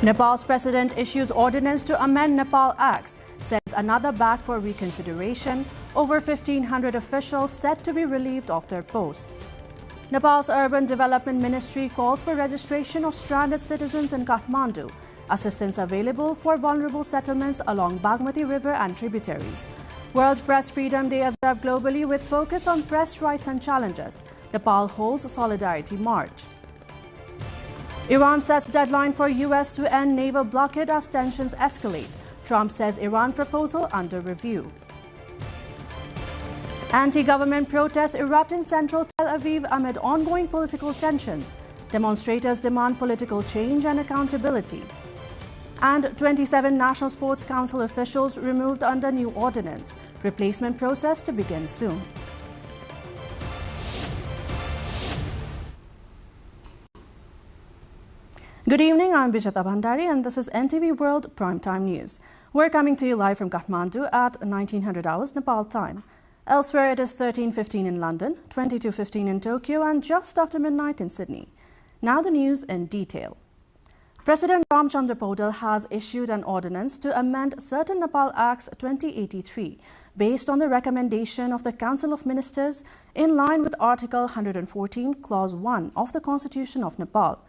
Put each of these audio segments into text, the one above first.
Nepal's president issues ordinance to amend Nepal Acts, sends another back for reconsideration. Over 1,500 officials set to be relieved of their posts. Nepal's Urban Development Ministry calls for registration of stranded citizens in Kathmandu. Assistance available for vulnerable settlements along Bagmati River and tributaries. World Press Freedom Day observed globally with focus on press rights and challenges. Nepal holds Solidarity March. Iran sets deadline for US to end naval blockade as tensions escalate. Trump says Iran proposal under review. Anti-government protests erupt in central Tel Aviv amid ongoing political tensions. Demonstrators demand political change and accountability. And 27 National Sports Council officials removed under new ordinance. Replacement process to begin soon. Good evening, I'm Bijata Bhandari and this is NTV World Primetime News. We're coming to you live from Kathmandu at 1900 hours Nepal time. Elsewhere it is 13:15 in London, 22:15 in Tokyo and just after midnight in Sydney. Now the news in detail. President Ramchandra Podal has issued an ordinance to amend certain Nepal Acts 2083 based on the recommendation of the Council of Ministers in line with Article 114, Clause 1 of the Constitution of Nepal.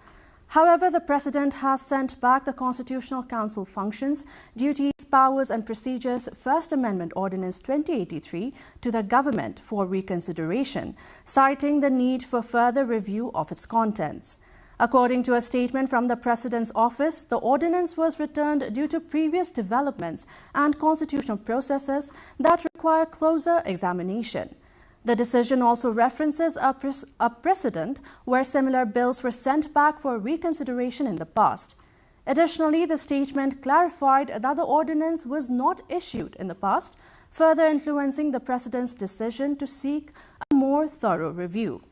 However, the President has sent back the Constitutional Council functions, duties, powers and procedures First Amendment Ordinance 2083 to the government for reconsideration, citing the need for further review of its contents. According to a statement from the President's office, the ordinance was returned due to previous developments and constitutional processes that require closer examination. The decision also references a precedent where similar bills were sent back for reconsideration in the past. Additionally, the statement clarified that the ordinance was not issued in the past, further influencing the President's decision to seek a more thorough review.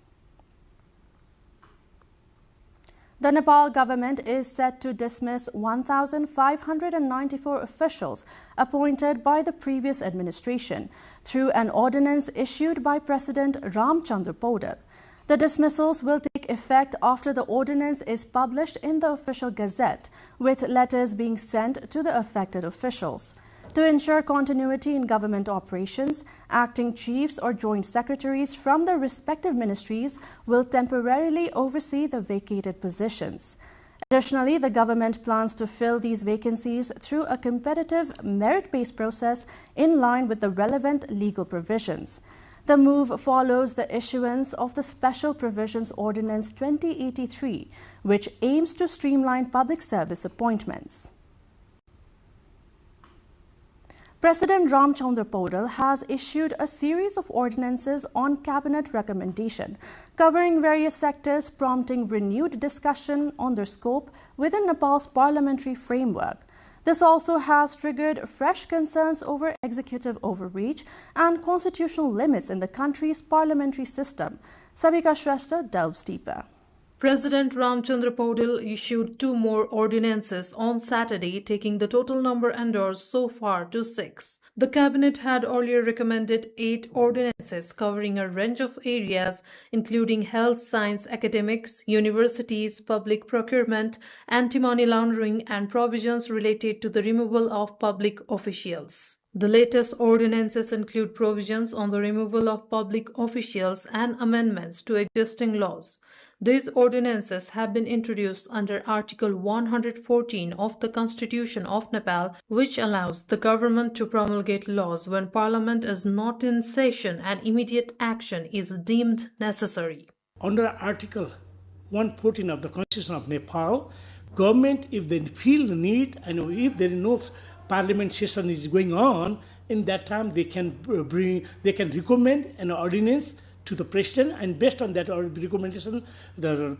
The Nepal government is set to dismiss 1,594 officials appointed by the previous administration through an ordinance issued by President Ramchandra Podal. The dismissals will take effect after the ordinance is published in the official gazette, with letters being sent to the affected officials. To ensure continuity in government operations, acting chiefs or joint secretaries from the respective ministries will temporarily oversee the vacated positions. Additionally, the government plans to fill these vacancies through a competitive, merit-based process in line with the relevant legal provisions. The move follows the issuance of the Special Provisions Ordinance 2083, which aims to streamline public service appointments. President Ramchandra Podal has issued a series of ordinances on cabinet recommendation, covering various sectors, prompting renewed discussion on their scope within Nepal's parliamentary framework. This also has triggered fresh concerns over executive overreach and constitutional limits in the country's parliamentary system. Sabika Shrestha delves deeper. President Ramchandra Podal issued 2 more ordinances on Saturday, taking the total number endorsed so far to 6. The cabinet had earlier recommended 8 ordinances covering a range of areas, including health, science, academics, universities, public procurement, anti-money laundering, and provisions related to the removal of public officials. The latest ordinances include provisions on the removal of public officials and amendments to existing laws. These ordinances have been introduced under Article 114 of the Constitution of Nepal, which allows the government to promulgate laws when Parliament is not in session and immediate action is deemed necessary. Under Article 114 of the Constitution of Nepal, government, if they feel the need and if there is no Parliament session is going on, in that time they can recommend an ordinance to the President, and based on that recommendation, the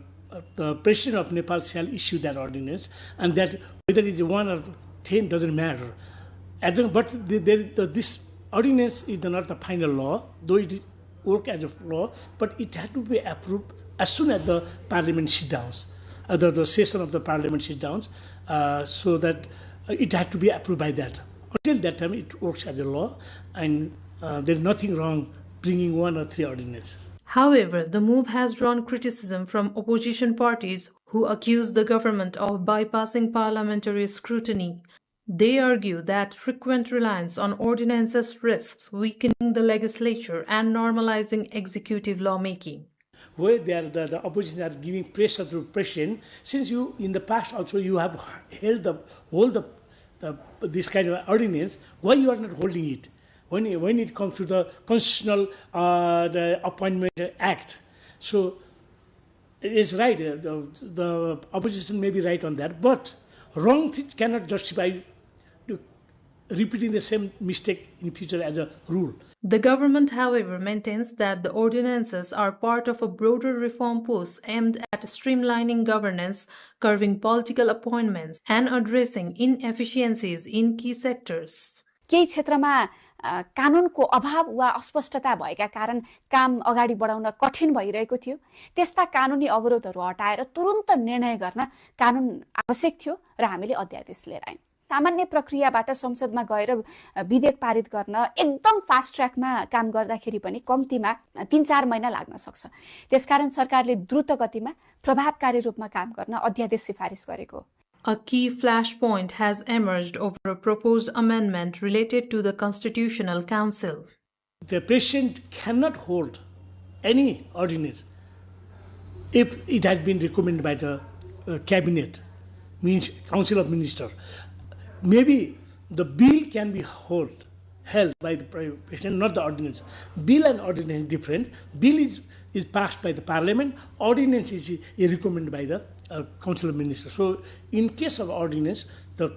President of Nepal shall issue that ordinance, and that whether it is 1 or 10 doesn't matter. But this ordinance is not the final law, though it works as a law, but it has to be approved as soon as the Parliament sit down, the session of the Parliament sit down, so that it has to be approved by that. Until that time, it works as a law, and there is nothing wrong bringing 1 or 3 ordinances. However, the move has drawn criticism from opposition parties who accused the government of bypassing parliamentary scrutiny. They argue that frequent reliance on ordinances risks weakening the legislature and normalizing executive lawmaking. Where the opposition are giving pressure to president, since you in the past also you have held this kind of ordinance, why you are not holding it? When it comes to the constitutional the Appointment Act, so it is right. The opposition may be right on that, but wrong things cannot justify repeating the same mistake in future as a rule. The government, however, maintains that the ordinances are part of a broader reform push aimed at streamlining governance, curbing political appointments, and addressing inefficiencies in key sectors. केही क्षेत्रमा कानुनको अभाव वा अस्पष्टता भएका कारण काम अगाडि बढाउन कठिन भइरहेको थियो। त्यस्ता कानुनी अवरोधहरू हटाएर तुरुन्त निर्णय गर्न कानुन आवश्यक थियो र हामीले अध्यादेश लिएर आयौं। सामान्य प्रक्रियाबाट संसदमा गएर विधेयक पारित गर्न एकदम फास्ट ट्र्याकमा काम गर्दाखेरि पनि कम्तीमा 3-4 महिना लाग्न सक्छ। त्यसकारण सरकारले द्रुत गतिमा प्रभावकारी रूपमा काम गर्न अध्यादेश सिफारिस गरेको। A key flashpoint has emerged over a proposed amendment related to the Constitutional Council. The President cannot hold any ordinance if it has been recommended by the Cabinet, means Council of Ministers. Maybe the bill can be held by the President, not the ordinance. Bill and ordinance is different. Bill is passed by the Parliament. Ordinance is recommended by the Council of Ministers. So, in case of ordinance, the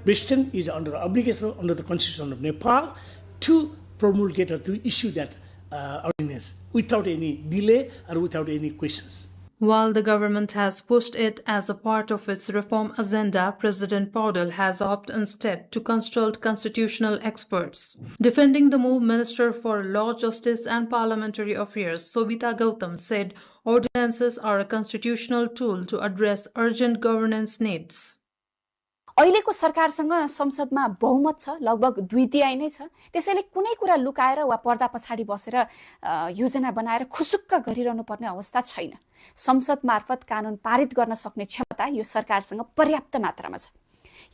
President is under obligation under the Constitution of Nepal to promulgate or to issue that ordinance without any delay or without any questions. While the government has pushed it as a part of its reform agenda, President Paudel has opted instead to consult constitutional experts. Defending the move, Minister for Law, Justice and Parliamentary Affairs, Sobita Gautam, said ordinances are a constitutional tool to address urgent governance needs. अहिलेको सरकारसँग संसदमा बहुमत छ, लगभग 2/3 नै छ। त्यसैले कुनै कुरा लुकाएर वा पर्दा पछाडी बसेर योजना बनाएर खुसुक्क गरिरहनु पर्ने अवस्था छैन। संसद मार्फत कानुन पारित गर्न सक्ने क्षमता यो सरकारसँग पर्याप्त मात्रामा छ।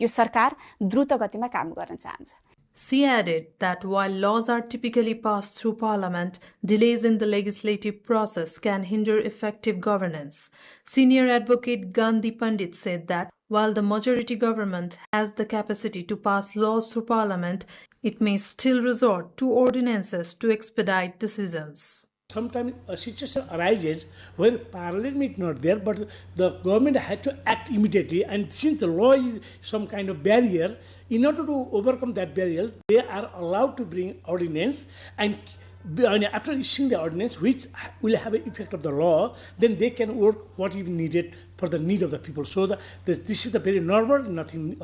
यो सरकार द्रुत गतिमा काम गर्न चाहन्छ। She added that while laws are typically passed through Parliament, delays in the legislative process can hinder effective governance. Senior advocate Gandhi Pandit said that while the majority government has the capacity to pass laws through Parliament, it may still resort to ordinances to expedite decisions. Sometimes a situation arises where Parliament is not there, but the government has to act immediately. And since the law is some kind of barrier, in order to overcome that barrier, they are allowed to bring ordinance. And after issuing the ordinance, which will have an effect of the law, then they can work what is needed for the need of the people. So this is the very normal, nothing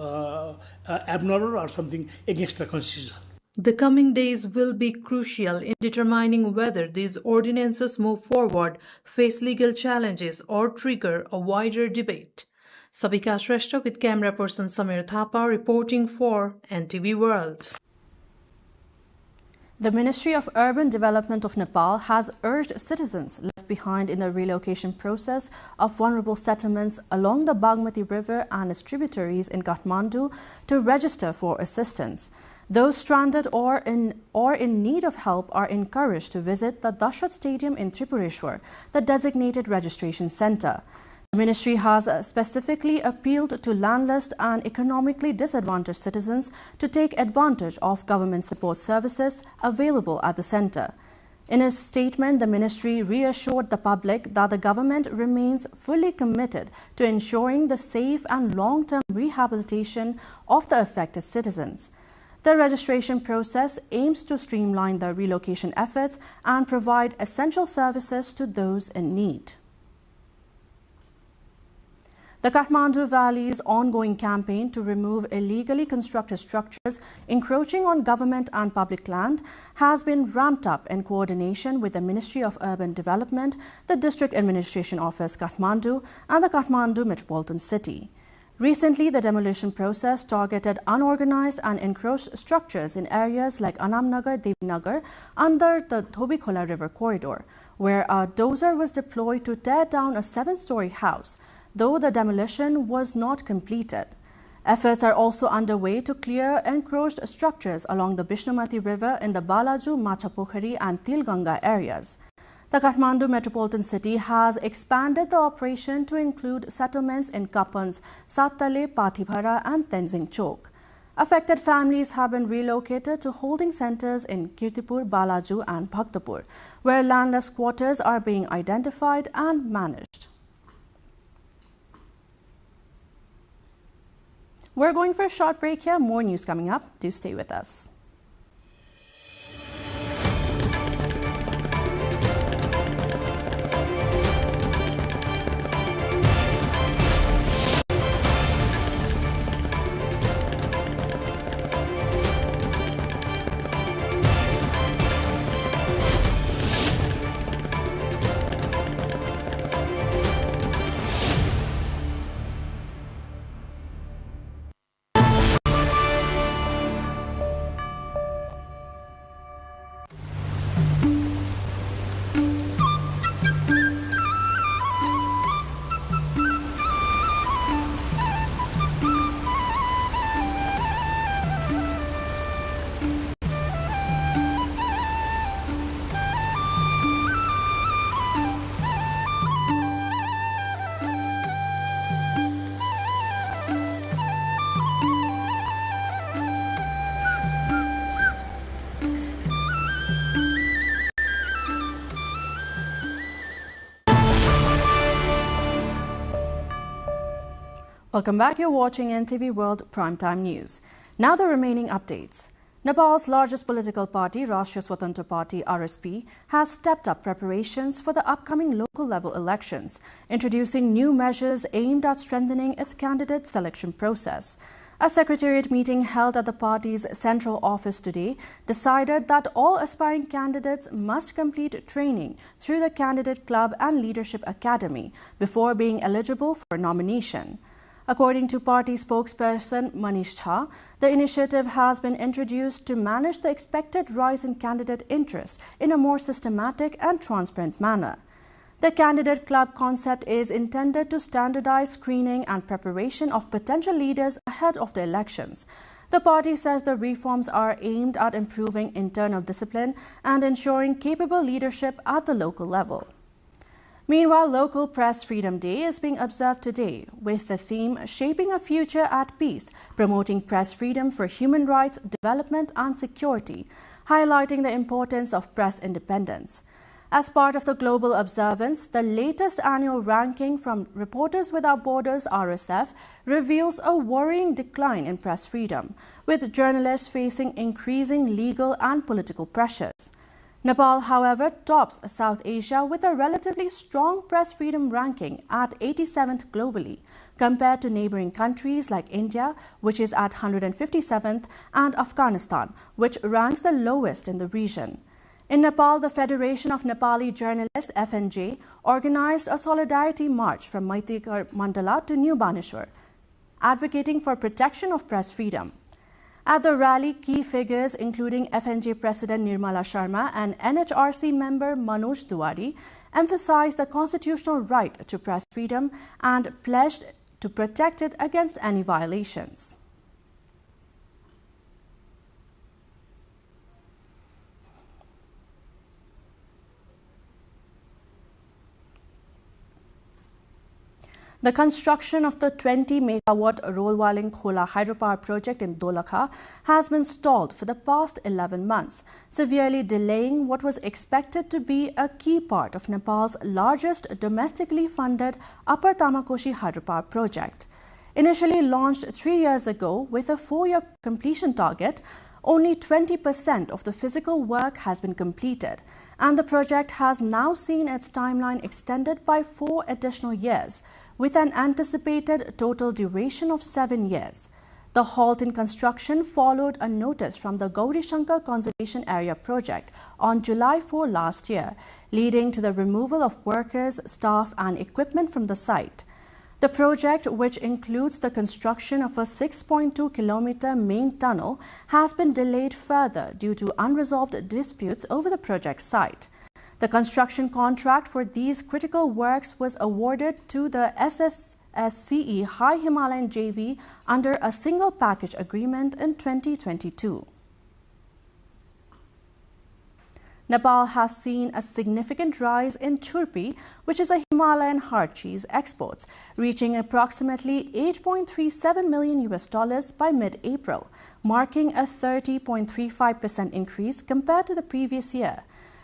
abnormal or something against the Constitution. The coming days will be crucial in determining whether these ordinances move forward, face legal challenges, or trigger a wider debate. Sabika Shrestha with camera person Samir Thapa reporting for NTV World. The Ministry of Urban Development of Nepal has urged citizens left behind in the relocation process of vulnerable settlements along the Bagmati River and its tributaries in Kathmandu to register for assistance. Those stranded or in need of help are encouraged to visit the Dashrath Stadium in Tripureshwar, the designated registration center. The ministry has specifically appealed to landless and economically disadvantaged citizens to take advantage of government support services available at the center. In a statement, the ministry reassured the public that the government remains fully committed to ensuring the safe and long-term rehabilitation of the affected citizens. The registration process aims to streamline the relocation efforts and provide essential services to those in need. The Kathmandu Valley's ongoing campaign to remove illegally constructed structures encroaching on government and public land has been ramped up in coordination with the Ministry of Urban Development, the District Administration Office Kathmandu, and the Kathmandu Metropolitan City. Recently, the demolition process targeted unorganized and encroached structures in areas like Anamnagar, Devinagar under the Dhobikhola River corridor, where a dozer was deployed to tear down a 7-story house. though the demolition was not completed. Efforts are also underway to clear encroached structures along the Bishnumati River in the Balaju, Machapokhari and Tilganga areas. The Kathmandu metropolitan city has expanded the operation to include settlements in Kapans, Sattale, Pathibhara and Tenzing Chok. Affected families have been relocated to holding centers in Kirtipur, Balaju and Bhaktapur, where landless quarters are being identified and managed. We're going for a short break here. More news coming up. Do stay with us. Welcome back. You're watching NTV World Primetime News. Now the remaining updates. Nepal's largest political party, Rashtriya Swatantra Party (RSP), has stepped up preparations for the upcoming local level elections, introducing new measures aimed at strengthening its candidate selection process. A secretariat meeting held at the party's central office today decided that all aspiring candidates must complete training through the Candidate Club and Leadership Academy before being eligible for nomination. According to party spokesperson Manish Jha, the initiative has been introduced to manage the expected rise in candidate interest in a more systematic and transparent manner. The Candidate Club concept is intended to standardize screening and preparation of potential leaders ahead of the elections. The party says the reforms are aimed at improving internal discipline and ensuring capable leadership at the local level. Meanwhile, Local Press Freedom Day is being observed today with the theme Shaping a Future at Peace, promoting press freedom for human rights, development and security, highlighting the importance of press independence. As part of the global observance, the latest annual ranking from Reporters Without Borders (RSF) reveals a worrying decline in press freedom, with journalists facing increasing legal and political pressures. Nepal, however, tops South Asia with a relatively strong press freedom ranking at 87th globally, compared to neighboring countries like India, which is at 157th, and Afghanistan, which ranks the lowest in the region. In Nepal, the Federation of Nepali Journalists (FNJ) organized a solidarity march from Maitikar Mandala to New Baneshwar, advocating for protection of press freedom. At the rally, key figures including FNJ President Nirmala Sharma and NHRC member Manoj Tiwari emphasized the constitutional right to press freedom and pledged to protect it against any violations. The construction of the 20-megawatt Rolwaling Khola hydropower project in Dolakha has been stalled for the past 11 months, severely delaying what was expected to be a key part of Nepal's largest domestically funded Upper Tamakoshi hydropower project. Initially launched 3 years ago with a 4-year completion target, only 20% of the physical work has been completed, and the project has now seen its timeline extended by 4 additional years, with an anticipated total duration of 7 years. The halt in construction followed a notice from the Gauri Shankar Conservation Area project on July 4 last year, leading to the removal of workers, staff and equipment from the site. The project, which includes the construction of a 6.2-kilometer main tunnel, has been delayed further due to unresolved disputes over the project site. The construction contract for these critical works was awarded to the SCE High Himalayan JV under a single package agreement in 2022. Nepal has seen a significant rise in churpi, which is a Himalayan hard cheese exports, reaching approximately $8.37 million by mid-April, marking a 30.35% increase compared to the previous year.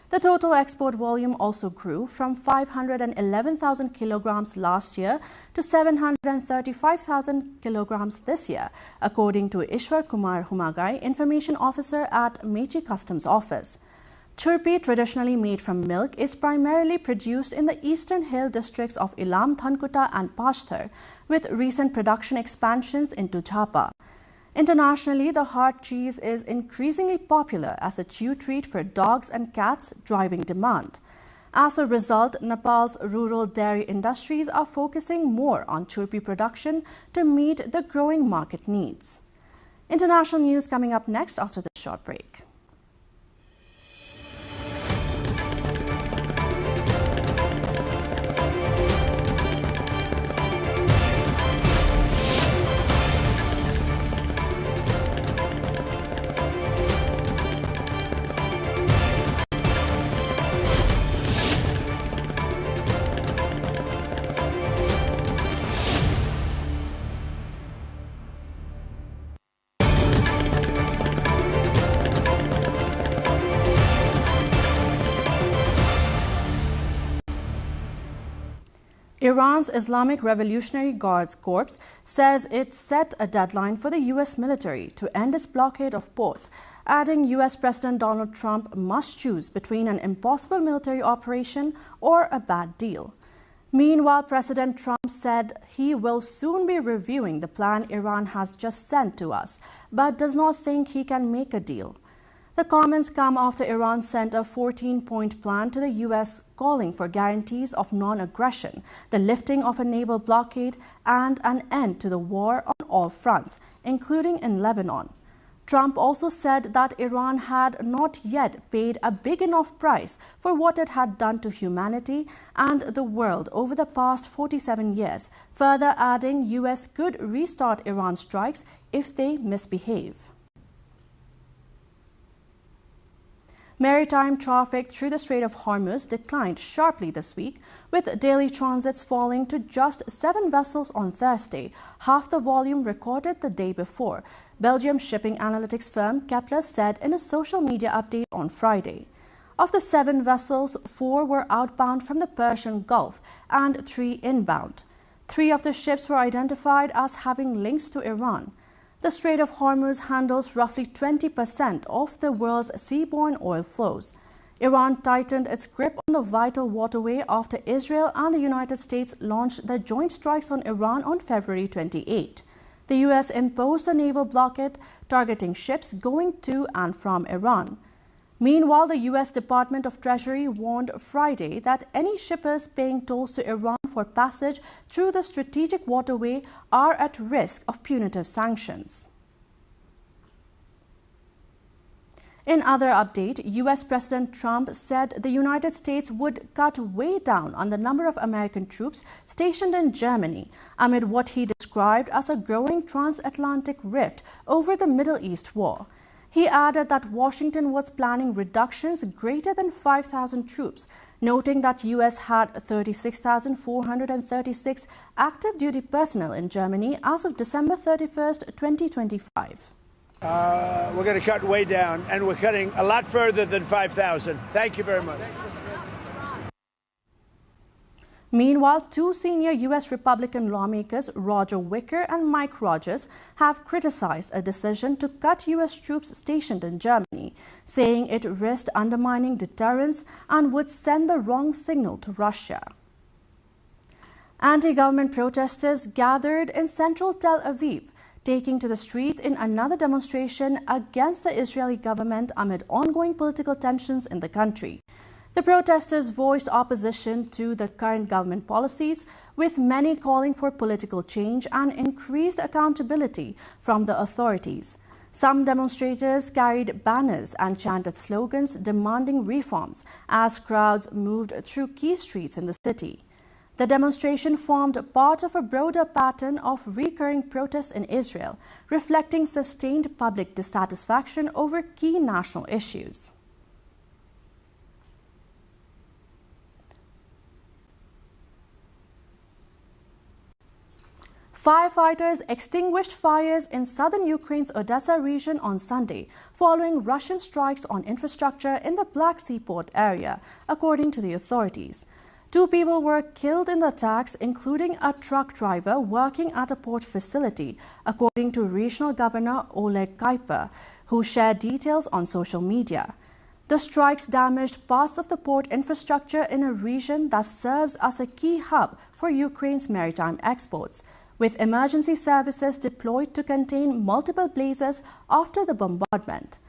The total export volume also grew from 511,000 kilograms last year to 735,000 kilograms this year, according to Ishwar Kumar Humagai, Information Officer at Mechi Customs Office. Churpi, traditionally made from milk, is primarily produced in the eastern hill districts of Ilam, Thankuta and Pashthar, with recent production expansions into Jhapa. Internationally, the hard cheese is increasingly popular as a chew treat for dogs and cats, driving demand. As a result, Nepal's rural dairy industries are focusing more on churpi production to meet the growing market needs. International news coming up next after this short break. Iran's Islamic Revolutionary Guards Corps says it set a deadline for the U.S. military to end its blockade of ports, adding U.S. President Donald Trump must choose between an impossible military operation or a bad deal. Meanwhile, President Trump said he will soon be reviewing the plan Iran has just sent to us, but does not think he can make a deal. The comments come after Iran sent a 14-point plan to the U.S. calling for guarantees of non-aggression, the lifting of a naval blockade, and an end to the war on all fronts, including in Lebanon. Trump also said that Iran had not yet paid a big enough price for what it had done to humanity and the world over the past 47 years, further adding U.S. could restart Iran strikes if they misbehave. Maritime traffic through the Strait of Hormuz declined sharply this week, with daily transits falling to just 7 vessels on Thursday, half the volume recorded the day before, Belgium shipping analytics firm Kepler said in a social media update on Friday. Of the 7 vessels, 4 were outbound from the Persian Gulf and 3 inbound. 3 of the ships were identified as having links to Iran. The Strait of Hormuz handles roughly 20% of the world's seaborne oil flows. Iran tightened its grip on the vital waterway after Israel and the United States launched their joint strikes on Iran on February 28. The U.S. imposed a naval blockade targeting ships going to and from Iran. Meanwhile, the U.S. Department of Treasury warned Friday that any shippers paying tolls to Iran for passage through the strategic waterway are at risk of punitive sanctions. In other update, U.S. President Trump said the United States would cut way down on the number of American troops stationed in Germany amid what he described as a growing transatlantic rift over the Middle East war. He added that Washington was planning reductions greater than 5,000 troops, noting that U.S. had 36,436 active duty personnel in Germany as of December 31st, 2025. We're going to cut way down, and we're cutting a lot further than 5,000. Thank you very much. Meanwhile, 2 senior U.S. Republican lawmakers, Roger Wicker and Mike Rogers, have criticized a decision to cut U.S. troops stationed in Germany, saying it risked undermining deterrence and would send the wrong signal to Russia. Anti-government protesters gathered in central Tel Aviv, taking to the streets in another demonstration against the Israeli government amid ongoing political tensions in the country. The protesters voiced opposition to the current government policies, with many calling for political change and increased accountability from the authorities. Some demonstrators carried banners and chanted slogans demanding reforms as crowds moved through key streets in the city. The demonstration formed part of a broader pattern of recurring protests in Israel, reflecting sustained public dissatisfaction over key national issues. Firefighters extinguished fires in southern Ukraine's Odessa region on Sunday, following Russian strikes on infrastructure in the Black Sea port area, according to the authorities. 2 people were killed in the attacks, including a truck driver working at a port facility, according to Regional Governor Oleg Kuiper, who shared details on social media. The strikes damaged parts of the port infrastructure in a region that serves as a key hub for Ukraine's maritime exports, with emergency services deployed to contain multiple blazes after the bombardment.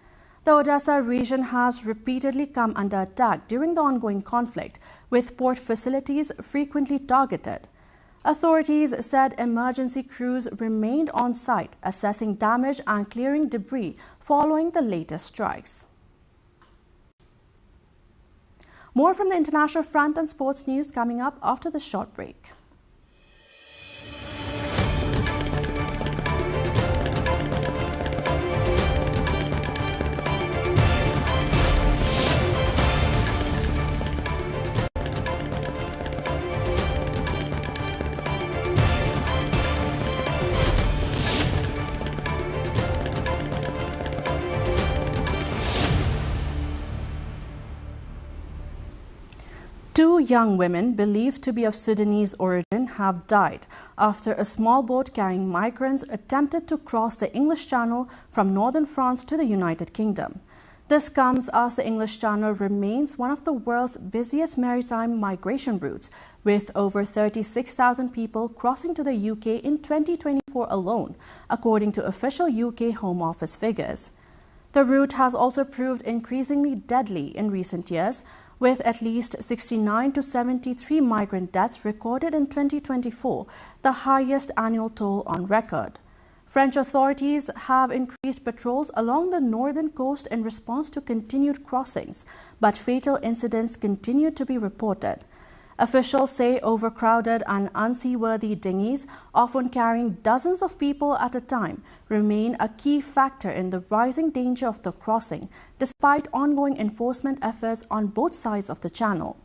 The Odessa region has repeatedly come under attack during the ongoing conflict, with port facilities frequently targeted. Authorities said emergency crews remained on site, assessing damage and clearing debris following the latest strikes. More from the international front and sports news coming up after the short break. Two young women believed to be of Sudanese origin have died after a small boat carrying migrants attempted to cross the English Channel from northern France to the United Kingdom. This comes as the English Channel remains one of the world's busiest maritime migration routes, with over 36,000 people crossing to the UK in 2024 alone, according to official UK Home Office figures. The route has also proved increasingly deadly in recent years, with at least 69 to 73 migrant deaths recorded in 2024, the highest annual toll on record. French authorities have increased patrols along the northern coast in response to continued crossings, but fatal incidents continue to be reported. Officials say overcrowded and unseaworthy dinghies, often carrying dozens of people at a time, remain a key factor in the rising danger of the crossing, despite ongoing enforcement efforts on both sides of the channel.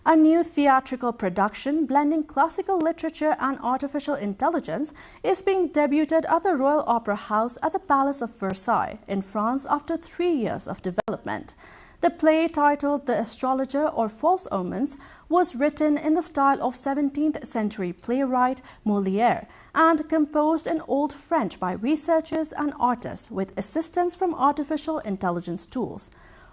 A new theatrical production blending classical literature and artificial intelligence is being debuted at the Royal Opera House at the Palace of Versailles in France after 3 years of development. The play, titled The Astrologer or False Omens, was written in the style of 17th century playwright Molière and composed in Old French by researchers and artists with assistance from artificial intelligence tools.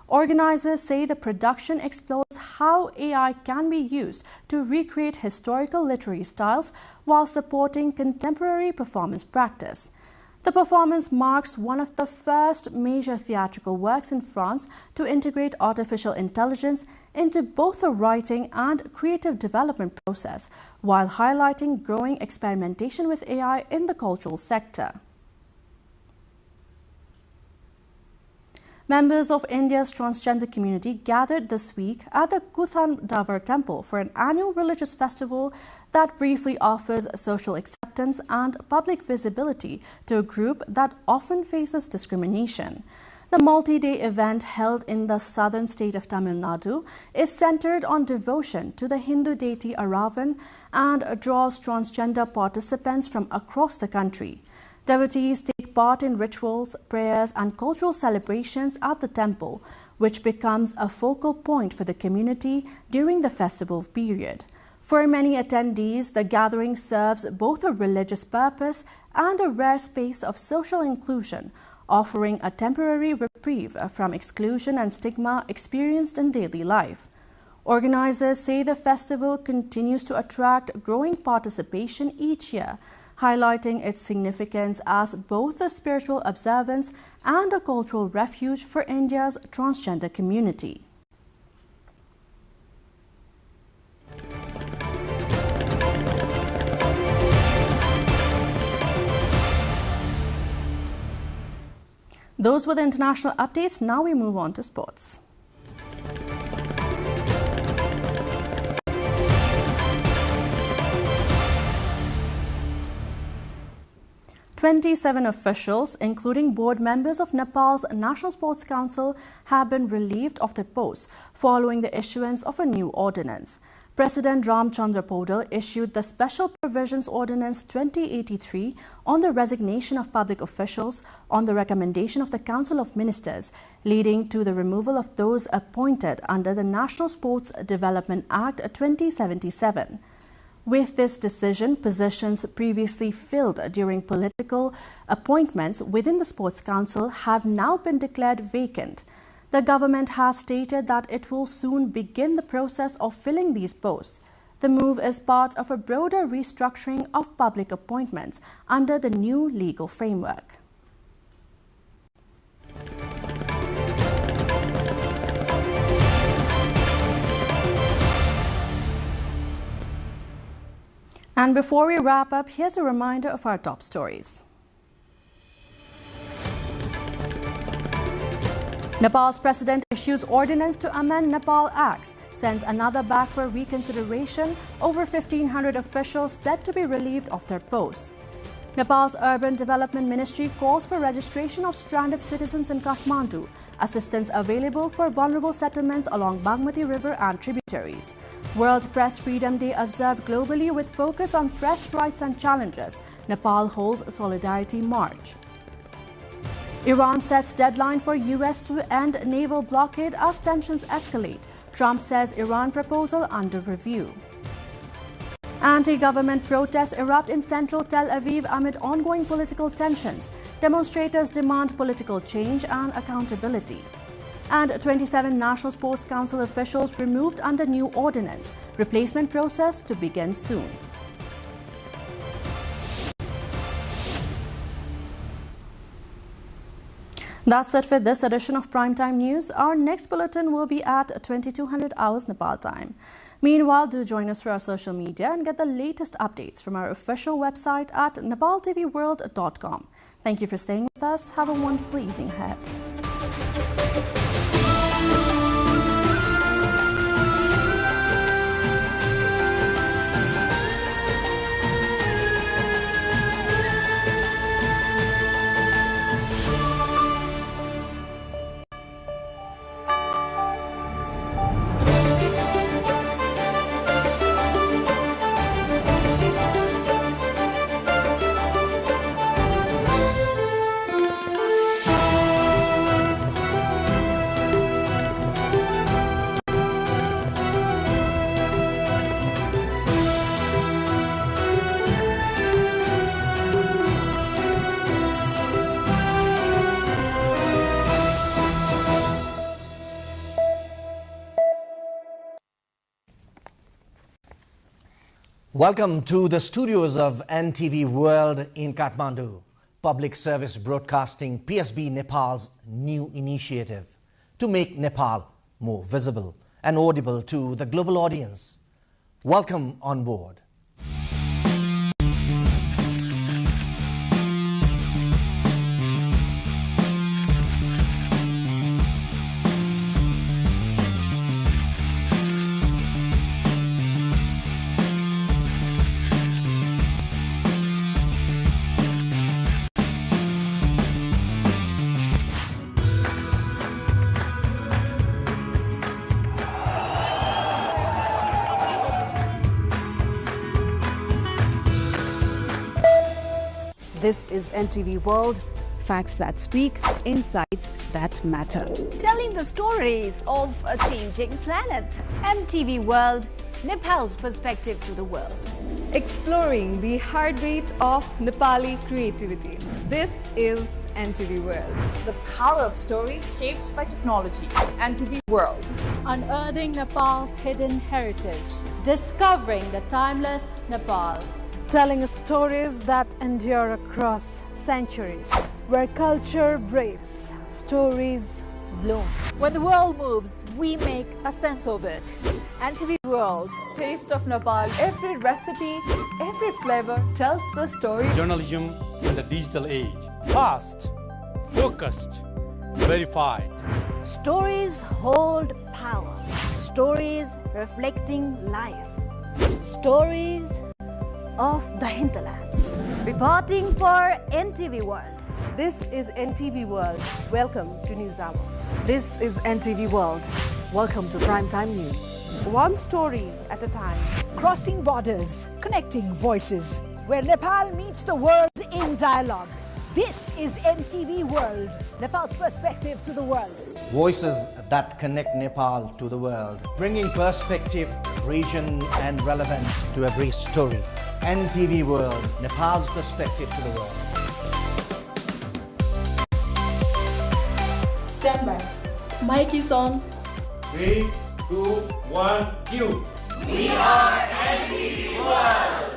Organizers say the production explores how AI can be used to recreate historical literary styles while supporting contemporary performance practice. The performance marks one of the first major theatrical works in France to integrate artificial intelligence into both the writing and creative development process, while highlighting growing experimentation with AI in the cultural sector. Members of India's transgender community gathered this week at the Kuthandavar temple for an annual religious festival that briefly offers social acceptance and public visibility to a group that often faces discrimination. The multi-day event, held in the southern state of Tamil Nadu, is centered on devotion to the Hindu deity Aravan and draws transgender participants from across the country. Devotees take part in rituals, prayers, and cultural celebrations at the temple, which becomes a focal point for the community during the festival period. For many attendees, the gathering serves both a religious purpose and a rare space of social inclusion, offering a temporary reprieve from exclusion and stigma experienced in daily life. Organizers say the festival continues to attract growing participation each year, highlighting its significance as both a spiritual observance and a cultural refuge for India's transgender community. Those were the international updates. Now we move on to sports. 27 officials, including board members of Nepal's National Sports Council, have been relieved of their posts following the issuance of a new ordinance. President Ramchandra Podal issued the Special Provisions Ordinance 2083 on the resignation of public officials on the recommendation of the Council of Ministers, leading to the removal of those appointed under the National Sports Development Act 2077. With this decision, positions previously filled during political appointments within the Sports Council have now been declared vacant. The government has stated that it will soon begin the process of filling these posts. The move is part of a broader restructuring of public appointments under the new legal framework. And before we wrap up, here's a reminder of our top stories. Nepal's president issues ordinance to amend Nepal Acts, sends another back for reconsideration. Over 1,500 officials said to be relieved of their posts. Nepal's Urban Development Ministry calls for registration of stranded citizens in Kathmandu. Assistance available for vulnerable settlements along Bagmati River and tributaries. World Press Freedom Day observed globally with focus on press rights and challenges. Nepal holds Solidarity March. Iran sets deadline for US to end naval blockade as tensions escalate. Trump says Iran proposal under review. Anti-government protests erupt in central Tel Aviv amid ongoing political tensions. Demonstrators demand political change and accountability. And 27 National Sports Council officials removed under new ordinance. Replacement process to begin soon. That's it for this edition of Primetime News. Our next bulletin will be at 2200 hours Nepal time. Meanwhile, do join us for our social media and get the latest updates from our official website at nepaltelevision.com. Thank you for staying with us. Have a wonderful evening ahead. Welcome to the studios of NTV World in Kathmandu. Public Service Broadcasting, PSB Nepal's new initiative to make Nepal more visible and audible to the global audience. Welcome on board. This is NTV World, facts that speak, insights that matter. Telling the stories of a changing planet. NTV World, Nepal's perspective to the world. Exploring the heartbeat of Nepali creativity. This is NTV World. The power of story shaped by technology. NTV World. Unearthing Nepal's hidden heritage. Discovering the timeless Nepal. Telling stories that endure across centuries. Where culture breathes, stories bloom. When the world moves, we make a sense of it. NTV World. Taste of Nepal. Every recipe, every flavor tells the story. Journalism in the digital age. Fast, focused, verified. Stories hold power. Stories reflecting life. Stories of the hinterlands. Reporting for NTV World. This is NTV World. Welcome to News Hour. This is NTV World. Welcome to Primetime News. One story at a time. Crossing borders, connecting voices, where Nepal meets the world in dialogue. This is NTV World, Nepal's perspective to the world. Voices that connect Nepal to the world, bringing perspective, region and relevance to every story. NTV World, Nepal's perspective to the world. Stand by. Mic is on. 3, 2, 1, cue. We are NTV World.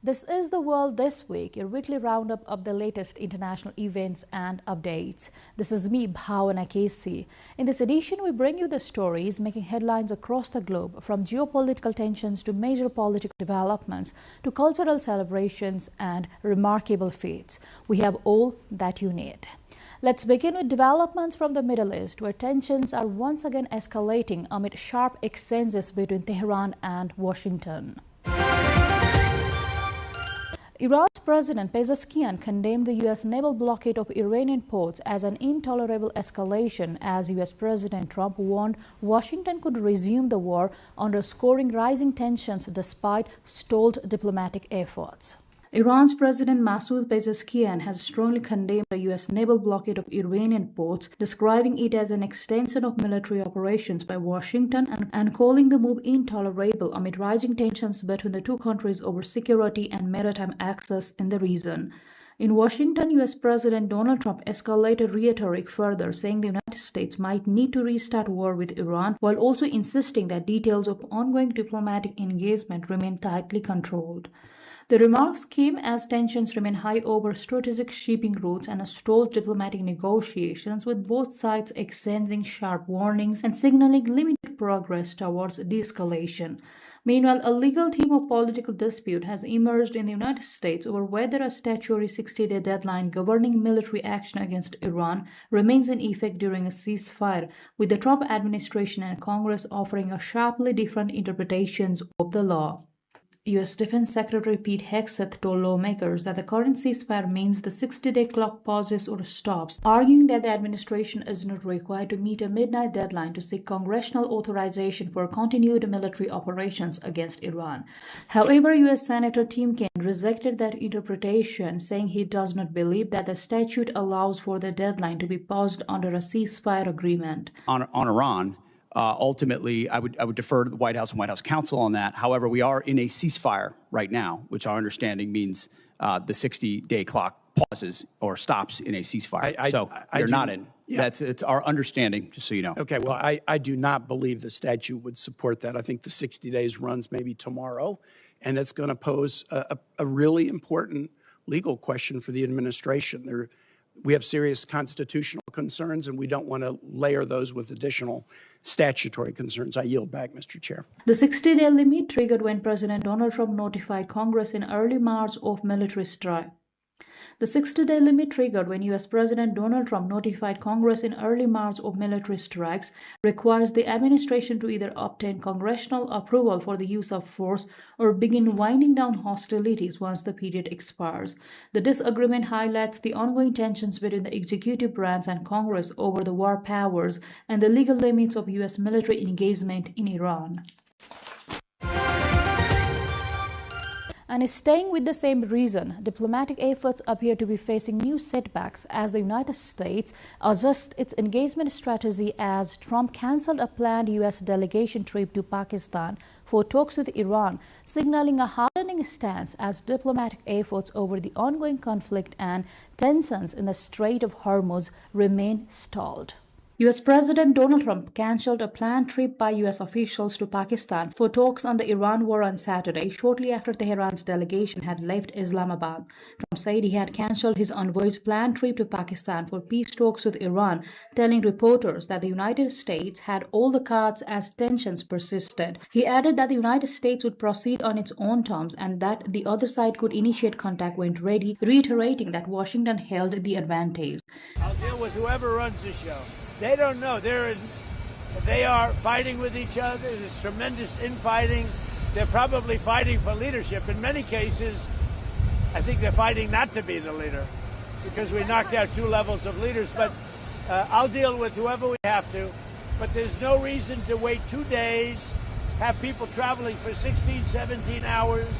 This is The World This Week, your weekly roundup of the latest international events and updates. This is me, Bhavana Casey. In this edition, we bring you the stories making headlines across the globe, from geopolitical tensions to major political developments to cultural celebrations and remarkable feats. We have all that you need. Let's begin with developments from the Middle East, where tensions are once again escalating amid sharp exchanges between Tehran and Washington. Iran's President Pezeshkian condemned the U.S. naval blockade of Iranian ports as an intolerable escalation, as U.S. President Trump warned Washington could resume the war, underscoring rising tensions despite stalled diplomatic efforts. Iran's President Masoud Pezeshkian has strongly condemned the U.S. naval blockade of Iranian ports, describing it as an extension of military operations by Washington and calling the move intolerable amid rising tensions between the two countries over security and maritime access in the region. In Washington, U.S. President Donald Trump escalated rhetoric further, saying the United States might need to restart war with Iran, while also insisting that details of ongoing diplomatic engagement remain tightly controlled. The remarks came as tensions remain high over strategic shipping routes and stalled diplomatic negotiations, with both sides exchanging sharp warnings and signaling limited progress towards de-escalation. Meanwhile, a legal theme of political dispute has emerged in the United States over whether a statutory 60-day deadline governing military action against Iran remains in effect during a ceasefire, with the Trump administration and Congress offering a sharply different interpretations of the law. U.S. Defense Secretary Pete Hegseth told lawmakers that the current ceasefire means the 60-day clock pauses or stops, arguing that the administration is not required to meet a midnight deadline to seek congressional authorization for continued military operations against Iran. However, U.S. Senator Tim Kaine rejected that interpretation, saying he does not believe that the statute allows for the deadline to be paused under a ceasefire agreement. On Iran, ultimately, I would defer to the White House and White House counsel on that. However, we are in a ceasefire right now, which our understanding means the 60-day clock pauses or stops in a ceasefire. You're not in. Yeah. It's our understanding, just so you know. Okay, well, I do not believe the statute would support that. I think the 60 days runs maybe tomorrow, and it's going to pose a really important legal question for the administration. We have serious constitutional concerns, and we don't want to layer those with additional statutory concerns. I yield back, Mr. Chair. The 60-day limit triggered when President Donald Trump notified Congress in early March of military strike. The 60-day limit triggered when U.S. President Donald Trump notified Congress in early March of military strikes requires the administration to either obtain congressional approval for the use of force or begin winding down hostilities once the period expires. The disagreement highlights the ongoing tensions between the executive branch and Congress over the war powers and the legal limits of U.S. military engagement in Iran. and is staying with the same reason. Diplomatic efforts appear to be facing new setbacks as the United States adjusts its engagement strategy as Trump cancelled a planned U.S. delegation trip to Pakistan for talks with Iran, signaling a hardening stance as diplomatic efforts over the ongoing conflict and tensions in the Strait of Hormuz remain stalled. U.S. President Donald Trump cancelled a planned trip by U.S. officials to Pakistan for talks on the Iran war on Saturday, shortly after Tehran's delegation had left Islamabad. Trump said he had cancelled his envoy's planned trip to Pakistan for peace talks with Iran, telling reporters that the United States had all the cards as tensions persisted. He added that the United States would proceed on its own terms and that the other side could initiate contact when ready, reiterating that Washington held the advantage. I'll deal with whoever runs the show. They don't know. They are fighting with each other. There's tremendous infighting. They're probably fighting for leadership. In many cases, I think they're fighting not to be the leader because we knocked out 2 levels of leaders. But I'll deal with whoever we have to. But there's no reason to wait 2 days, have people traveling for 16, 17 hours.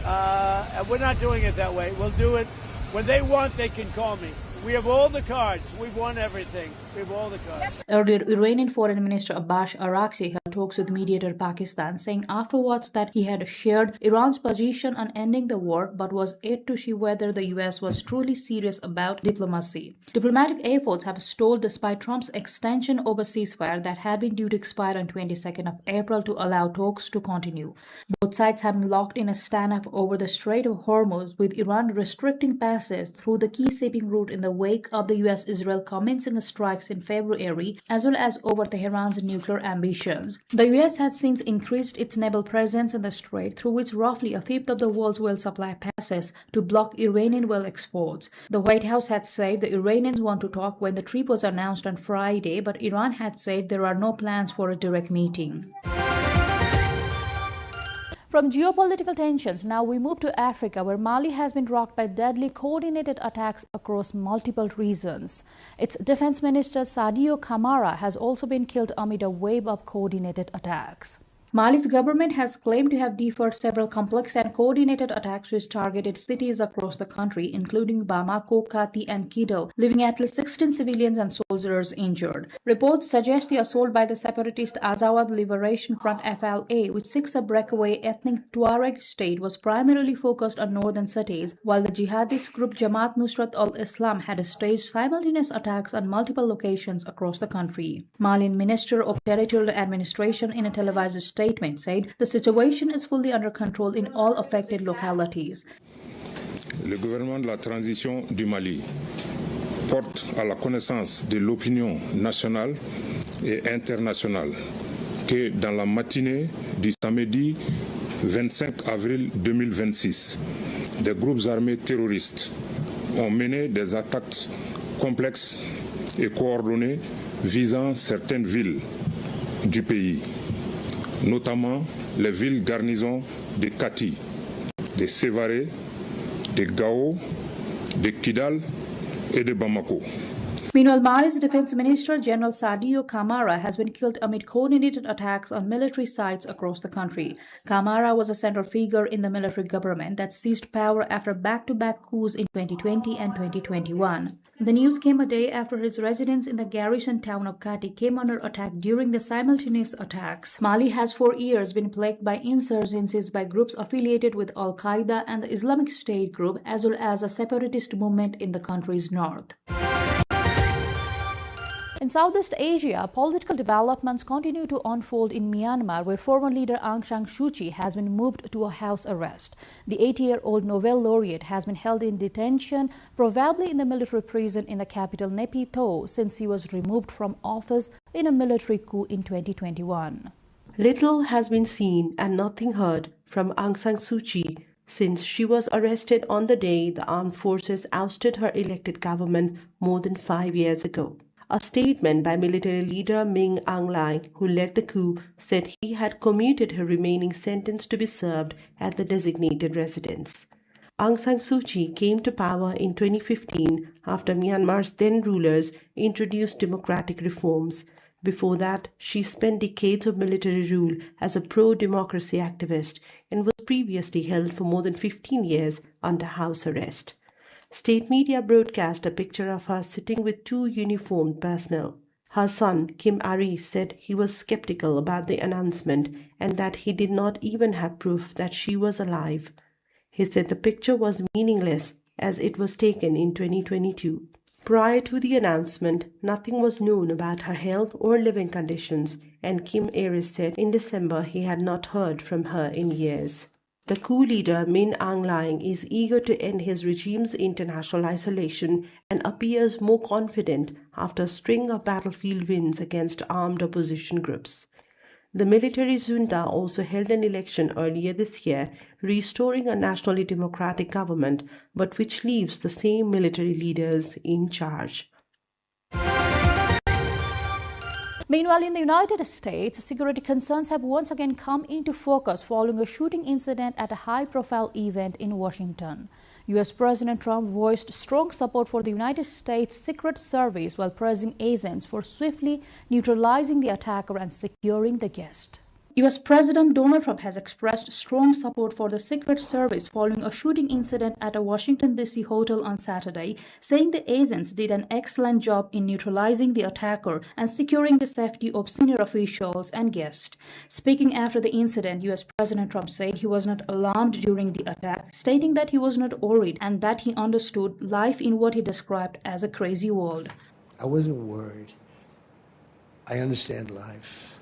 And we're not doing it that way. We'll do it. When they want, they can call me. We have all the cards. We've won everything. We have all the cards. Earlier, Iranian Foreign Minister Abbas Araghchi held talks with mediator Pakistan, saying afterwards that he had shared Iran's position on ending the war, but was yet to see whether the U.S. was truly serious about diplomacy. Diplomatic efforts have stalled despite Trump's extension of a ceasefire that had been due to expire on 22nd of April to allow talks to continue. Both sides have been locked in a standoff over the Strait of Hormuz, with Iran restricting passage through the key shipping route in the wake of the U.S.-Israel commencing strikes in February, as well as over Tehran's nuclear ambitions. The U.S. has since increased its naval presence in the strait, through which roughly a fifth of the world's oil supply passes, to block Iranian oil exports. The White House had said the Iranians want to talk when the trip was announced on Friday, but Iran had said there are no plans for a direct meeting. From geopolitical tensions, now we move to Africa, where Mali has been rocked by deadly coordinated attacks across multiple regions. Its defense minister Sadio Kamara has also been killed amid a wave of coordinated attacks. Mali's government has claimed to have deferred several complex and coordinated attacks which targeted cities across the country, including Bamako, Kati, and Kidal, leaving at least 16 civilians and soldiers injured. Reports suggest the assault by the separatist Azawad Liberation Front (FLA), which seeks a breakaway ethnic Tuareg state, was primarily focused on northern cities, while the jihadist group Jamaat Nusrat al-Islam had staged simultaneous attacks on multiple locations across the country. Malian Minister of Territorial Administration, in a televised statement, said the situation is fully under control in all affected localities. Le gouvernement de la transition du Mali porte à la connaissance de l'opinion nationale et internationale que dans la matinée du samedi 25 avril 2026, des groupes armés terroristes ont mené des attaques complexes et coordonnées visant certaines villes du pays, notamment les villes garnisons de Kati, de Sévaré, de Gao, de Kidal et de Bamako. Meanwhile, Mali's Defense Minister General Sadio Kamara has been killed amid coordinated attacks on military sites across the country. Kamara was a central figure in the military government that seized power after back-to-back coups in 2020 and 2021. The news came a day after his residence in the garrison town of Kati came under attack during the simultaneous attacks. Mali has for years been plagued by insurgencies by groups affiliated with Al-Qaeda and the Islamic State group, as well as a separatist movement in the country's north. In Southeast Asia, political developments continue to unfold in Myanmar, where former leader Aung San Suu Kyi has been moved to a house arrest. The 80-year-old Nobel laureate has been held in detention, probably in the military prison in the capital Nay Pyi Taw, since he was removed from office in a military coup in 2021. Little has been seen and nothing heard from Aung San Suu Kyi since she was arrested on the day the armed forces ousted her elected government more than 5 years ago. A statement by military leader Min Aung Hlaing, who led the coup, said he had commuted her remaining sentence to be served at the designated residence. Aung San Suu Kyi came to power in 2015 after Myanmar's then rulers introduced democratic reforms. Before that, she spent decades of military rule as a pro-democracy activist and was previously held for more than 15 years under house arrest. State media broadcast a picture of her sitting with two uniformed personnel. Her son, Kim Aris, said he was skeptical about the announcement and that he did not even have proof that she was alive. He said the picture was meaningless as it was taken in 2022. Prior to the announcement, nothing was known about her health or living conditions, and Kim Aris said in December he had not heard from her in years. The coup leader Min Aung Hlaing is eager to end his regime's international isolation and appears more confident after a string of battlefield wins against armed opposition groups. The military junta also held an election earlier this year, restoring a nationally democratic government, but which leaves the same military leaders in charge. Meanwhile, in the United States, security concerns have once again come into focus following a shooting incident at a high-profile event in Washington. U.S. President Trump voiced strong support for the United States Secret Service while praising agents for swiftly neutralizing the attacker and securing the guest. U.S. President Donald Trump has expressed strong support for the Secret Service following a shooting incident at a Washington, D.C. hotel on Saturday, saying the agents did an excellent job in neutralizing the attacker and securing the safety of senior officials and guests. Speaking after the incident, U.S. President Trump said he was not alarmed during the attack, stating that he was not worried and that he understood life in what he described as a crazy world. I wasn't worried. I understand life.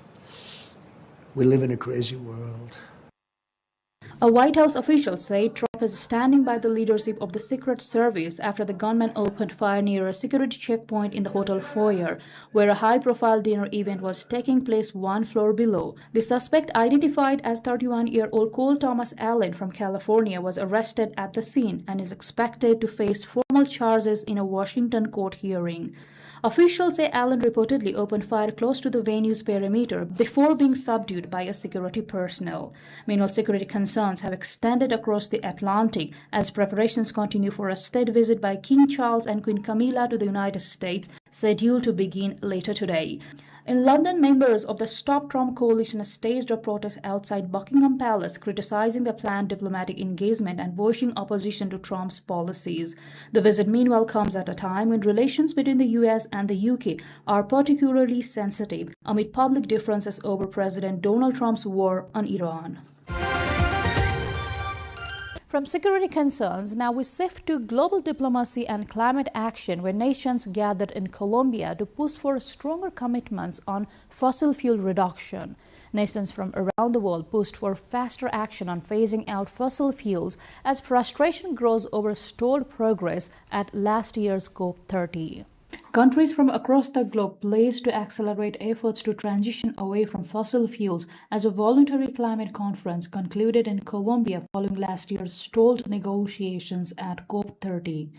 We live in a crazy world. A White House official said Trump is standing by the leadership of the Secret Service after the gunman opened fire near a security checkpoint in the hotel foyer, where a high-profile dinner event was taking place one floor below. The suspect, identified as 31-year-old Cole Thomas Allen from California, was arrested at the scene and is expected to face formal charges in a Washington court hearing. Officials say Allen reportedly opened fire close to the venue's perimeter before being subdued by a security personnel. Meanwhile, security concerns have extended across the Atlantic as preparations continue for a state visit by King Charles and Queen Camilla to the United States, scheduled to begin later today. In London, members of the Stop Trump coalition staged a protest outside Buckingham Palace, criticizing the planned diplomatic engagement and voicing opposition to Trump's policies. The visit, meanwhile, comes at a time when relations between the US and the UK are particularly sensitive amid public differences over President Donald Trump's war on Iran. From security concerns, now we shift to global diplomacy and climate action, where nations gathered in Colombia to push for stronger commitments on fossil fuel reduction. Nations from around the world pushed for faster action on phasing out fossil fuels as frustration grows over stalled progress at last year's COP30. Countries from across the globe pledged to accelerate efforts to transition away from fossil fuels as a voluntary climate conference concluded in Colombia following last year's stalled negotiations at COP30.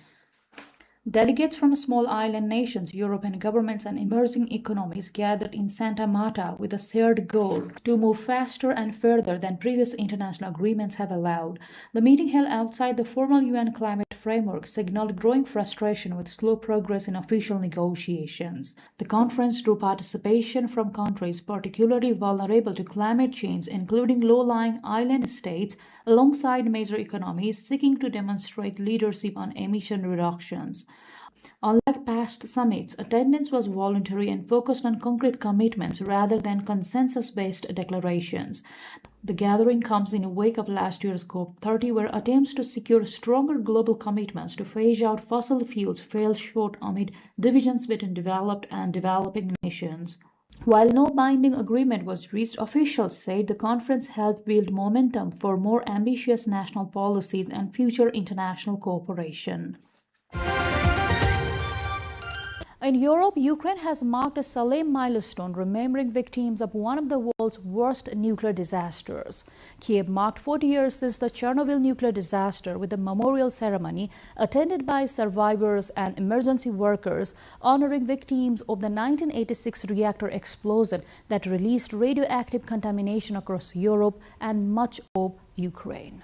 Delegates from small island nations, European governments and emerging economies gathered in Santa Marta with a shared goal to move faster and further than previous international agreements have allowed. The meeting held outside the formal UN climate framework signaled growing frustration with slow progress in official negotiations. The conference drew participation from countries particularly vulnerable to climate change, including low-lying island states, alongside major economies seeking to demonstrate leadership on emission reductions. Unlike past summits, attendance was voluntary and focused on concrete commitments rather than consensus-based declarations. The gathering comes in the wake of last year's COP30, where attempts to secure stronger global commitments to phase out fossil fuels fell short amid divisions between developed and developing nations. While no binding agreement was reached, officials said the conference helped build momentum for more ambitious national policies and future international cooperation. In Europe, Ukraine has marked a solemn milestone, remembering victims of one of the world's worst nuclear disasters. Kiev marked 40 years since the Chernobyl nuclear disaster with a memorial ceremony attended by survivors and emergency workers, honoring victims of the 1986 reactor explosion that released radioactive contamination across Europe and much of Ukraine.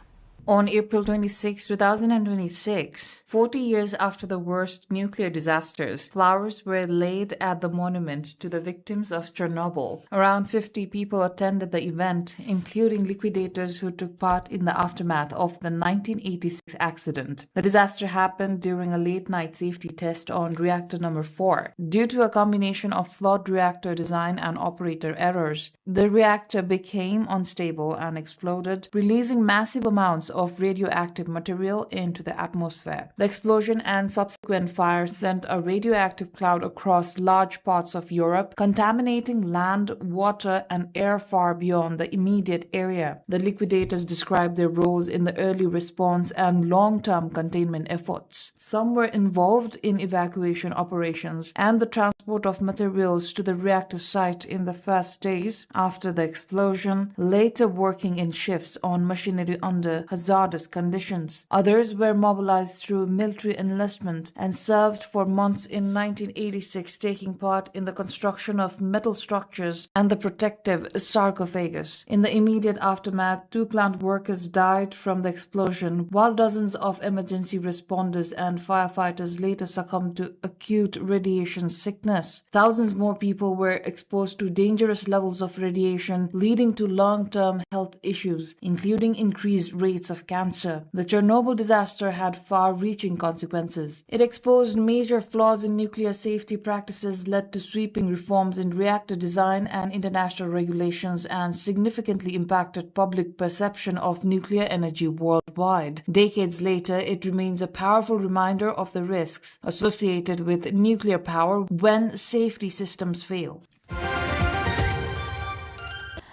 On April 26, 2026, 40 years after the worst nuclear disasters, flowers were laid at the monument to the victims of Chernobyl. Around 50 people attended the event, including liquidators who took part in the aftermath of the 1986 accident. The disaster happened during a late-night safety test on reactor number 4. Due to a combination of flawed reactor design and operator errors, the reactor became unstable and exploded, releasing massive amounts of radioactive material into the atmosphere. The explosion and subsequent fire sent a radioactive cloud across large parts of Europe, contaminating land, water, and air far beyond the immediate area. The liquidators described their roles in the early response and long-term containment efforts. Some were involved in evacuation operations and the transport of materials to the reactor site in the first days after the explosion, later working in shifts on machinery under hazardous conditions. Others were mobilized through military enlistment and served for months in 1986, taking part in the construction of metal structures and the protective sarcophagus. In the immediate aftermath, 2 plant workers died from the explosion, while dozens of emergency responders and firefighters later succumbed to acute radiation sickness. Thousands more people were exposed to dangerous levels of radiation, leading to long-term health issues, including increased rates of cancer. The Chernobyl disaster had far-reaching consequences. It exposed major flaws in nuclear safety practices, led to sweeping reforms in reactor design and international regulations, and significantly impacted public perception of nuclear energy worldwide. Decades later, it remains a powerful reminder of the risks associated with nuclear power when safety systems fail.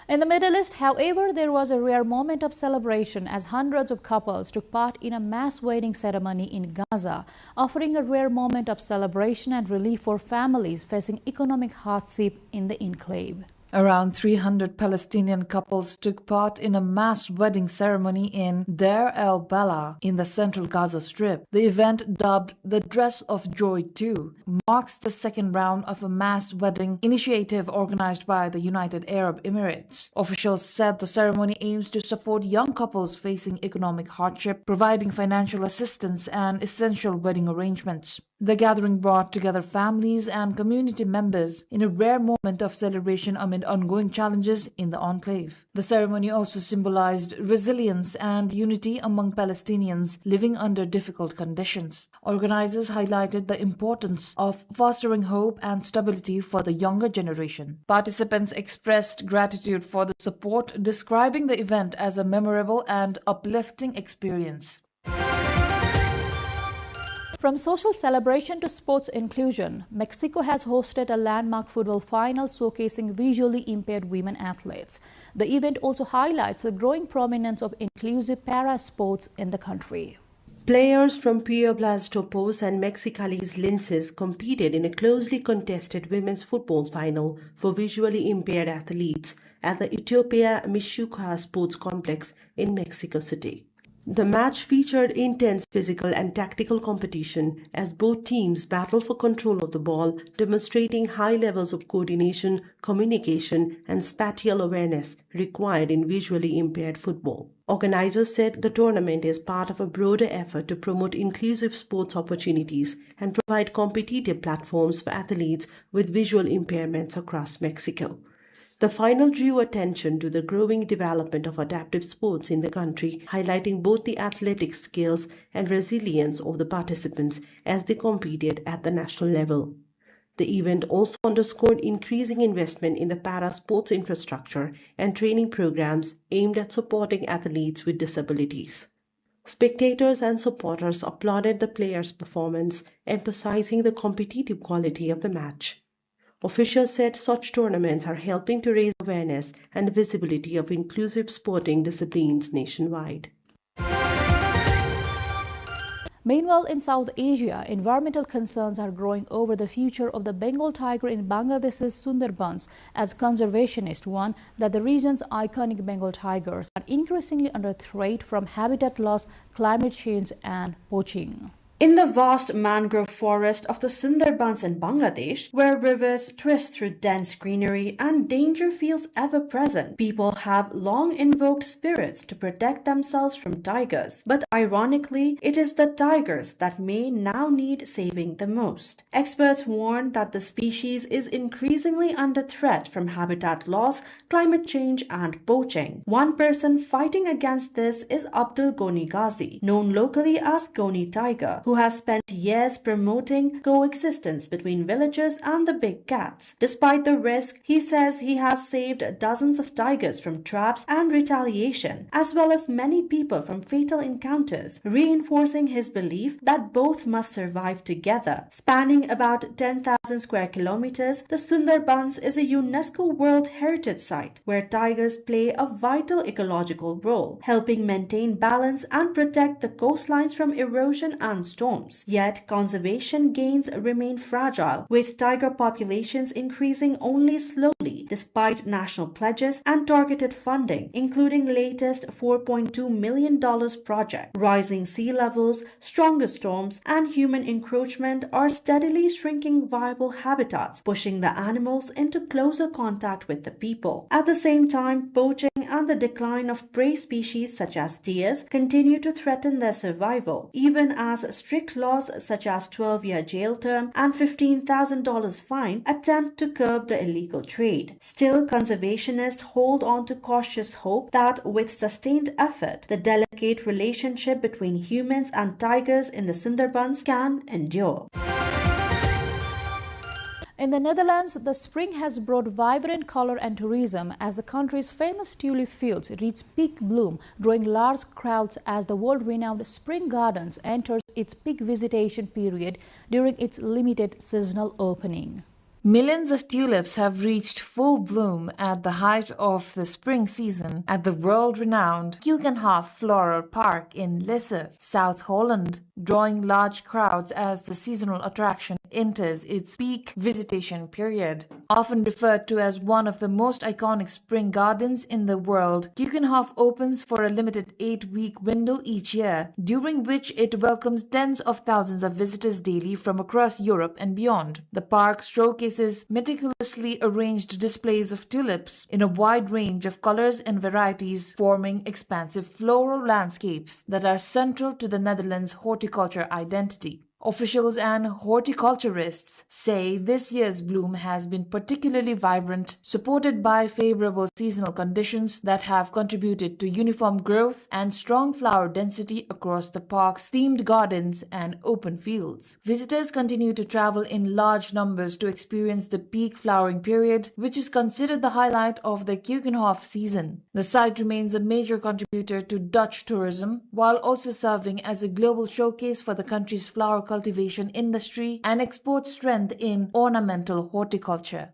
In the Middle East, however, there was a rare moment of celebration as hundreds of couples took part in a mass wedding ceremony in Gaza, offering a rare moment of celebration and relief for families facing economic hardship in the enclave. Around 300 Palestinian couples took part in a mass wedding ceremony in Deir el-Balah in the central Gaza Strip. The event, dubbed the Dress of Joy 2, marks the second round of a mass wedding initiative organized by the United Arab Emirates. Officials said the ceremony aims to support young couples facing economic hardship, providing financial assistance and essential wedding arrangements. The gathering brought together families and community members in a rare moment of celebration amid ongoing challenges in the enclave. The ceremony also symbolized resilience and unity among Palestinians living under difficult conditions. Organizers highlighted the importance of fostering hope and stability for the younger generation. Participants expressed gratitude for the support, describing the event as a memorable and uplifting experience. From social celebration to sports inclusion, Mexico has hosted a landmark football final showcasing visually impaired women athletes. The event also highlights the growing prominence of inclusive para-sports in the country. Players from Puebla's Topos and Mexicali's Linces competed in a closely contested women's football final for visually impaired athletes at the Utopia Michuca Sports Complex in Mexico City. The match featured intense physical and tactical competition as both teams battled for control of the ball, demonstrating high levels of coordination, communication, and spatial awareness required in visually impaired football. Organizers said the tournament is part of a broader effort to promote inclusive sports opportunities and provide competitive platforms for athletes with visual impairments across Mexico. The final drew attention to the growing development of adaptive sports in the country, highlighting both the athletic skills and resilience of the participants as they competed at the national level. The event also underscored increasing investment in the para-sports infrastructure and training programs aimed at supporting athletes with disabilities. Spectators and supporters applauded the players' performance, emphasizing the competitive quality of the match. Officials said such tournaments are helping to raise awareness and visibility of inclusive sporting disciplines nationwide. Meanwhile, in South Asia, environmental concerns are growing over the future of the Bengal tiger in Bangladesh's Sundarbans, as conservationists warn that the region's iconic Bengal tigers are increasingly under threat from habitat loss, climate change, and poaching. In the vast mangrove forest of the Sundarbans in Bangladesh, where rivers twist through dense greenery and danger feels ever present, people have long invoked spirits to protect themselves from tigers. But ironically, it is the tigers that may now need saving the most. Experts warn that the species is increasingly under threat from habitat loss, climate change, and poaching. One person fighting against this is Abdul Goni Ghazi, known locally as Goni Tiger, who has spent years promoting coexistence between villagers and the big cats. Despite the risk, he says he has saved dozens of tigers from traps and retaliation, as well as many people from fatal encounters, reinforcing his belief that both must survive together. Spanning about 10,000 square kilometers, the Sundarbans is a UNESCO World Heritage Site where tigers play a vital ecological role, helping maintain balance and protect the coastlines from erosion and storms. Yet, conservation gains remain fragile, with tiger populations increasing only slowly despite national pledges and targeted funding, including latest $4.2 million project. Rising sea levels, stronger storms, and human encroachment are steadily shrinking viable habitats, pushing the animals into closer contact with the people. At the same time, poaching and the decline of prey species such as deers continue to threaten their survival, even as strict laws such as 12-year jail term and $15,000 fine attempt to curb the illegal trade. Still, conservationists hold on to cautious hope that with sustained effort, the delicate relationship between humans and tigers in the Sundarbans can endure. In the Netherlands, the spring has brought vibrant color and tourism as the country's famous tulip fields reach peak bloom, drawing large crowds as the world-renowned Spring Gardens enters its peak visitation period during its limited seasonal opening. Millions of tulips have reached full bloom at the height of the spring season at the world-renowned Keukenhof Floral Park in Lisse, South Holland, drawing large crowds as the seasonal attraction enters its peak visitation period. Often referred to as one of the most iconic spring gardens in the world, Keukenhof opens for a limited 8-week window each year, during which it welcomes tens of thousands of visitors daily from across Europe and beyond. The park showcases meticulously arranged displays of tulips in a wide range of colors and varieties, forming expansive floral landscapes that are central to the Netherlands' horticulture identity. Officials and horticulturists say this year's bloom has been particularly vibrant, supported by favorable seasonal conditions that have contributed to uniform growth and strong flower density across the park's themed gardens and open fields. Visitors continue to travel in large numbers to experience the peak flowering period, which is considered the highlight of the Keukenhof season. The site remains a major contributor to Dutch tourism, while also serving as a global showcase for the country's flower cultivation industry and export strength in ornamental horticulture.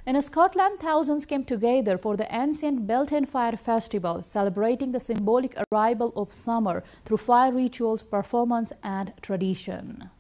In Scotland, thousands came together for the ancient Beltane Fire Festival, celebrating the symbolic arrival of summer through fire rituals, performance, and tradition.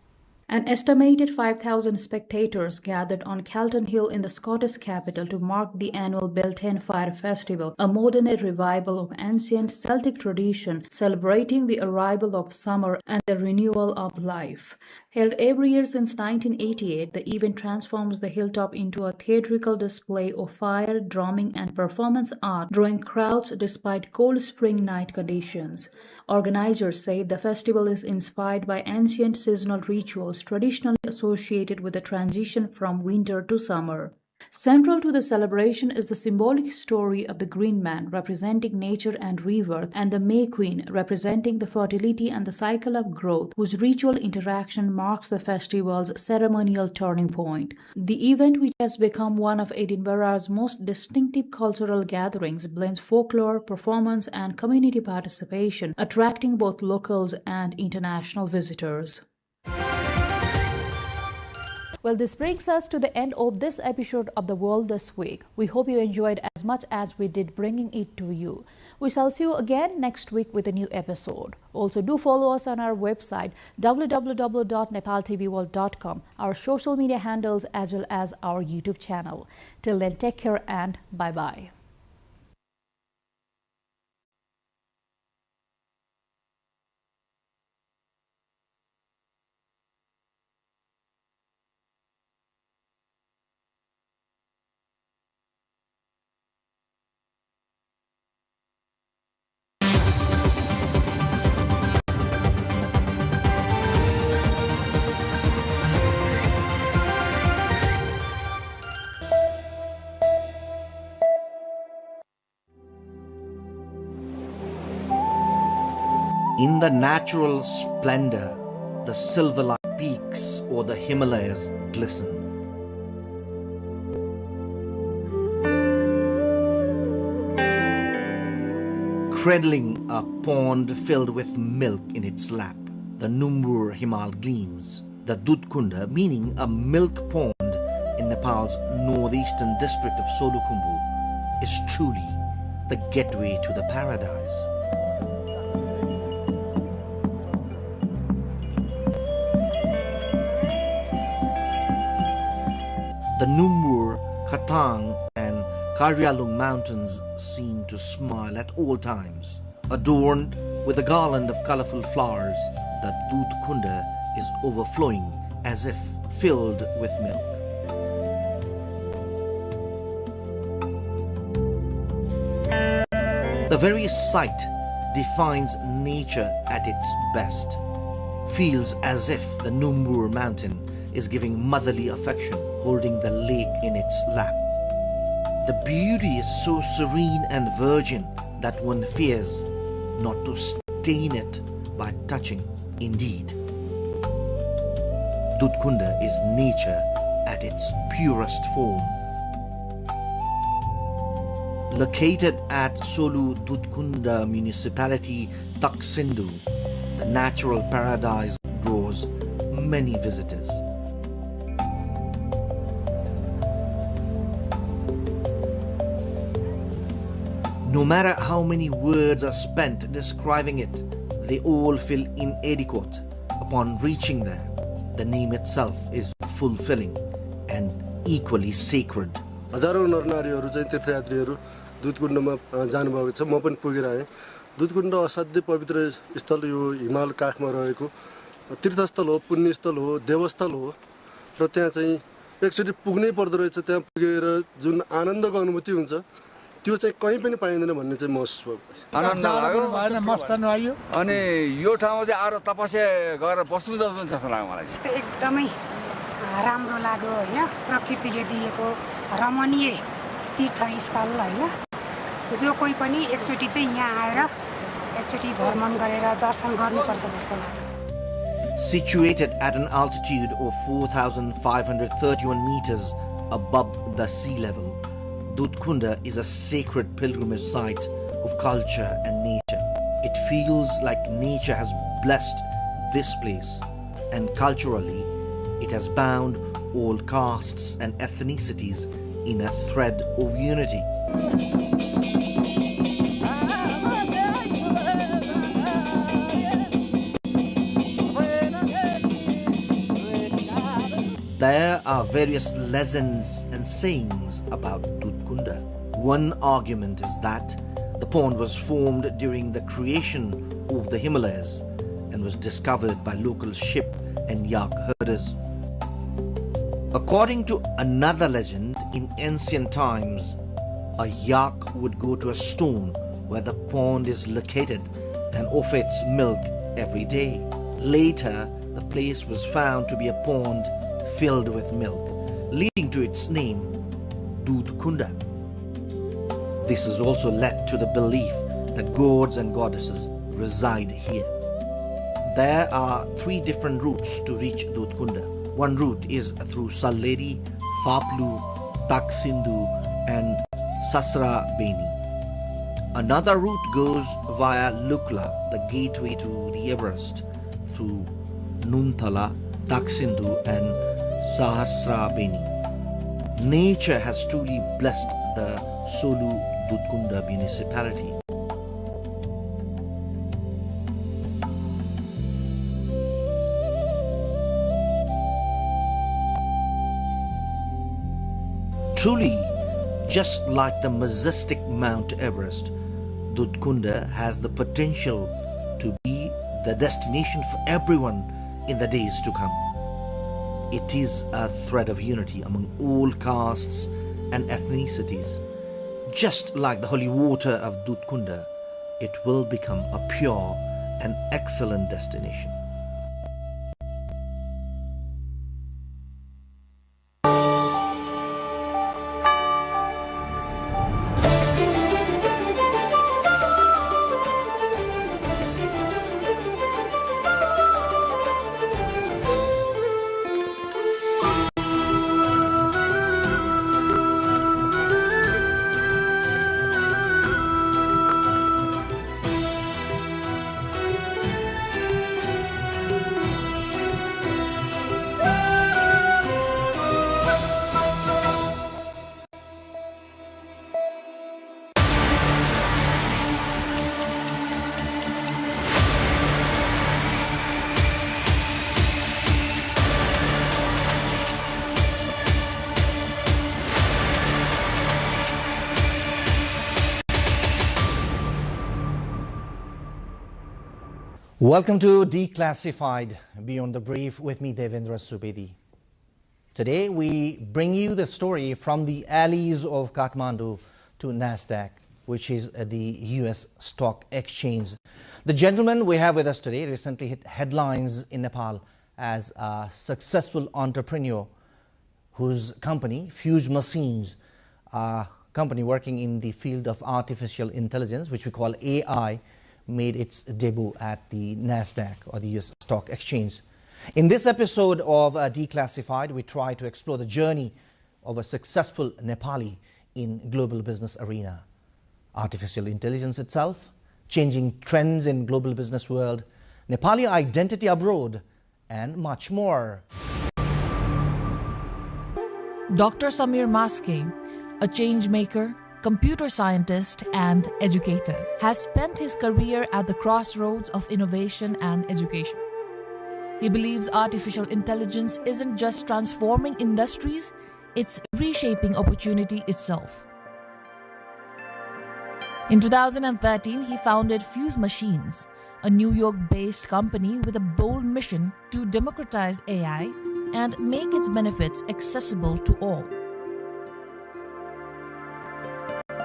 An estimated 5,000 spectators gathered on Calton Hill in the Scottish capital to mark the annual Beltane Fire Festival, a modern-day revival of ancient Celtic tradition celebrating the arrival of summer and the renewal of life. Held every year since 1988, the event transforms the hilltop into a theatrical display of fire, drumming, and performance art, drawing crowds despite cold spring night conditions. Organizers say the festival is inspired by ancient seasonal rituals traditionally associated with the transition from winter to summer. Central to the celebration is the symbolic story of the Green Man, representing nature and rebirth, and the May Queen, representing the fertility and the cycle of growth, whose ritual interaction marks the festival's ceremonial turning point. The event, which has become one of Edinburgh's most distinctive cultural gatherings, blends folklore, performance, and community participation, attracting both locals and international visitors. Well, this brings us to the end of this episode of The World This Week. We hope you enjoyed as much as we did bringing it to you. We shall see you again next week with a new episode. Also, do follow us on our website www.nepaltelevision.com, our social media handles, as well as our YouTube channel. Till then, take care and bye-bye. In the natural splendor, the silver-like peaks or the Himalayas glisten. Cradling a pond filled with milk in its lap, the Numbur Himal gleams. The Dudkunda, meaning a milk pond in Nepal's northeastern district of Solukhumbu, is truly the gateway to the paradise. The Numbur, Khatang and Karyalung mountains seem to smile at all times. Adorned with a garland of colorful flowers, the Dudkunda is overflowing as if filled with milk. The very sight defines nature at its best. Feels as if the Numbur mountain is giving motherly affection, holding the lake in its lap. The beauty is so serene and virgin that one fears not to stain it by touching. Indeed, Dudkunda is nature at its purest form. Located at Solu Dudkunda municipality, Taksindu, the natural paradise draws many visitors. No matter how many words are spent describing it, they all feel inadequate upon reaching there. The name itself is fulfilling and equally sacred. हजारौं नरनारीहरू चाहिँ तीर्थयात्रीहरू दुधकुण्डमा जानुभएको छ। म पनि पुगेर आएँ। दुधकुण्ड असाध्यै पवित्र स्थल यो हिमाल काखमा रहेको तीर्थस्थल हो, पुण्यस्थल हो, देवस्थल हो र त्यहाँ चाहिँ एकचोटि पुग्नै पर्दो रहेछ। त्यहाँ पुगेर जुन आनन्दको अनुभूति हुन्छ त्यो चाहिँ कहीँ पनि पाइँदैन भन्ने चाहिँ महसुस भयो। आनन्द लाग्यो, भएन मस्त लाग्यो। अनि यो ठाउँमा चाहिँ आएर तपस्या गरेर बस्नु जस्तो लाग्यो मलाई। एकदमै राम्रो लाग्यो हैन, प्रकृतिले दिएको रमणीय तीर्थस्थल हैन, जो कोही पनि एकचोटि चाहिँ यहाँ आएर एकचोटि भ्रमण गरेर दर्शन गर्नुपर्छ जस्तो लाग्यो। Situated at an altitude of 4,531 meters above the sea level, Dudkunda is a sacred pilgrimage site of culture and nature. It feels like nature has blessed this place, and culturally, it has bound all castes and ethnicities in a thread of unity. There are various legends and sayings about Dudkunda. One argument is that the pond was formed during the creation of the Himalayas and was discovered by local sheep and yak herders. According to another legend, in ancient times, a yak would go to a stone where the pond is located and offer its milk every day. Later, the place was found to be a pond filled with milk, leading to its name, Dudkunda. This has also led to the belief that gods and goddesses reside here. There are 3 different routes to reach Dudkunda. One route is through Salleri, Faplu, Taksindu and Sasra Beni. Another route goes via Lukla, the gateway to the Everest, through Nunthala, Taksindu and Sahasra Beni. Nature has truly blessed the Solu Dudkunda municipality. Truly, just like the majestic Mount Everest, Dudkunda has the potential to be the destination for everyone in the days to come. It is a thread of unity among all castes and ethnicities. Just like the holy water of Dudkunda, it will become a pure and excellent destination. Welcome to Declassified Beyond the Brief with me, Devendra Subedi. Today we bring you the story from the alleys of Kathmandu to NASDAQ, which is the US stock exchange. The gentleman we have with us today recently hit headlines in Nepal as a successful entrepreneur whose company, Fuse Machines, a company working in the field of artificial intelligence, which we call AI, made its debut at the NASDAQ, or the US stock exchange. In this episode of Declassified, we try to explore the journey of a successful Nepali in global business arena. Artificial intelligence itself, changing trends in global business world, Nepali identity abroad, and much more. Dr. Samir Maske, a change maker, computer scientist and educator, has spent his career at the crossroads of innovation and education. He believes artificial intelligence isn't just transforming industries, it's reshaping opportunity itself. In 2013, he founded Fuse Machines, a New York-based company with a bold mission to democratize AI and make its benefits accessible to all.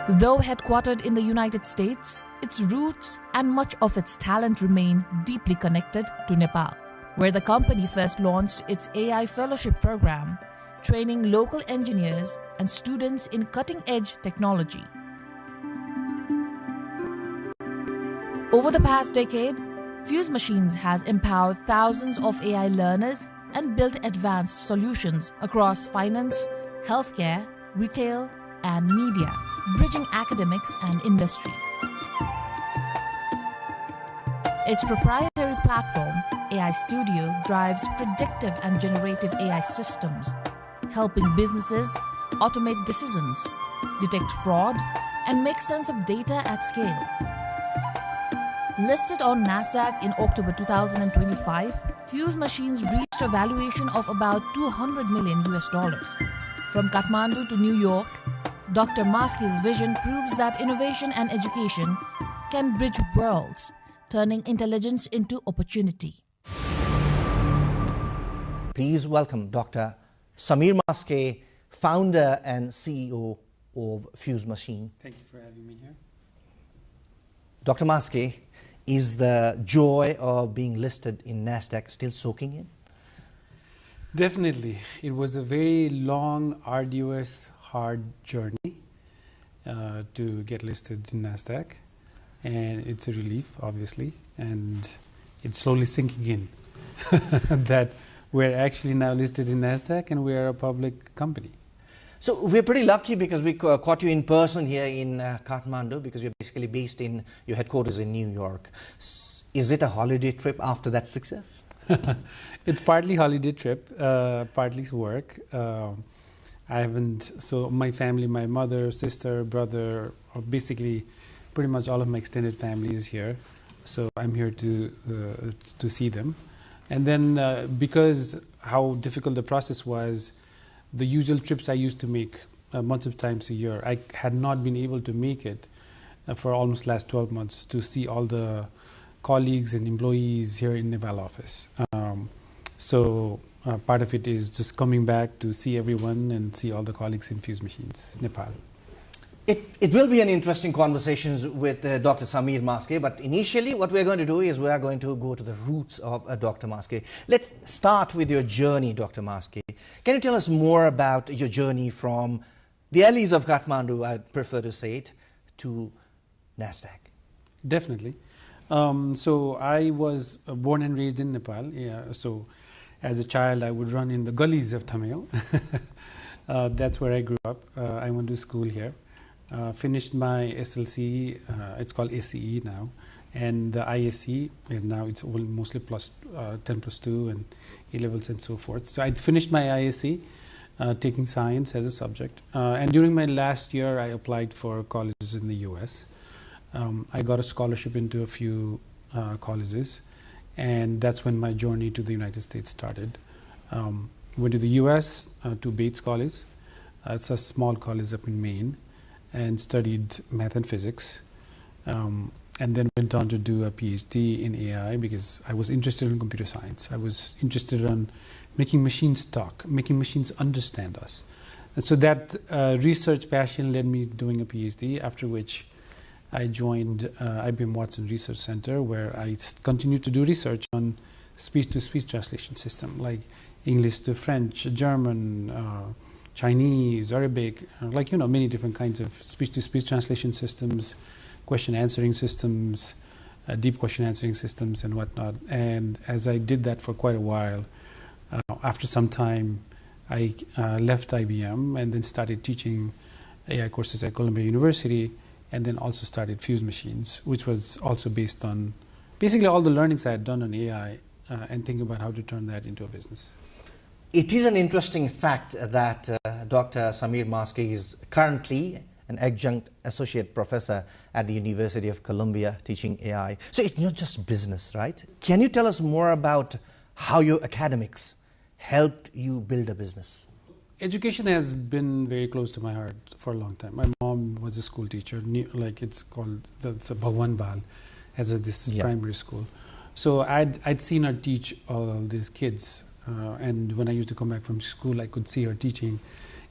Though headquartered in the United States, its roots and much of its talent remain deeply connected to Nepal, where the company first launched its AI fellowship program, training local engineers and students in cutting-edge technology. Over the past decade, Fuse Machines has empowered thousands of AI learners and built advanced solutions across finance, healthcare, retail, and media, bridging academics and industry. Its proprietary platform, AI Studio, drives predictive and generative AI systems, helping businesses automate decisions, detect fraud, and make sense of data at scale. Listed on NASDAQ in October 2025, Fuse Machines reached a valuation of about $200 million. From Kathmandu to New York, Dr. Maske's vision proves that innovation and education can bridge worlds, turning intelligence into opportunity. Please welcome Dr. Samir Maske, founder and CEO of Fuse Machine. Thank you for having me here. Dr. Maske, is the joy of being listed in NASDAQ still soaking in? Definitely. It was a very long, arduous, hard journey to get listed in NASDAQ. And it's a relief, obviously. And it's slowly sinking in that we're actually now listed in NASDAQ and we are a public company. So we're pretty lucky because we caught you in person here in Kathmandu, because you're basically based in your headquarters in New York. Is it a holiday trip after that success? It's partly holiday trip, partly work. So my family, my mother, sister, brother, basically pretty much all of my extended family is here. So I'm here to see them. And then because how difficult the process was, the usual trips I used to make months of times a year, I had not been able to make it for almost last 12 months to see all the colleagues and employees here in Nepal office. So part of it is just coming back to see everyone and see all the colleagues in Fuse Machines, Nepal. It will be an interesting conversation with Dr. Samir Maske, but initially what we're going to do is we are going to go to the roots of Dr. Maske. Let's start with your journey, Dr. Maske. Can you tell us more about your journey from the alleys of Kathmandu, I'd prefer to say it, to NASDAQ? Definitely. So I was born and raised in Nepal. Yeah. So as a child, I would run in the gullies of Tamil. That's where I grew up. I went to school here. Finished my SLC, it's called ACE now, and the ISC, and now it's mostly plus 10 plus 2 and A-levels and so forth. So I finished my ISC, taking science as a subject. And during my last year, I applied for colleges in the US. I got a scholarship into a few colleges, and that's when my journey to the United States started. Went to the US, to Bates College. It's a small college up in Maine, and studied math and physics. and then went on to do a PhD in AI because I was interested in computer science. I was interested in making machines talk, making machines understand us. And so that research passion led me doing a PhD, after which I joined IBM Watson Research Center, where I continued to do research on speech-to-speech translation system, like English to French, German, Chinese, Arabic, many different kinds of speech-to-speech translation systems, question answering systems, deep question answering systems and whatnot. And as I did that for quite a while, after some time, I left IBM and then started teaching AI courses at Columbia University, and then also started Fuse Machines, which was also based on basically all the learnings I had done on AI and thinking about how to turn that into a business. It is an interesting fact that Dr. Samir Maski is currently an adjunct associate professor at the University of Columbia teaching AI. So it's not just business, right? Can you tell us more about how your academics helped you build a business? Education has been very close to my heart for a long time. My mom was a school teacher, it's called the Bhagwan Bal, as this primary school. So I'd seen her teach all these kids, and when I used to come back from school, I could see her teaching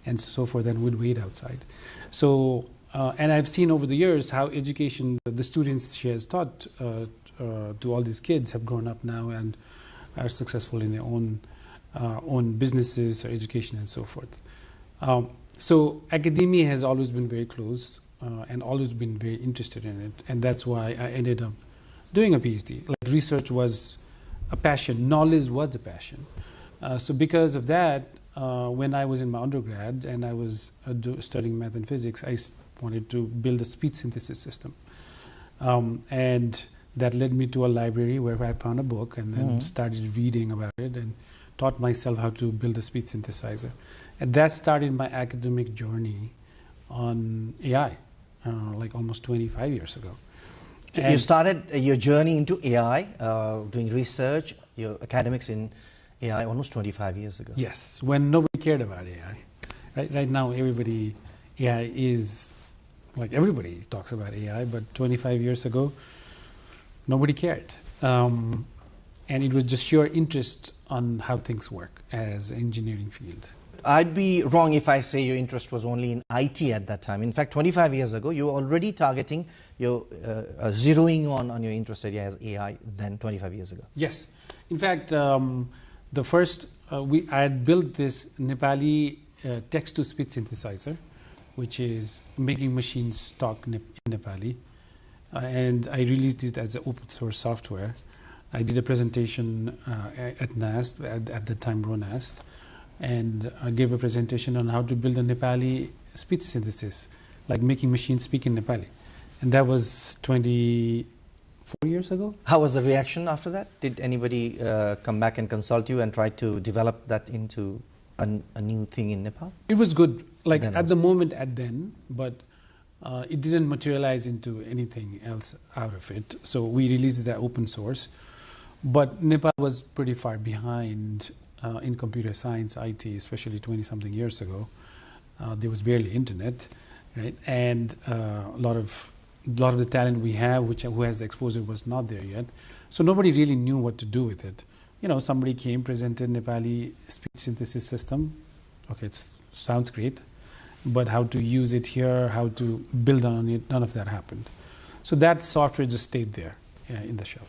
and so forth, and would wait outside. So, and I've seen over the years how education, the students she has taught to all these kids have grown up now and are successful in their own businesses or education and so forth. So academia has always been very close and always been very interested in it, and that's why I ended up doing a PhD. Like, research was a passion, knowledge was a passion. So because of that, when I was in my undergrad and I was studying math and physics, I wanted to build a speech synthesis system. And that led me to a library where I found a book and then started reading about it and taught myself how to build a speech synthesizer. And that started my academic journey on AI, like almost 25 years ago. So you started your journey into AI, doing research, your academics in AI almost 25 years ago. Yes, when nobody cared about AI. Right now, AI is, like, everybody talks about AI, but 25 years ago, nobody cared. And it was just your interest on how things work as an engineering field. I'd be wrong if I say your interest was only in IT at that time. In fact, 25 years ago, you were already targeting your zeroing on your interest area as AI then 25 years ago. Yes. In fact, the first, I had built this Nepali text-to-speech synthesizer, which is making machines talk in Nepali. And I released it as an open source software. I did a presentation at NAST, at the time RONAST, and I gave a presentation on how to build a Nepali speech synthesis, like making machines speak in Nepali. And that was 24 years ago. How was the reaction after that? Did anybody come back and consult you and try to develop that into a new thing in Nepal? It was good, like at the moment but it didn't materialize into anything else out of it. So we released that open source. But Nepal was pretty far behind in computer science, IT, especially 20-something years ago. There was barely internet, right? And a lot of the talent we have, who has the exposure, was not there yet. So nobody really knew what to do with it. Somebody came, presented Nepali speech synthesis system. Okay, it sounds great, but how to use it here, how to build on it, none of that happened. So that software just stayed there in the shelf.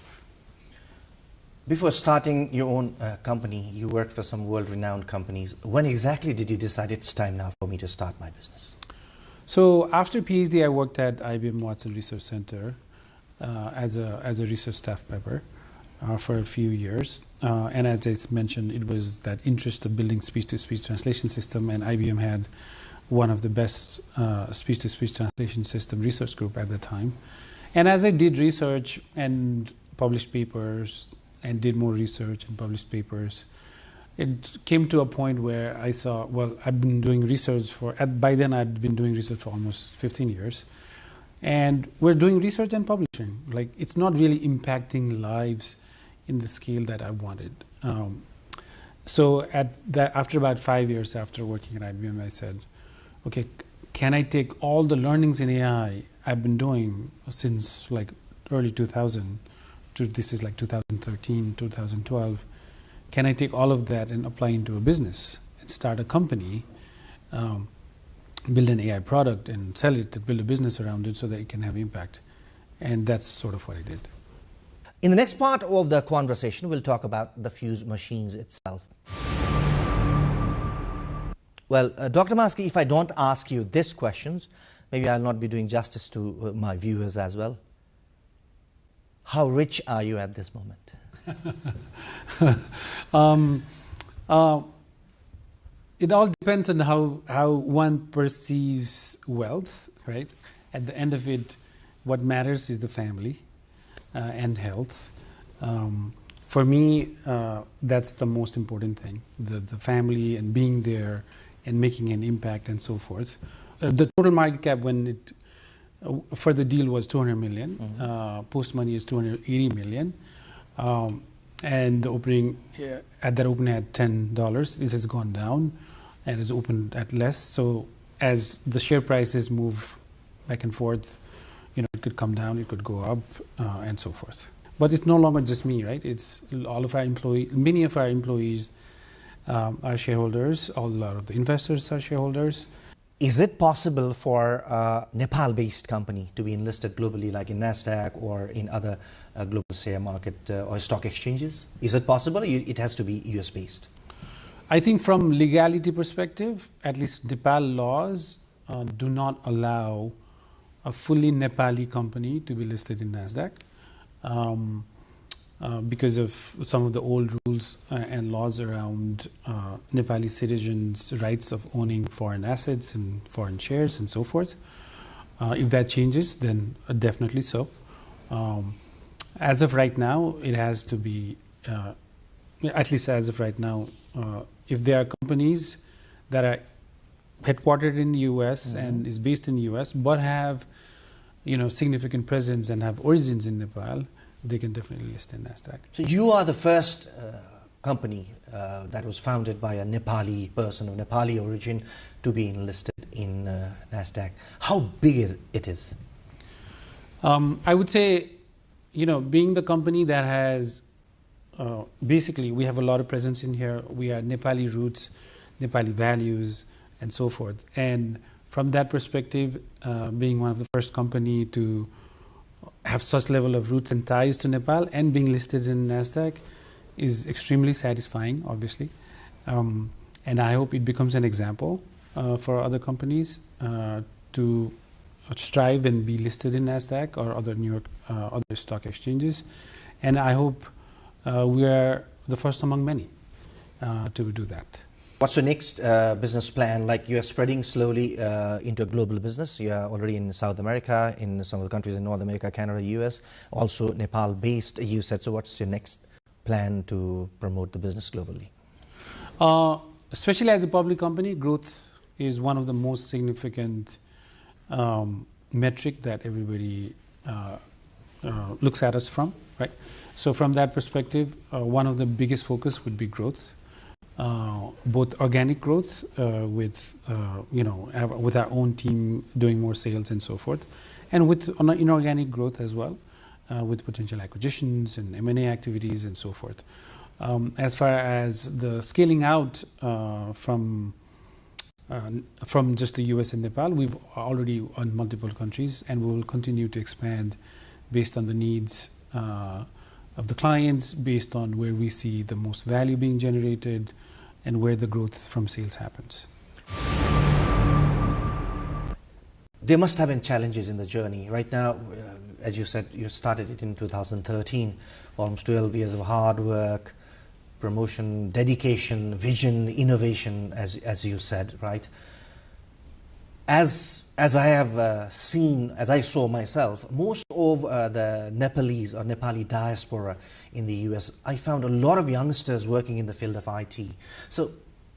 Before starting your own company, you worked for some world-renowned companies. When exactly did you decide it's time now for me to start my business? So after PhD, I worked at IBM Watson Research Center as a research staff member for a few years. And as I mentioned, it was that interest of building speech-to-speech translation system, and IBM had one of the best speech-to-speech translation system research group at the time. And as I did research and published papers, and did more research and published papers, it came to a point where I saw, I've been doing research by then I'd been doing research for almost 15 years. And we're doing research and publishing. Like, it's not really impacting lives in the scale that I wanted. So after about 5 years after working at IBM, I said, okay, can I take all the learnings in AI I've been doing since like early 2000 to this is like 2013, 2012. Can I take all of that and apply into a business and start a company, build an AI product and sell it, build a business around it so that it can have impact? And that's sort of what I did. In the next part of the conversation, we'll talk about the Fuse machines itself. Well, Dr. Maski, if I don't ask you these questions, maybe I'll not be doing justice to my viewers as well. How rich are you at this moment? It all depends on how one perceives wealth, right? At the end of it, what matters is the family and health. For me, that's the most important thing, the family and being there and making an impact and so forth. The total market cap when it for the deal was 200 million. Post money is 280 million. And the opening at that opening at $10. It has gone down and is opened at less. So as the share prices move back and forth, you know, it could come down, it could go up, and so forth. But it's no longer just me, right? It's all of our employees. Many of our employees are shareholders. A lot of the investors are shareholders. Is it possible for a Nepal-based company to be enlisted globally, like in NASDAQ or in other global share market or stock exchanges? Is it possible? It has to be US-based. I think from legality perspective, at least Nepal laws do not allow a fully Nepali company to be listed in NASDAQ because of some of the old rules and laws around Nepali citizens' rights of owning foreign assets and foreign shares and so forth. If that changes, then definitely so. As of right now, it has to be, at least as of right now, if there are companies that are headquartered in the US and is based in the US, but have, you know, significant presence and have origins in Nepal, they can definitely list in NASDAQ. So you are the first company that was founded by a Nepali person of Nepali origin to be enlisted in NASDAQ. How big is it? I would say, you know, being the company that has, basically we have a lot of presence in here. We are Nepali roots, Nepali values, and so forth. And from that perspective, being one of the first company to have such level of roots and ties to Nepal and being listed in NASDAQ is extremely satisfying, obviously. And I hope it becomes an example for other companies to strive and be listed in NASDAQ or other New York, other stock exchanges. And I hope we are the first among many to do that. What's your next business plan? Like, you are spreading slowly into a global business. You are already in South America, in some of the countries in North America, Canada, US, also Nepal-based, you said. So what's your next plan to promote the business globally? Especially as a public company, growth is one of the most significant metric that everybody looks at us from, right? So from that perspective, one of the biggest focus would be growth. Both organic growth with with our own team doing more sales and so forth, and with inorganic growth as well, with potential acquisitions and M&A activities and so forth. As far as the scaling out from just the US and Nepal, we've already on multiple countries, and we will continue to expand based on the needs of the clients, based on where we see the most value being generated and where the growth from sales happens. There must have been challenges in the journey. Right now, as you said, you started it in 2013, almost 12 years of hard work, promotion, dedication, vision, innovation, as you said, right? As I have seen, as I saw myself, most of the Nepalese or Nepali diaspora in the US, I found a lot of youngsters working in the field of IT. So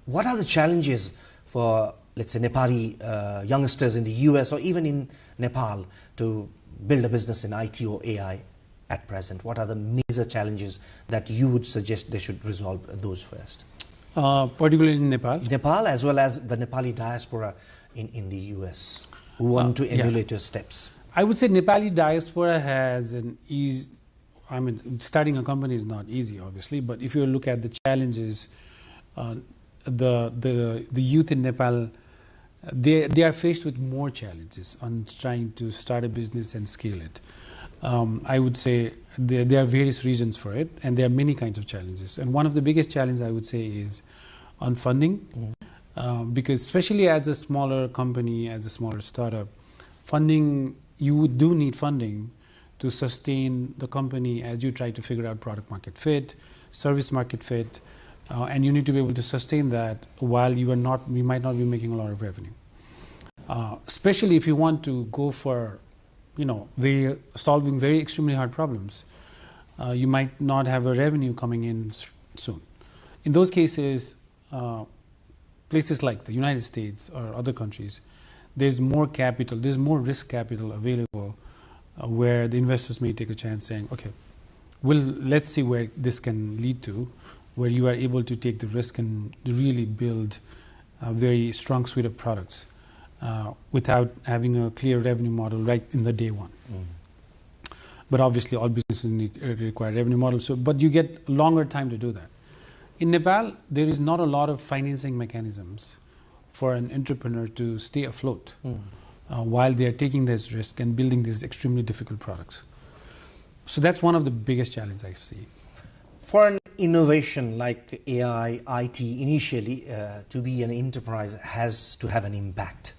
what are the challenges for, let's say, Nepali youngsters in the US or even in Nepal to build a business in IT or AI at present? What are the major challenges that you would suggest they should resolve those first? Particularly in Nepal? Nepal, as well as the Nepali diaspora in the US who want to emulate your steps. I would say Nepali diaspora has an easy. I mean, starting a company is not easy, obviously, but if you look at the challenges, the youth in Nepal, they are faced with more challenges on trying to start a business and scale it. I would say there are various reasons for it, and there are many kinds of challenges. And one of the biggest challenges I would say is on funding, because especially as a smaller company, as a smaller startup, funding, you do need funding to sustain the company as you try to figure out product market fit, service market fit, and you need to be able to sustain that while you might not be making a lot of revenue. Especially if you want to go for, solving very extremely hard problems, you might not have a revenue coming in soon. In those cases, places like the United States or other countries, there's more capital, there's more risk capital available, where the investors may take a chance saying, okay, let's see where this can lead to, where you are able to take the risk and really build a very strong suite of products without having a clear revenue model right in the day one. But obviously all businesses require revenue models, but you get longer time to do that. In Nepal, there is not a lot of financing mechanisms for an entrepreneur to stay afloat while they are taking this risk and building these extremely difficult products. So that's one of the biggest challenges I see. For an innovation like AI, IT, initially, to be an enterprise has to have an impact.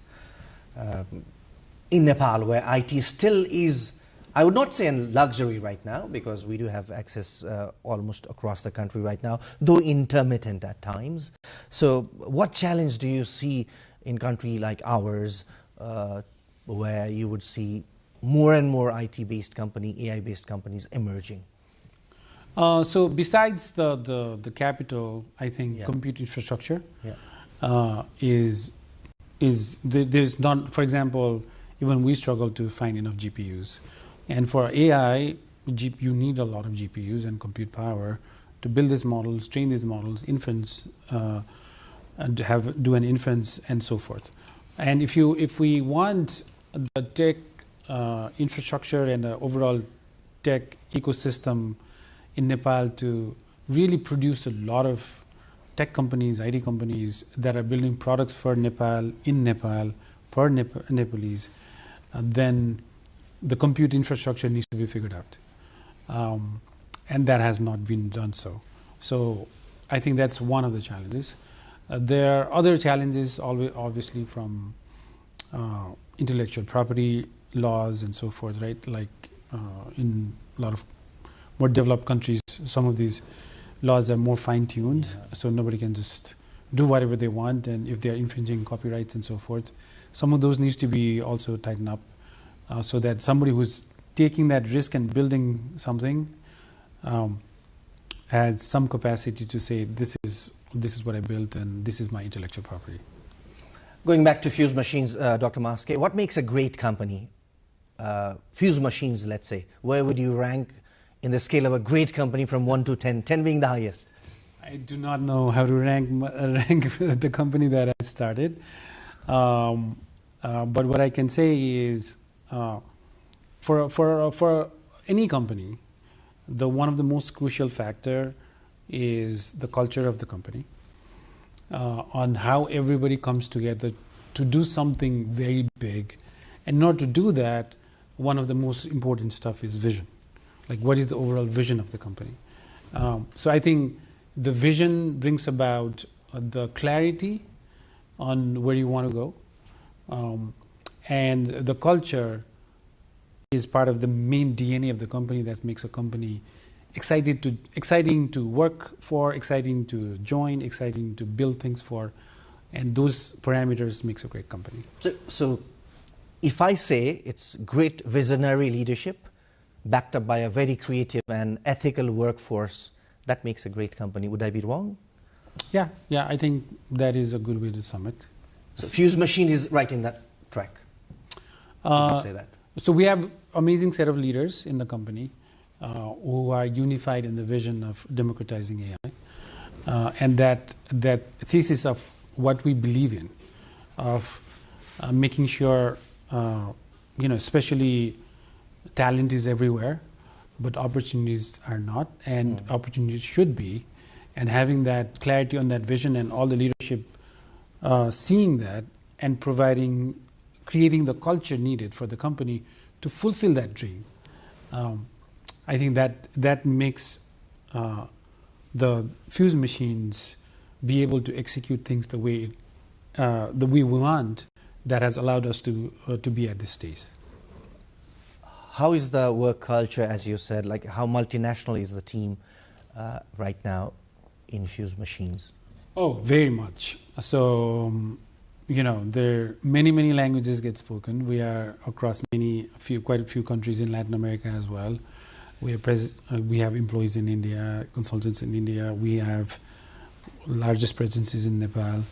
In Nepal, where IT still is, I would not say a luxury right now, because we do have access almost across the country right now, though intermittent at times. So what challenge do you see in a country like ours, where you would see more and more IT-based company, AI-based companies emerging? So besides the capital, I think compute infrastructure there's not, for example, even we struggle to find enough GPUs. And for AI, you need a lot of GPUs and compute power to build these models, train these models, inference, and to do an inference and so forth. And if we want the tech infrastructure and the overall tech ecosystem in Nepal to really produce a lot of tech companies, IT companies that are building products for Nepal, in Nepal, for Nepalese, then the compute infrastructure needs to be figured out. And that has not been done so. So I think that's one of the challenges. There are other challenges, obviously, from intellectual property laws and so forth, right? Like in a lot of more developed countries, some of these laws are more fine-tuned, so nobody can just do whatever they want, and if they are infringing copyrights and so forth, some of those needs to be also tightened up, so that somebody who's taking that risk and building something has some capacity to say, this is what I built and this is my intellectual property. Going back to Fuse Machines, Dr. Maske, what makes a great company? Fuse Machines, let's say, where would you rank in the scale of a great company from 1 to 10, 10 being the highest? I do not know how to rank the company that I started. But what I can say is, for any company, one of the most crucial factor is the culture of the company, on how everybody comes together to do something very big. And in order to do that, one of the most important stuff is vision. Like, what is the overall vision of the company? So I think the vision brings about the clarity on where you want to go. And the culture is part of the main DNA of the company that makes a company exciting to work for, exciting to join, exciting to build things for. And those parameters makes a great company. So if I say it's great visionary leadership, backed up by a very creative and ethical workforce, that makes a great company. Would I be wrong? Yeah, I think that is a good way to sum it. So Fuse Machine is right in that track. Would you say that? So we have amazing set of leaders in the company who are unified in the vision of democratizing AI, and that thesis of what we believe in, of making sure especially talent is everywhere, but opportunities are not, and opportunities should be. And having that clarity on that vision and all the leadership seeing that and creating the culture needed for the company to fulfill that dream. I think that makes the Fuse machines be able to execute things the way we want. That has allowed us to be at this stage. How is the work culture, as you said? Like, how multinational is the team right now in Fuse machines? Oh, very much. So, there many languages get spoken. We are across quite a few countries in Latin America as well. We have employees in India, consultants in India. We have largest presences in Nepal.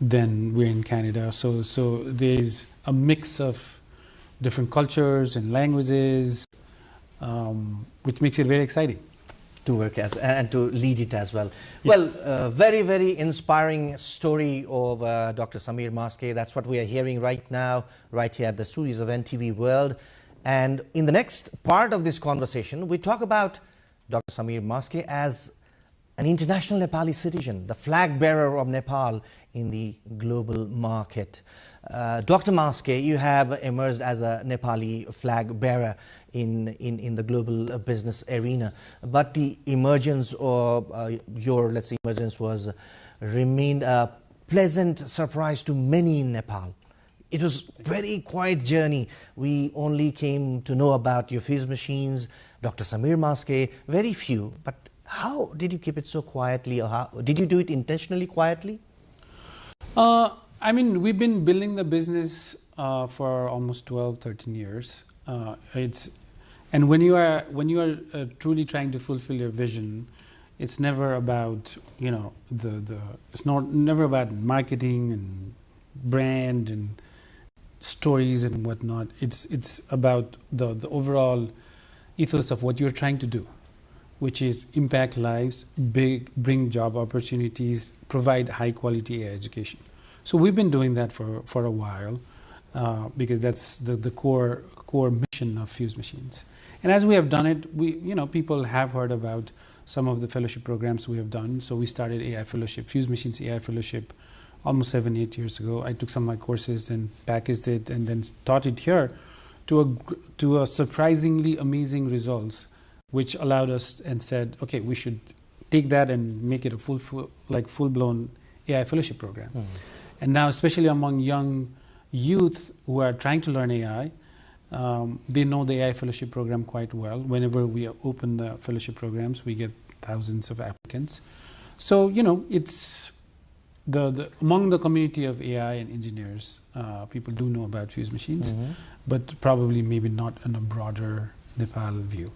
Then we're in Canada. So there's a mix of different cultures and languages, which makes it very exciting to work as and to lead it as well. Yes. Well, very inspiring story of Dr. Samir Maske. That's what we are hearing right now, right here at the studios of NTV World. And in the next part of this conversation, we talk about Dr. Samir Maske as an international Nepali citizen, the flag bearer of Nepal in the global market. Dr. Maske, you have emerged as a Nepali flag bearer in the global business arena, but the emergence of your, let's say, emergence remained a pleasant surprise to many in Nepal. It was very quiet journey. We only came to know about your Fuse machines, Dr. Samir Maske, very few. But how did you keep it so quietly, or how did you do it intentionally quietly? I mean, we've been building the business for almost 12, 13 years. And when you are truly trying to fulfill your vision, it's never about it's never about marketing and brand and stories and whatnot. It's about the overall ethos of what you're trying to do, which is impact lives, bring job opportunities, provide high quality education. So we've been doing that for a while because that's the core mission of Fuse machines. And as we have done it, people have heard about some of the fellowship programs we have done. So we started AI Fellowship, Fuse Machines AI Fellowship, almost 7-8 years ago. I took some of my courses and packaged it and then taught it here to a surprisingly amazing results, which allowed us and said, okay, we should take that and make it a full-blown AI Fellowship program. And now, especially among young youth who are trying to learn AI, they know the AI Fellowship program quite well. Whenever we open the fellowship programs, we get thousands of applicants. So, it's among the community of AI and engineers, people do know about Fuse machines, but probably maybe not in a broader Nepal view.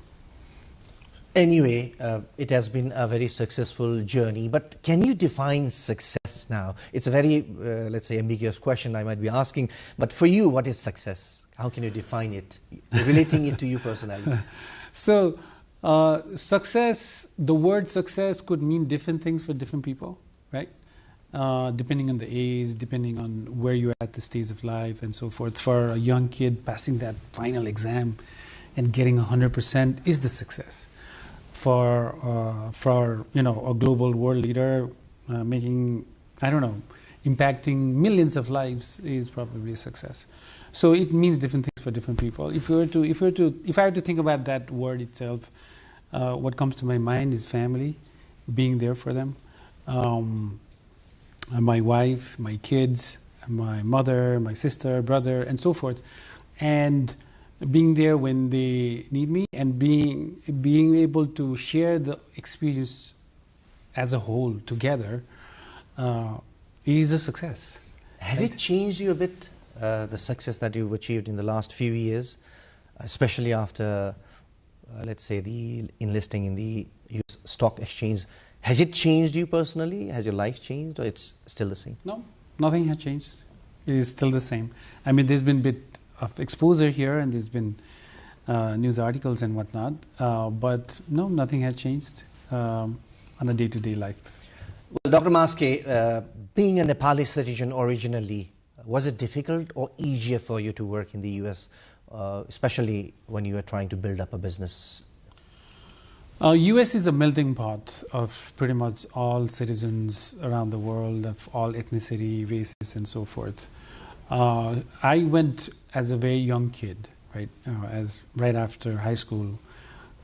Anyway, it has been a very successful journey, but can you define success now? It's a very, let's say, ambiguous question I might be asking, but for you, what is success? How can you define it, relating it to you personally? So, success, the word success could mean different things for different people, right? Depending on the age, depending on where you're at the stage of life and so forth. For a young kid, passing that final exam and getting 100% is the success. For a global world leader, making, impacting millions of lives is probably a success. So it means different things for different people. If I had to think about that word itself, what comes to my mind is family, being there for them. My wife, my kids, my mother, my sister, brother, and so forth, and being there when they need me, and being able to share the experience as a whole together is a success. Has it changed you a bit, the success that you've achieved in the last few years, especially after, let's say, the enlisting in the US stock exchange? Has it changed you personally? Has your life changed, or it's still the same? No, nothing has changed. It is still the same. I mean, there's been a bit of exposure here, and there's been news articles and whatnot, but no, nothing has changed on a day-to-day life. Well, Dr. Maske, being a Nepali citizen originally, Was it difficult or easier for you to work in the US, especially when you were trying to build up a business? US is a melting pot of pretty much all citizens around the world, of all ethnicity, races, and so forth. I went as a very young kid, right, right after high school,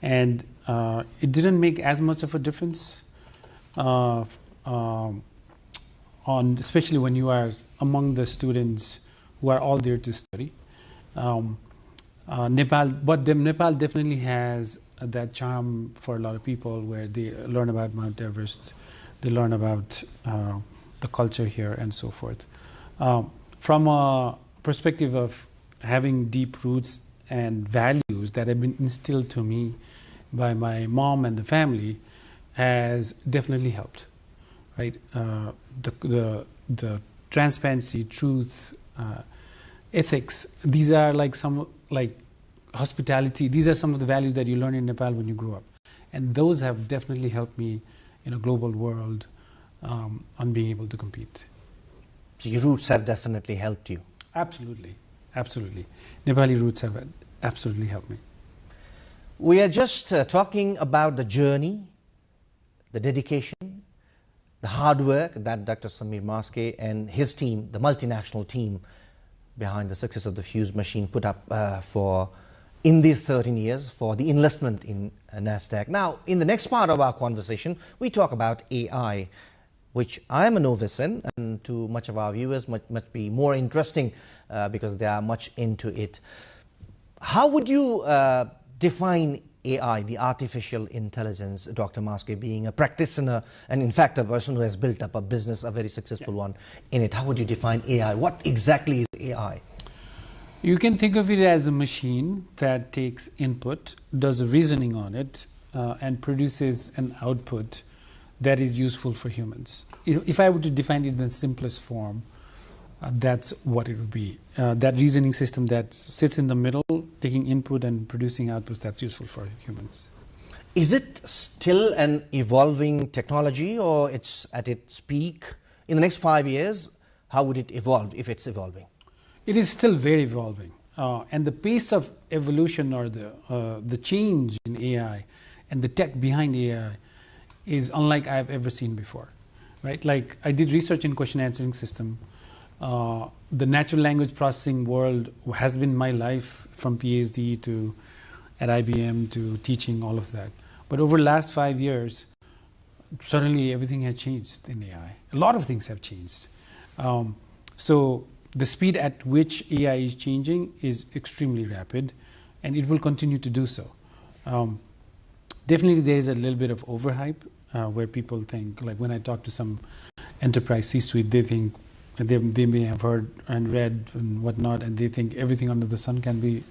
and it didn't make as much of a difference, especially when you are among the students who are all there to study. Nepal definitely has that charm for a lot of people, where they learn about Mount Everest, they learn about the culture here, and so forth. From a perspective of having deep roots and values that have been instilled to me by my mom and the family, has definitely helped. Right, the transparency, truth, ethics. These are like hospitality. These are some of the values that you learn in Nepal when you grow up, and those have definitely helped me in a global world on being able to compete. So your roots have definitely helped you. Absolutely, absolutely. Nepali roots have absolutely helped me. We are just talking about the journey, the dedication, the hard work that Dr. Samir Maske and his team, the multinational team behind the success of the Fuse machine, put up in these 13 years for the investment in NASDAQ. Now, in the next part of our conversation, we talk about AI, which I am a novice in, and to much of our viewers must be more interesting because they are much into it. How would you define AI, the artificial intelligence, Dr. Maske, being a practitioner and in fact a person who has built up a business, a very successful one in it? How would you define AI? What exactly is AI? You can think of it as a machine that takes input, does a reasoning on it, and produces an output that is useful for humans. If I were to define it in the simplest form, that's what it would be. That reasoning system that sits in the middle, taking input and producing outputs that's useful for humans. Is it still an evolving technology, or it's at its peak? In the next 5 years, how would it evolve, if it's evolving? It is still very evolving. And the pace of evolution, or the change in AI and the tech behind AI, is unlike I've ever seen before. Right? Like, I did research in question answering system. The natural language processing world has been my life from PhD to at IBM to teaching, all of that. But over the last 5 years, suddenly everything has changed in AI. A lot of things have changed. So the speed at which AI is changing is extremely rapid, and it will continue to do so. Definitely there is a little bit of overhype where people think, like when I talk to some enterprise C-suite, they think, they may have heard and read and whatnot, and they think everything under the sun can be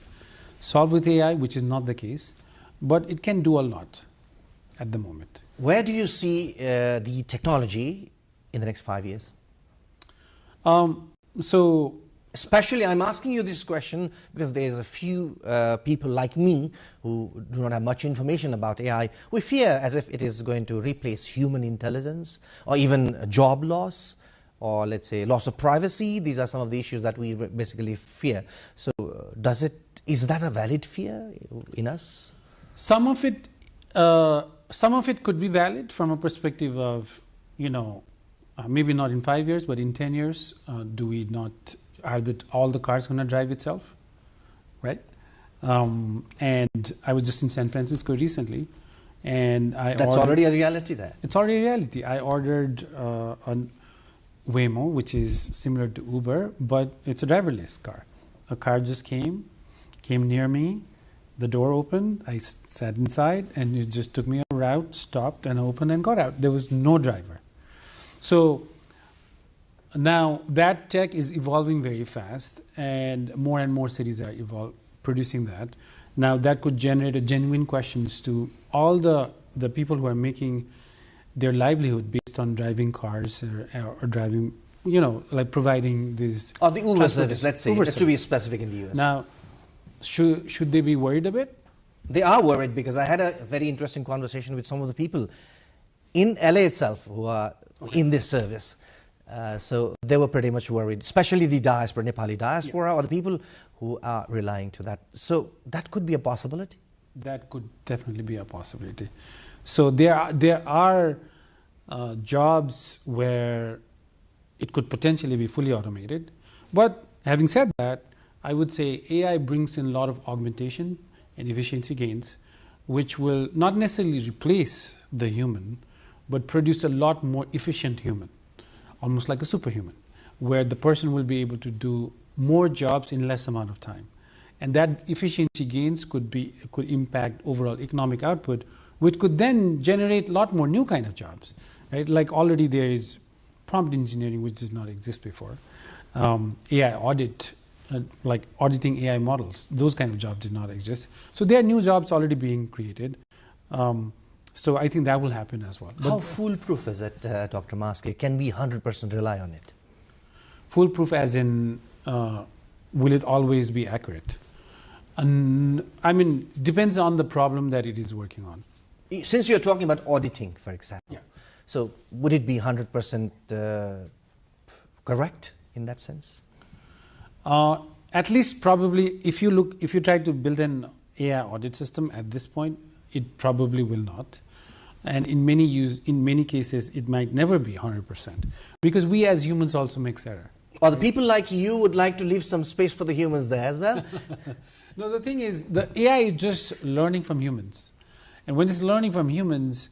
solved with AI, which is not the case. But it can do a lot at the moment. Where do you see the technology in the next 5 years? So, especially I'm asking you this question because there's a few people like me who do not have much information about AI. We fear as if it is going to replace human intelligence, or even job loss, or let's say loss of privacy. These are some of the issues that we basically fear. So is that a valid fear in us? Some of it could be valid from a perspective of, maybe not in 5 years, but in 10 years, are all the cars going to drive itself, right? And I was just in San Francisco recently, and that's already a reality there. It's already a reality. I ordered a Waymo, which is similar to Uber, but it's a driverless car. A car just came near me, the door opened, I sat inside, and it just took me a route, stopped and opened and got out. There was no driver. So now that tech is evolving very fast, and more cities are producing that. Now that could generate a genuine questions to all the people who are making their livelihood based on driving cars or driving, like providing this. Or the Uber service, let's say, just to be specific in the US. Now, should they be worried a bit? They are worried, because I had a very interesting conversation with some of the people in LA itself who are in this service. So they were pretty much worried, especially the diaspora, Nepali diaspora, or the people who are relying to that. So that could be a possibility? That could definitely be a possibility. So there are jobs where it could potentially be fully automated. But having said that, I would say AI brings in a lot of augmentation and efficiency gains, which will not necessarily replace the human, but produce a lot more efficient human, almost like a superhuman, where the person will be able to do more jobs in less amount of time. And that efficiency gains could impact overall economic output, which could then generate a lot more new kind of jobs, right? Like already there is prompt engineering, which does not exist before. AI audit, like auditing AI models, those kind of jobs did not exist. So there are new jobs already being created. So I think that will happen as well. But how foolproof is it, Dr. Maske? Can we 100% rely on it? Foolproof as in, will it always be accurate? And I mean, depends on the problem that it is working on. Since you're talking about auditing, for example, yeah. So would it be 100% correct in that sense? At least probably, if you try to build an AI audit system at this point, it probably will not. And in many cases, it might never be 100%, because we as humans also make error. Or the people like you would like to leave some space for the humans there as well? No, the thing is, the AI is just learning from humans. And when it's learning from humans,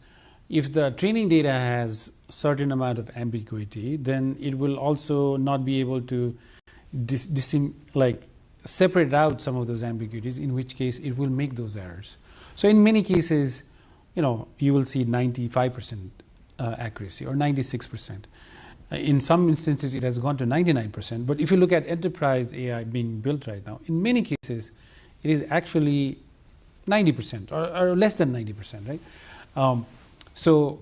if the training data has a certain amount of ambiguity, then it will also not be able to separate out some of those ambiguities, in which case it will make those errors. So in many cases, you will see 95% accuracy or 96%. In some instances, it has gone to 99%. But if you look at enterprise AI being built right now, in many cases, it is actually 90% or less than 90%, right? So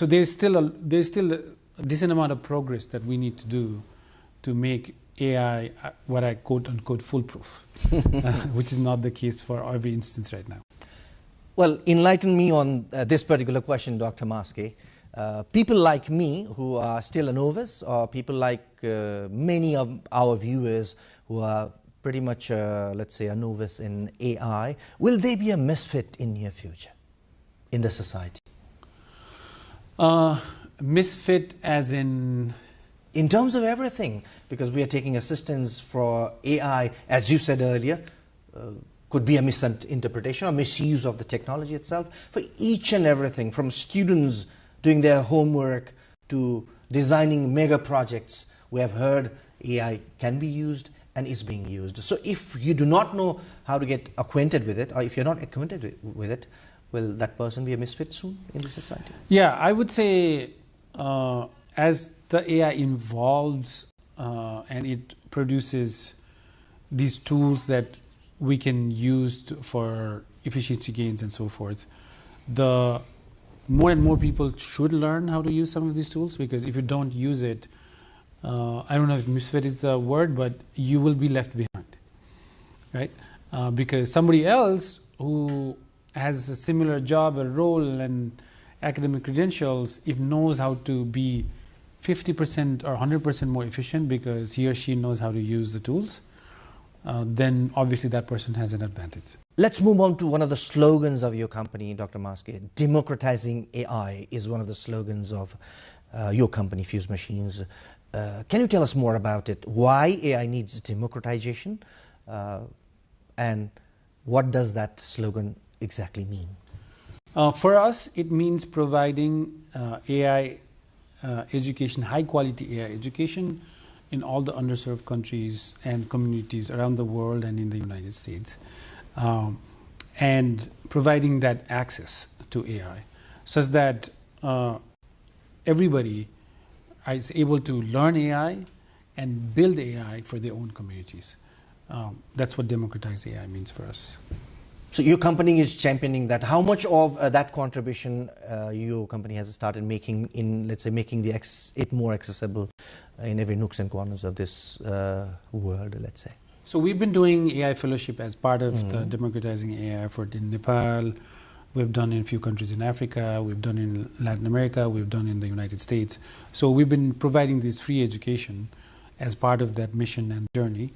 there's still a decent amount of progress that we need to do to make AI what I quote unquote foolproof, which is not the case for every instance right now. Well, enlighten me on this particular question, Dr. Maske. People like me who are still a novice, or people like many of our viewers who are pretty much, let's say, a novice in AI, will they be a misfit in near future in the society? Misfit as in? In terms of everything, because we are taking assistance for AI, as you said earlier, could be a misinterpretation or misuse of the technology itself, for each and everything, from students doing their homework to designing mega projects. We have heard AI can be used and is being used. So if you do not know how to get acquainted with it, or if you're not acquainted with it, will that person be a misfit soon in the society? Yeah, I would say as the AI evolves and it produces these tools that we can use for efficiency gains and so forth, the more and more people should learn how to use some of these tools, because if you don't use it, I don't know if misfit is the word, but you will be left behind, right? Because somebody else who has a similar job or role and academic credentials, if knows how to be 50% or 100% more efficient because he or she knows how to use the tools, then obviously that person has an advantage. Let's move on to one of the slogans of your company, Dr. Maske. Democratizing AI is one of the slogans of your company, Fuse Machines. Can you tell us more about it? Why AI needs democratization? And what does that slogan exactly mean? For us, it means providing AI education, high quality AI education in all the underserved countries and communities around the world and in the United States. And providing that access to AI such that everybody is able to learn AI and build AI for their own communities. That's what democratized AI means for us. So your company is championing that. How much of that contribution your company has started making in, let's say, making it more accessible in every nooks and corners of this world, let's say? So we've been doing AI fellowship as part of the democratizing AI effort in Nepal, We've done in a few countries in Africa, we've done in Latin America, we've done in the United States. So we've been providing this free education as part of that mission and journey.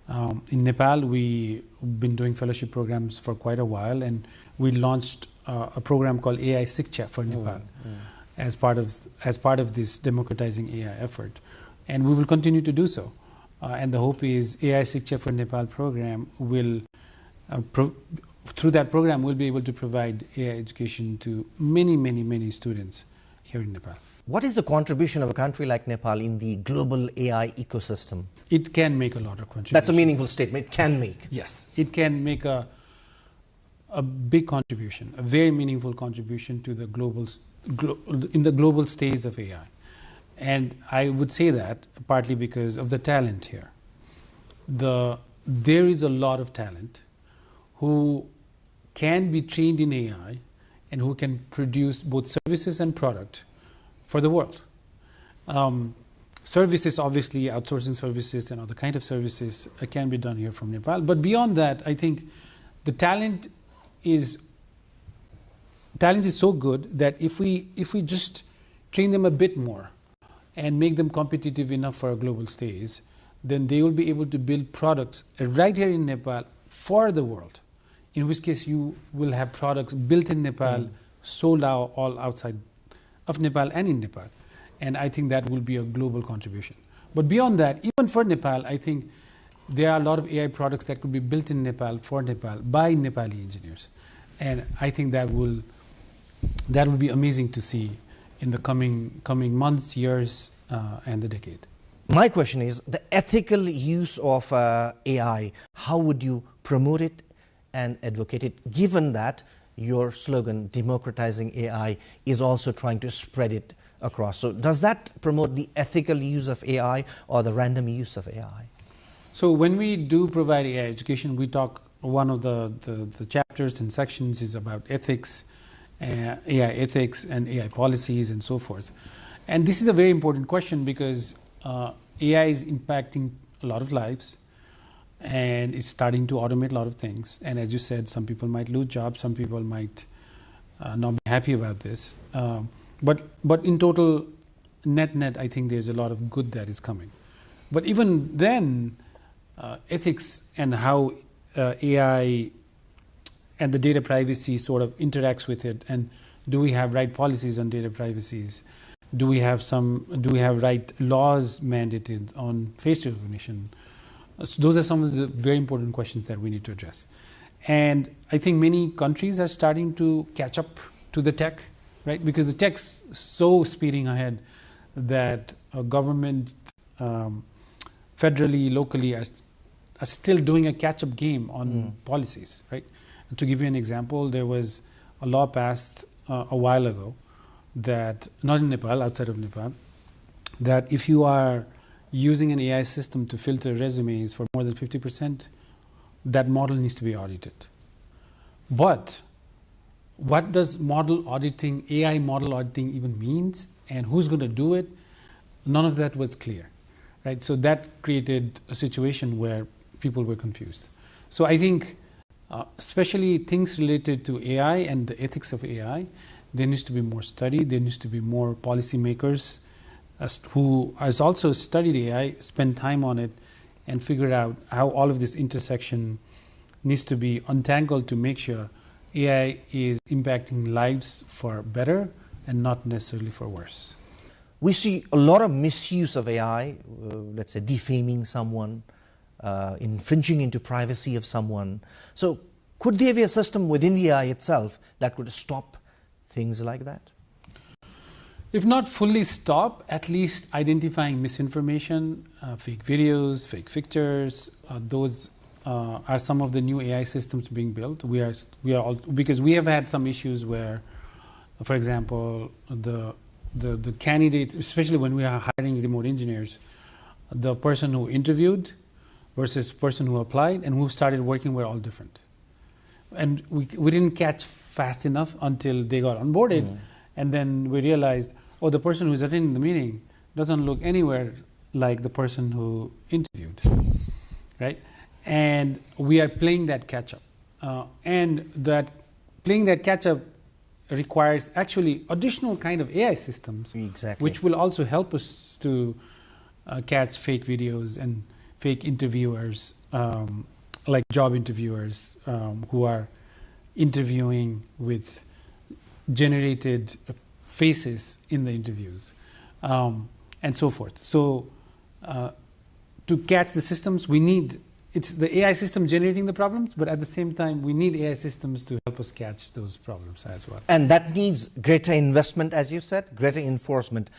In Nepal, we've been doing fellowship programs for quite a while, and we launched a program called AI Shiksha for Nepal as part of this democratizing AI effort. And we will continue to do so. And the hope is AI Shiksha for Nepal program will, through that program, we'll be able to provide AI education to many, many, many students here in Nepal. What is the contribution of a country like Nepal in the global AI ecosystem? It can make a lot of contribution. That's a meaningful statement. It can make. Yes, it can make a big contribution, a very meaningful contribution to the in the global stage of AI. And I would say that partly because of the talent here. There is a lot of talent who can be trained in AI and who can produce both services and product for the world. Services, obviously, outsourcing services and other kind of services can be done here from Nepal. But beyond that, I think the talent is so good that if we just train them a bit more and make them competitive enough for a global stage, then they will be able to build products right here in Nepal for the world. In which case you will have products built in Nepal, sold out all outside of Nepal and in Nepal. And I think that will be a global contribution. But beyond that, even for Nepal, I think there are a lot of AI products that could be built in Nepal for Nepal by Nepali engineers. And I think that will be amazing to see in the coming months, years, and the decade. My question is, the ethical use of AI, how would you promote it and advocate it, given that your slogan, democratizing AI, is also trying to spread it across? So does that promote the ethical use of AI or the random use of AI? So when we do provide AI education, we talk, one of the chapters and sections is about ethics, AI ethics and AI policies and so forth. And this is a very important question because AI is impacting a lot of lives and it's starting to automate a lot of things. And as you said, some people might lose jobs, some people might not be happy about this. But in total, net, I think there's a lot of good that is coming. But even then, ethics and how AI and the data privacy sort of interacts with it, and do we have right policies on data privacies? Do we have right laws mandated on face recognition? So those are some of the very important questions that we need to address. And I think many countries are starting to catch up to the tech, right? Because the tech's so speeding ahead that a government, federally, locally, are still doing a catch-up game on policies, right? And to give you an example, there was a law passed a while ago that, not in Nepal, outside of Nepal, that if you are using an AI system to filter resumes for more than 50%, that model needs to be audited. But what does model auditing, AI model auditing even means, and who's going to do it? None of that was clear, right? So that created a situation where people were confused. So I think, especially things related to AI and the ethics of AI, there needs to be more study. There needs to be more policymakers who has also studied AI, spend time on it, and figure out how all of this intersection needs to be untangled to make sure AI is impacting lives for better and not necessarily for worse. We see a lot of misuse of AI, let's say defaming someone, infringing into privacy of someone. So could there be a system within the AI itself that could stop things like that? If not fully stop, at least identifying misinformation, fake videos, fake pictures, those are some of the new AI systems being built. We are all, because we have had some issues where, for example, the candidates, especially when we are hiring remote engineers, the person who interviewed versus person who applied and who started working were all different. And we didn't catch fast enough until they got onboarded. And then we realized, oh, the person who's attending the meeting doesn't look anywhere like the person who interviewed, right? And we are playing that catch-up. And that playing that catch-up requires actually additional kind of AI systems, which will also help us to catch fake videos and fake interviewers, like job interviewers who are interviewing with generated faces in the interviews, and so forth. So to catch the systems, we need, it's the AI system generating the problems, but at the same time, we need AI systems to help us catch those problems as well. And that needs greater investment, as you said, greater enforcement.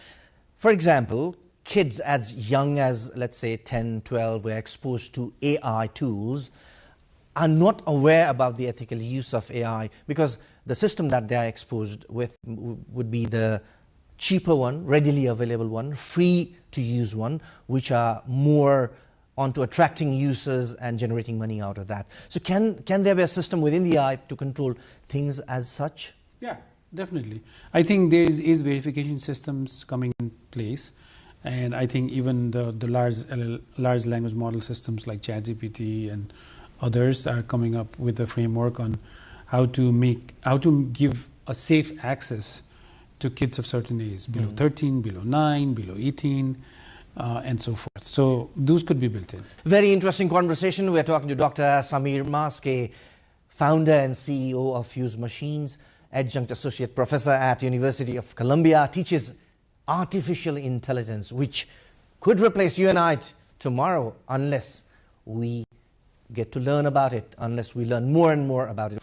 For example, kids as young as, let's say, 10, 12, were exposed to AI tools, are not aware about the ethical use of AI, because the system that they are exposed with would be the cheaper one, readily available one, free to use one, which are more onto attracting users and generating money out of that. So can there be a system within the AI to control things as such? Yeah, definitely. I think there is verification systems coming in place, and I think even the large language model systems like ChatGPT and others are coming up with a framework on how to give a safe access to kids of certain age, below 13, below 9, below 18, and so forth. So those could be built in. Very interesting conversation. We're talking to Dr. Samir Maske, founder and CEO of Fuse Machines, adjunct associate professor at University of Columbia, teaches artificial intelligence, which could replace you and I tomorrow unless we get to learn about it, unless we learn more and more about it.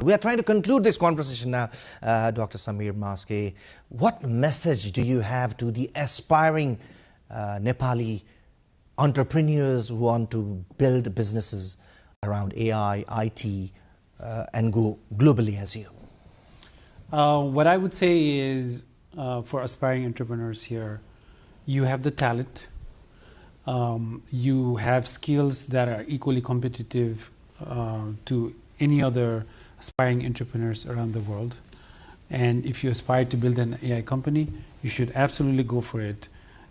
We are trying to conclude this conversation now. Dr. Samir Maske, what message do you have to the aspiring Nepali entrepreneurs who want to build businesses around AI, IT, and go globally as you? What I would say is, for aspiring entrepreneurs here, you have the talent, you have skills that are equally competitive to any other aspiring entrepreneurs around the world. And if you aspire to build an AI company, you should absolutely go for it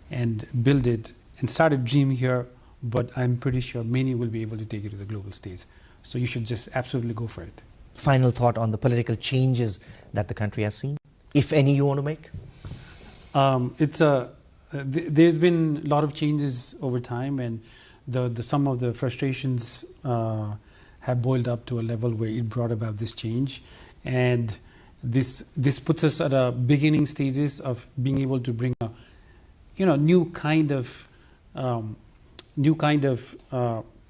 and build it and start a dream here, but I'm pretty sure many will be able to take it to the global stage. So you should just absolutely go for it. Final thought on the political changes that the country has seen, if any you want to make? There's been a lot of changes over time, and some of the frustrations have boiled up to a level where it brought about this change, and this puts us at a beginning stages of being able to bring a new kind of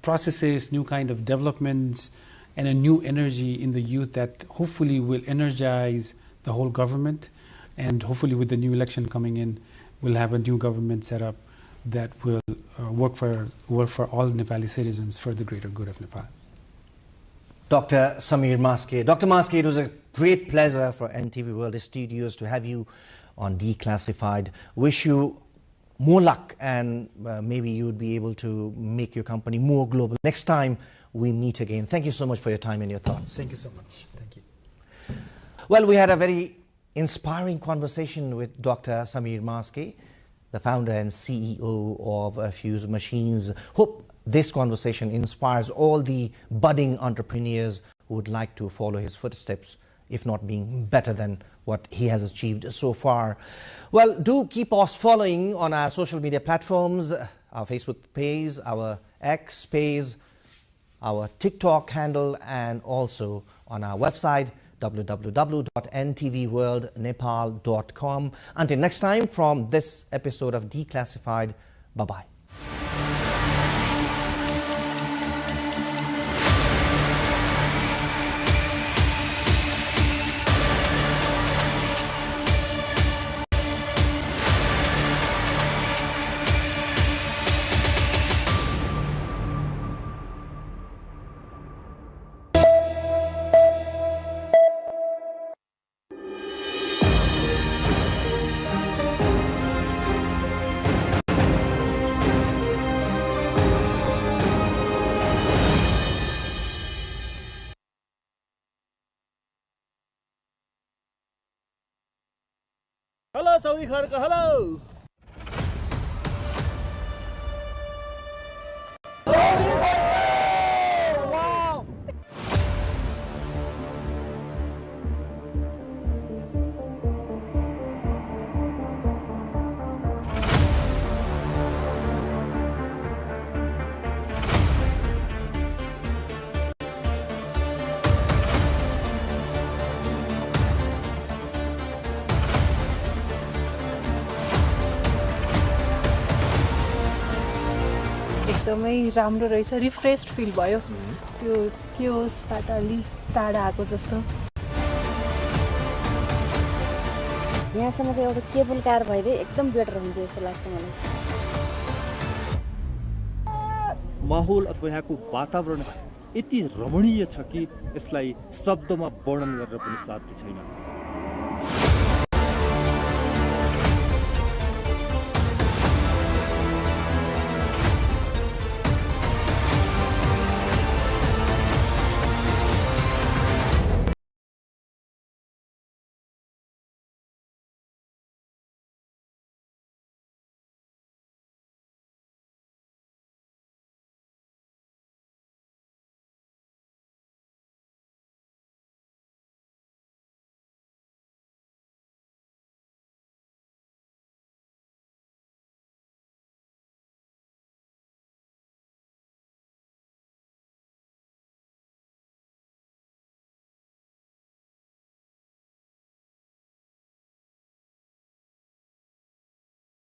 processes, new kind of developments, and a new energy in the youth that hopefully will energize the whole government, and hopefully with the new election coming in, we'll have a new government set up that will work for all Nepali citizens for the greater good of Nepal. Dr. Samir Maske. Dr. Maske, it was a great pleasure for NTV World Studios to have you on Declassified. Wish you more luck, and maybe you would be able to make your company more global next time we meet again. Thank you so much for your time and your thoughts. Thank you so much. Thank you. Well, we had a very inspiring conversation with Dr. Samir Maske, the founder and CEO of Fuse Machines. Hope this conversation inspires all the budding entrepreneurs who would like to follow his footsteps, if not being better than what he has achieved so far. Well, do keep us following on our social media platforms, our Facebook page, our X page, our TikTok handle, and also on our website, www.ntvworldnepal.com. Until next time, from this episode of Declassified, bye-bye. Hello, Saudi Kharka, hello! एकदमै राम्रो रहेछ refreshed fill भयो त्यो क्योसबाट अलि टाढा आएको जस्तो यहाँसम्मको एउटा केबल कार भइदिए एकदम बेटर हुन्थ्यो जस्तो लाग्छ मलाई माहौल अथवा यहाँको वातावरण यति रमणीय छ कि यसलाई शब्दमा वर्णन गरेर पनि साध्य छैन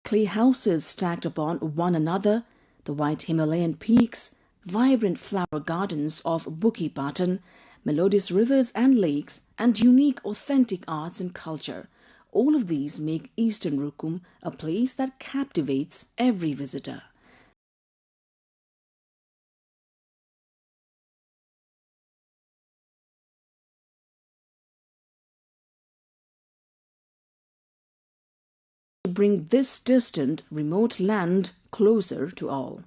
Clay houses stacked upon one another, the white Himalayan peaks, vibrant flower gardens of Bukit Batan, melodious rivers and lakes, and unique authentic arts and culture. All of these make Eastern Rukum a place that captivates every visitor. To bring this distant, remote land closer to all.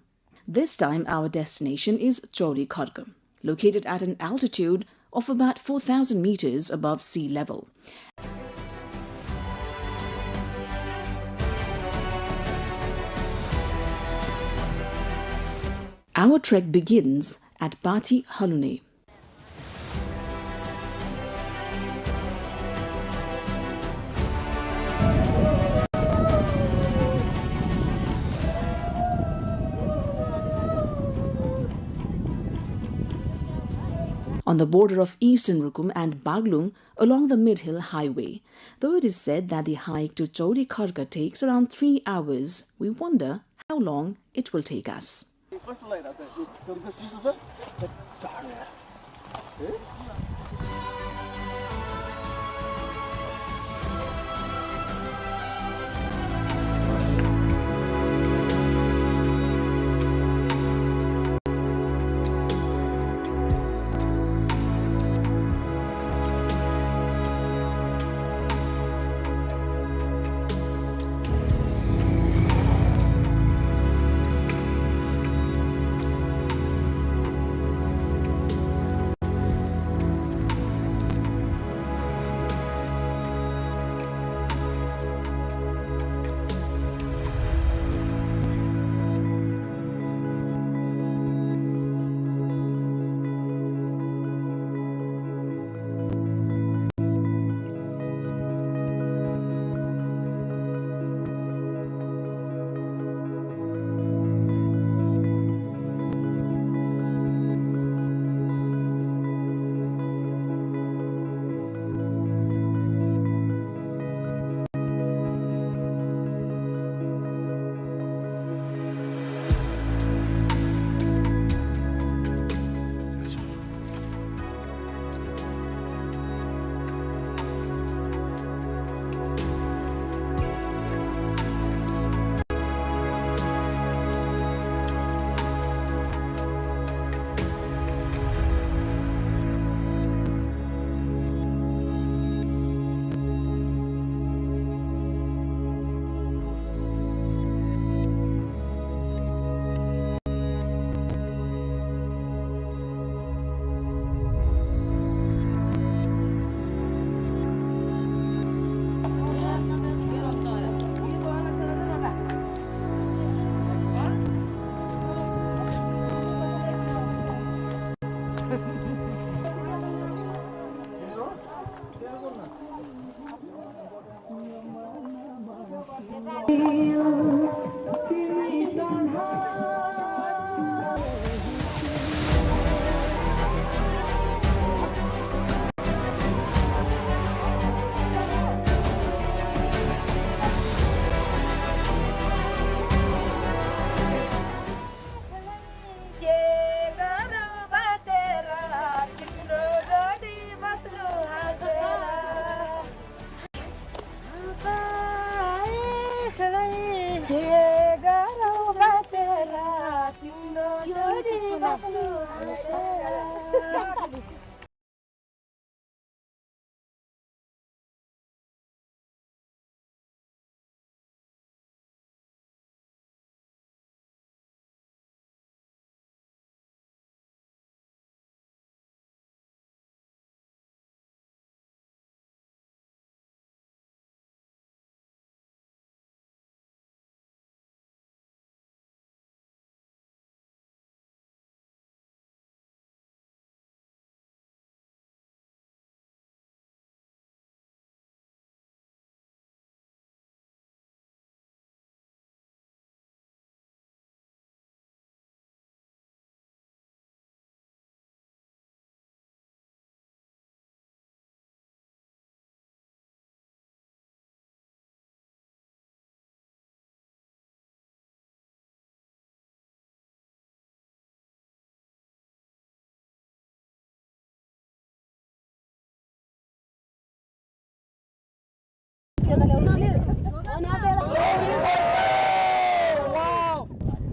This time our destination is Chauri Kharga, located at an altitude of about 4,000 meters above sea level. Our trek begins at Bati Halune. On the border of Eastern Rukum and Baglung along the Mid-Hill Highway. Though it is said that the hike to Chauri Kharga takes around 3 hours, we wonder how long it will take us.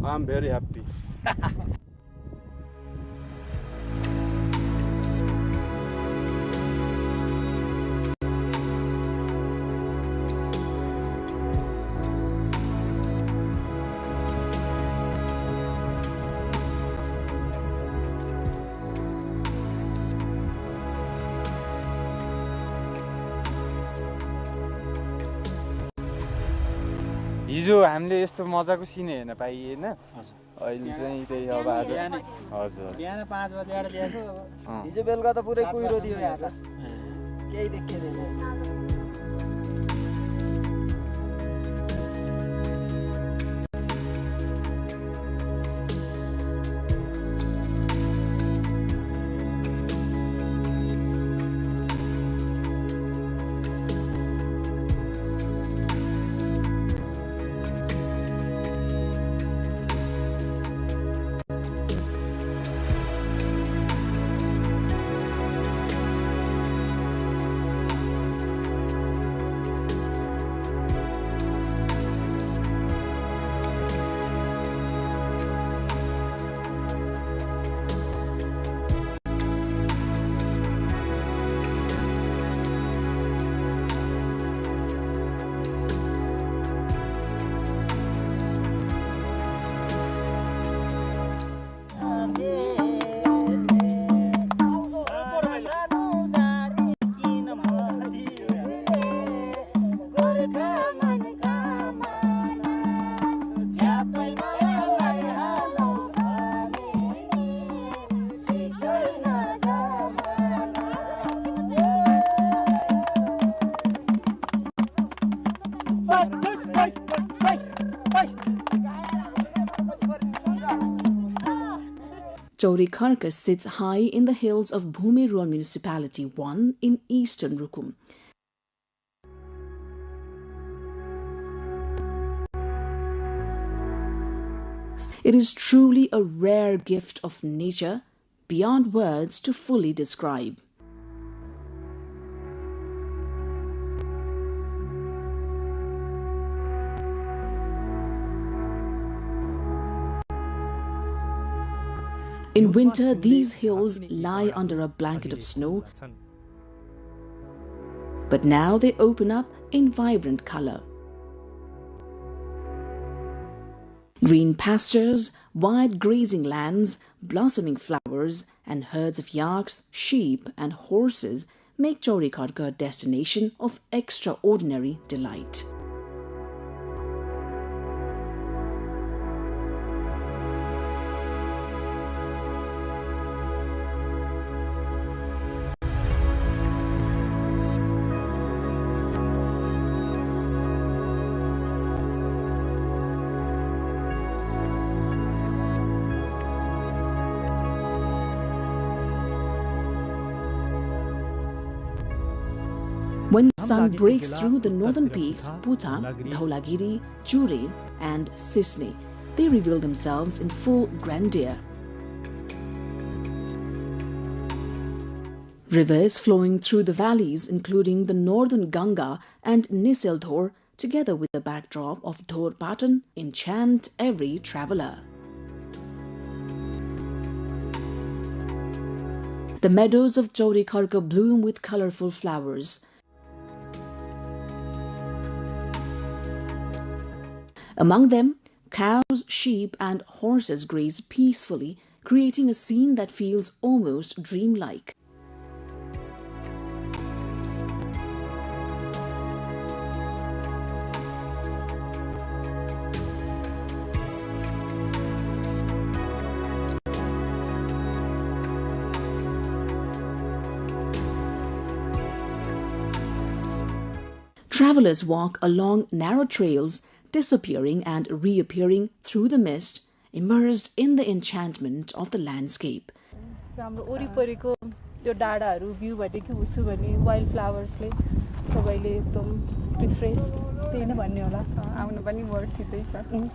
I'm very happy. हिजो हामीले यस्तो मजाको सिन हेर्न पाइए हैन अहिले चाहिँ त्यही अब आज हजुर बिहान 5 बजे आएर ल्याएको हिजो बेलुका त पुरै कुहिरो थियो यहाँ त केही देखिदैन Chorikarka sits high in the hills of Bhumi Rural Municipality 1 in eastern Rukum. It is truly a rare gift of nature, beyond words to fully describe. In winter, these hills lie under a blanket of snow, but now they open up in vibrant color. Green pastures, wide grazing lands, blossoming flowers, and herds of yaks, sheep, and horses make Chorikarka a destination of extraordinary delight. When the sun breaks through the northern peaks, Puta, Dhaulagiri, Churi, and Sisni, they reveal themselves in full grandeur. Rivers flowing through the valleys, including the northern Ganga and Niseldhor, together with the backdrop of Dhor Patan, enchant every traveler. The meadows of Chorikarka bloom with colorful flowers. Among them, cows, sheep, and horses graze peacefully, creating a scene that feels almost dreamlike. Travelers walk along narrow trails, disappearing and reappearing through the mist, immersed in the enchantment of the landscape. हाम्रो वरिपरिको यो डाँडाहरू view भनेको उसु भने wild फ्लावर्सले सबैले एकदम refresh त्यही नै भन्ने होला आउनु पनि वर्थ इट छ.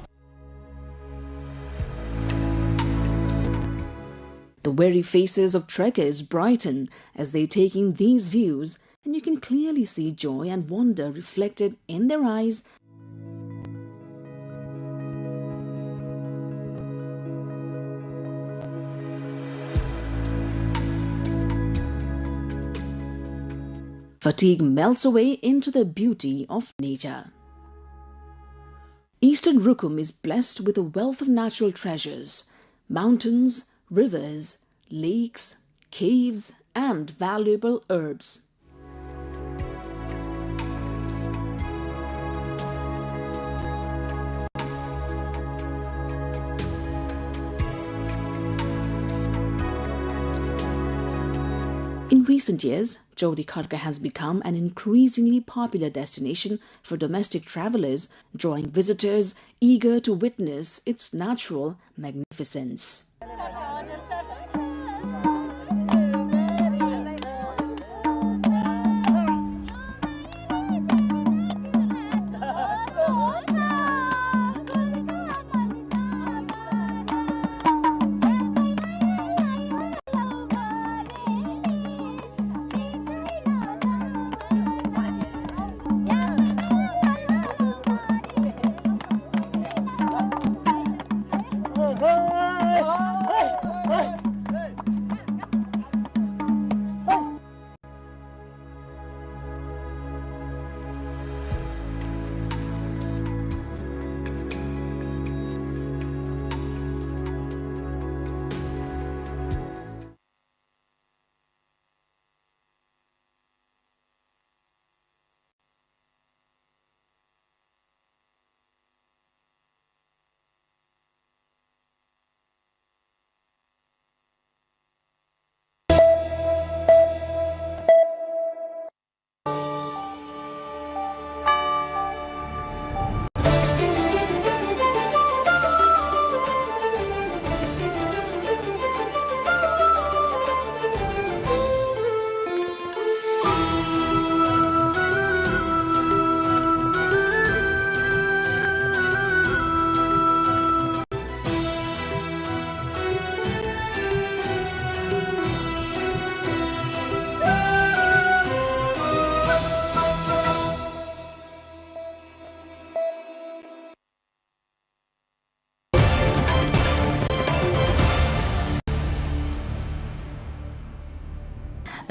The weary faces of trekkers brighten as they take in these views, and you can clearly see joy and wonder reflected in their eyes. Fatigue melts away into the beauty of nature. Eastern Rukum is blessed with a wealth of natural treasures, mountains, rivers, lakes, caves, and valuable herbs. In recent years, Chauri Kharga has become an increasingly popular destination for domestic travelers, drawing visitors eager to witness its natural magnificence.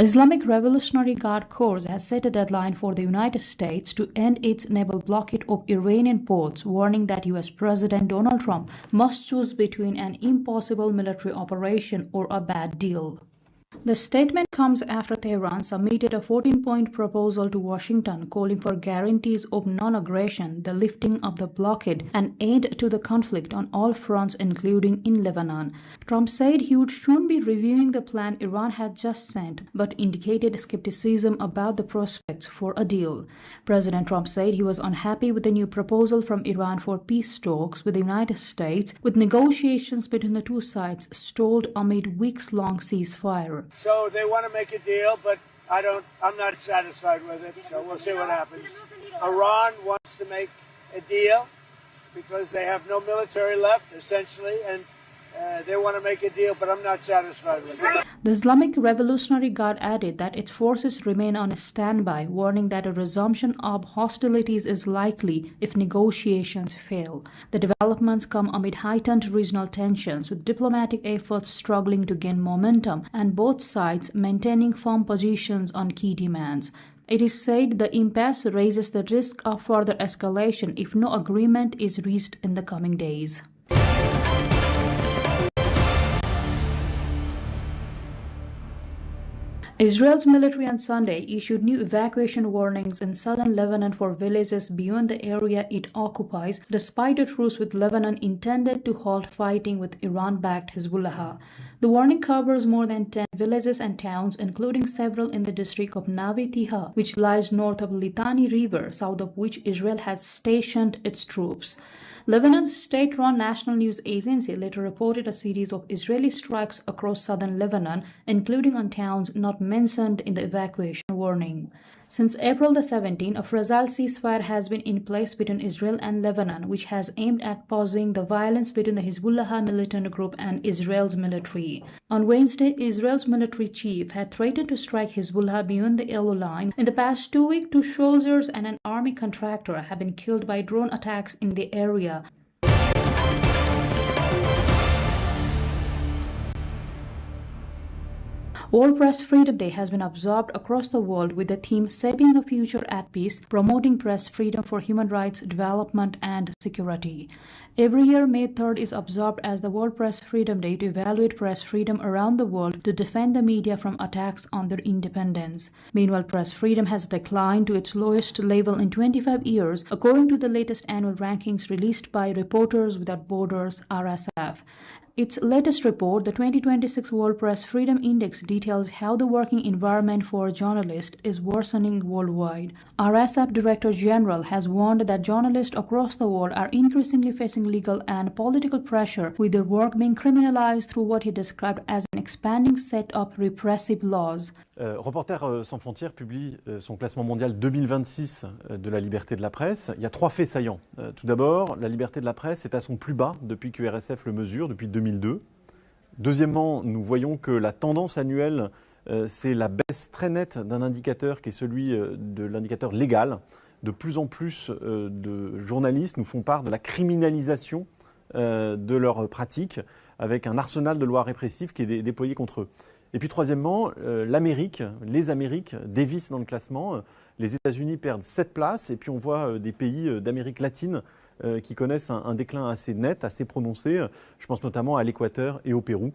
Islamic Revolutionary Guard Corps has set a deadline for the United States to end its naval blockade of Iranian ports, warning that US President Donald Trump must choose between an impossible military operation or a bad deal. The statement comes after Tehran submitted a 14-point proposal to Washington calling for guarantees of non-aggression, the lifting of the blockade, and end to the conflict on all fronts, including in Lebanon. Trump said he would soon be reviewing the plan Iran had just sent, but indicated skepticism about the prospects for a deal. President Trump said he was unhappy with the new proposal from Iran for peace talks with the United States, with negotiations between the two sides stalled amid weeks-long ceasefire. So they want to make a deal, but I'm not satisfied with it, so we'll see what happens. Iran wants to make a deal because they have no military left, essentially, and they want to make a deal, but I'm not satisfied with it. The Islamic Revolutionary Guard added that its forces remain on standby, warning that a resumption of hostilities is likely if negotiations fail. The developments come amid heightened regional tensions, with diplomatic efforts struggling to gain momentum and both sides maintaining firm positions on key demands. It is said the impasse raises the risk of further escalation if no agreement is reached in the coming days. Israel's military on Sunday issued new evacuation warnings in southern Lebanon for villages beyond the area it occupies, despite a truce with Lebanon intended to halt fighting with Iran-backed Hezbollah. The warning covers more than 10 villages and towns, including several in the district of Navi Tiha, which lies north of Litani River, south of which Israel has stationed its troops. Lebanon's state-run national news agency later reported a series of Israeli strikes across southern Lebanon, including on towns not mentioned in the evacuation warning. Since April the 17th, a fragile ceasefire has been in place between Israel and Lebanon, which has aimed at pausing the violence between the Hezbollah militant group and Israel's military. On Wednesday, Israel's military chief had threatened to strike Hezbollah beyond the yellow line. In the past 2 weeks, 2 soldiers and an army contractor have been killed by drone attacks in the area. World Press Freedom Day has been observed across the world with the theme Shaping a Future at Peace, promoting press freedom for human rights, development, and security. Every year, May 3rd is observed as the World Press Freedom Day to evaluate press freedom around the world to defend the media from attacks on their independence. Meanwhile, press freedom has declined to its lowest level in 25 years, according to the latest annual rankings released by Reporters Without Borders, RSF. Its latest report, the 2026 World Press Freedom Index, details how the working environment for journalists is worsening worldwide. RSF Director General has warned that journalists across the world are increasingly facing legal and political pressure, with their work being criminalized through what he described as an expanding set of repressive laws. Reporters sans frontières publie son classement mondial 2026 de la liberté de la presse. Il y a 3 faits saillants. Tout d'abord, la liberté de la presse est à son plus bas depuis que RSF le mesure, depuis 2002. Deuxièmement, nous voyons que la tendance annuelle, c'est la baisse très nette d'un indicateur qui est celui de l'indicateur légal. De plus en plus de journalistes nous font part de la criminalisation de leurs pratiques, avec un arsenal de lois répressives qui est déployé contre eux. Et puis troisièmement, les Amériques dévissent dans le classement. Les États-Unis perdent 7 places et puis on voit des pays d'Amérique latine qui connaissent un déclin assez net, assez prononcé. Je pense notamment à l'Équateur et au Pérou.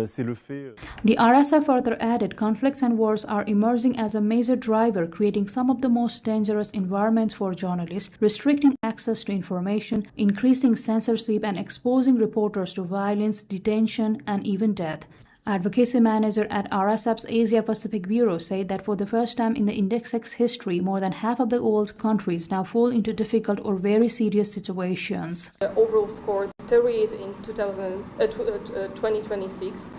C'est le fait. The RSF further added, conflicts and wars are emerging as a major driver, creating some of the most dangerous environments for journalists, restricting access to information, increasing censorship, and exposing reporters to violence, detention, and even death. Advocacy manager at RSF's Asia Pacific Bureau said that for the first time in the index's history, more than half of the world's countries now fall into difficult or very serious situations. The overall score deteriorated in 2026,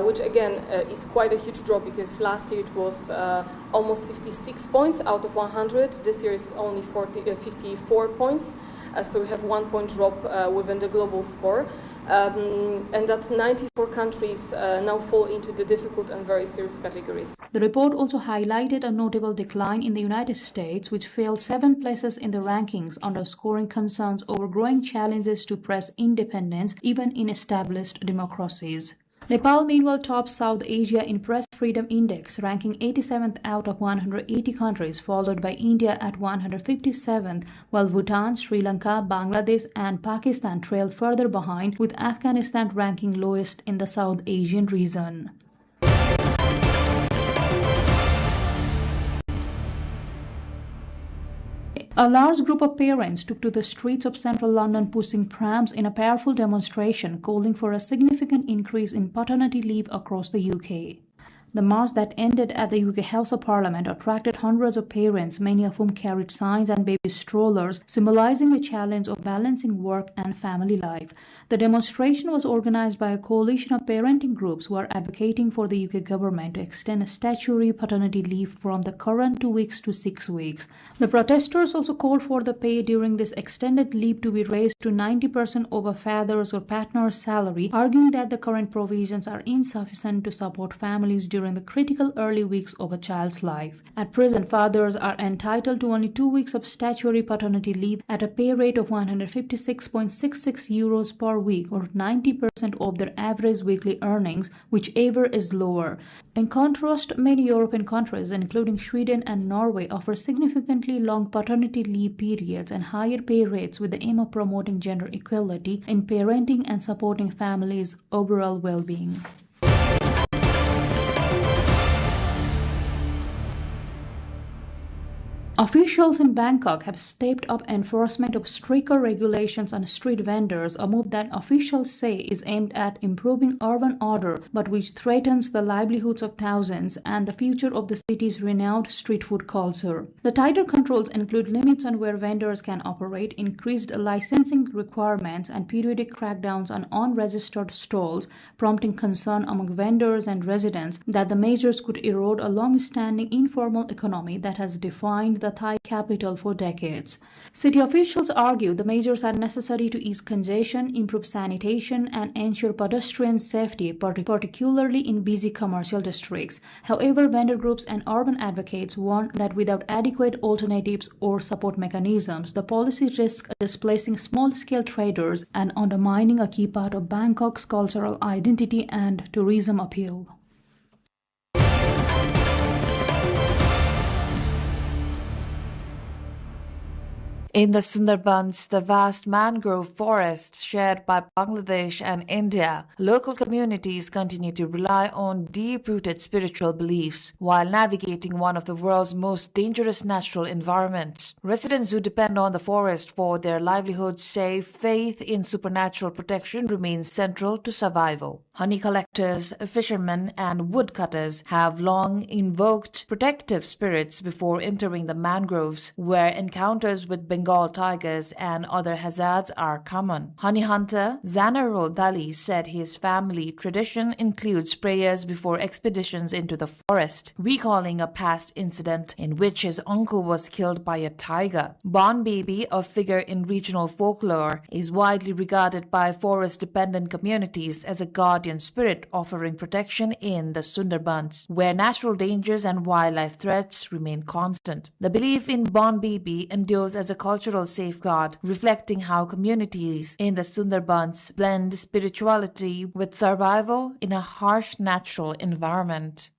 which again is quite a huge drop because last year it was almost 56 points out of 100. This year is only 54 points. So we have 1 point drop within the global score. And that 94 countries now fall into the difficult and very serious categories. The report also highlighted a notable decline in the United States, which fell 7 places in the rankings, underscoring concerns over growing challenges to press independence, even in established democracies. Nepal, meanwhile, tops South Asia in Press Freedom Index, ranking 87th out of 180 countries, followed by India at 157th, while Bhutan, Sri Lanka, Bangladesh, and Pakistan trail further behind, with Afghanistan ranking lowest in the South Asian region. A large group of parents took to the streets of central London pushing prams in a powerful demonstration calling for a significant increase in paternity leave across the UK. The march that ended at the UK House of Parliament attracted hundreds of parents, many of whom carried signs and baby strollers, symbolizing the challenge of balancing work and family life. The demonstration was organized by a coalition of parenting groups who are advocating for the UK government to extend statutory paternity leave from the current 2 weeks to 6 weeks. The protesters also called for the pay during this extended leave to be raised to 90% of a father's or partner's salary, arguing that the current provisions are insufficient to support families during the critical early weeks of a child's life. At present, fathers are entitled to only 2 weeks of statutory paternity leave at a pay rate of €156.66 per week, or 90% of their average weekly earnings, whichever is lower. In contrast, many European countries, including Sweden and Norway, offer significantly long paternity leave periods and higher pay rates with the aim of promoting gender equality in parenting and supporting families' overall well-being. Officials in Bangkok have stepped up enforcement of stricter regulations on street vendors, a move that officials say is aimed at improving urban order, but which threatens the livelihoods of thousands and the future of the city's renowned street food culture. The tighter controls include limits on where vendors can operate, increased licensing requirements, and periodic crackdowns on unregistered stalls, prompting concern among vendors and residents that the measures could erode a long-standing informal economy that has defined the Thai capital for decades. City officials argue the measures are necessary to ease congestion, improve sanitation, and ensure pedestrian safety, particularly in busy commercial districts. However, vendor groups and urban advocates warn that without adequate alternatives or support mechanisms, the policy risks displacing small-scale traders and undermining a key part of Bangkok's cultural identity and tourism appeal. In the Sundarbans, the vast mangrove forest shared by Bangladesh and India, local communities continue to rely on deep-rooted spiritual beliefs while navigating one of the world's most dangerous natural environments. Residents who depend on the forest for their livelihoods say faith in supernatural protection remains central to survival. Honey collectors, fishermen, and woodcutters have long invoked protective spirits before entering the mangroves, where encounters with Bengal tigers and other hazards are common. Honey hunter Zanarul Dali said his family tradition includes prayers before expeditions into the forest, recalling a past incident in which his uncle was killed by a tiger. Bon Baby, a figure in regional folklore, is widely regarded by forest-dependent communities as a guardian spirit offering protection in the Sundarbans, where natural dangers and wildlife threats remain constant. The belief in Bon Baby endures as a cultural safeguard, reflecting how communities in the Sundarbans blend spirituality with survival in a harsh natural environment.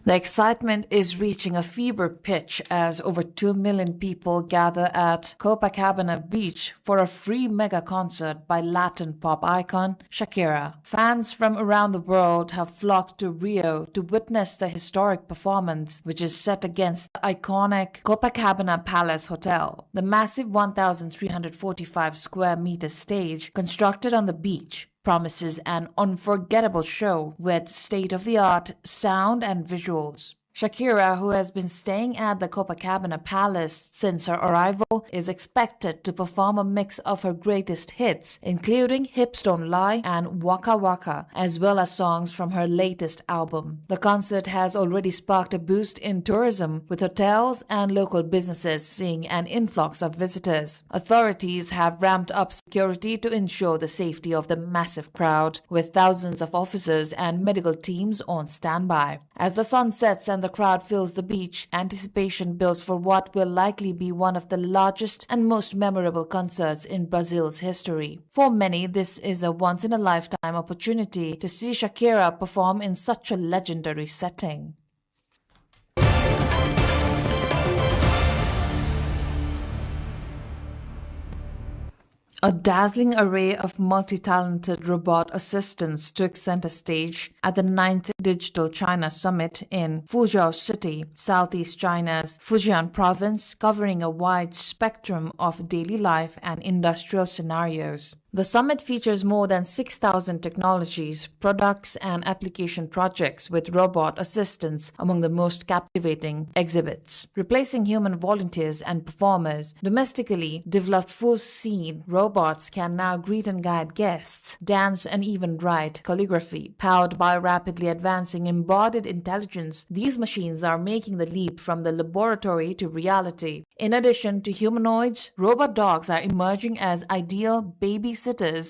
The excitement is reaching a fever pitch as over 2 million people gather at Copacabana Beach for a free mega concert by Latin pop icon Shakira. Fans from around the world have flocked to Rio to witness the historic performance, which is set against the iconic Copacabana Palace Hotel. The massive 1,345 square meter stage, constructed on the beach, promises an unforgettable show with state-of-the-art sound and visuals. Shakira, who has been staying at the Copacabana Palace since her arrival, is expected to perform a mix of her greatest hits, including Hips Don't Lie and Waka Waka, as well as songs from her latest album. The concert has already sparked a boost in tourism, with hotels and local businesses seeing an influx of visitors. Authorities have ramped up security to ensure the safety of the massive crowd, with thousands of officers and medical teams on standby. As the sun sets and the crowd fills the beach, anticipation builds for what will likely be one of the largest and most memorable concerts in Brazil's history. For many, this is a once-in-a-lifetime opportunity to see Shakira perform in such a legendary setting. A dazzling array of multi-talented robot assistants took center stage at the 9th Digital China Summit in Fuzhou City, southeast China's Fujian province, covering a wide spectrum of daily life and industrial scenarios. The summit features more than 6,000 technologies, products, and application projects with robot assistants among the most captivating exhibits. Replacing human volunteers and performers, domestically developed full-scene robots can now greet and guide guests, dance, and even write calligraphy. Powered by rapidly advancing embodied intelligence, these machines are making the leap from the laboratory to reality. In addition to humanoids, robot dogs are emerging as ideal babysitters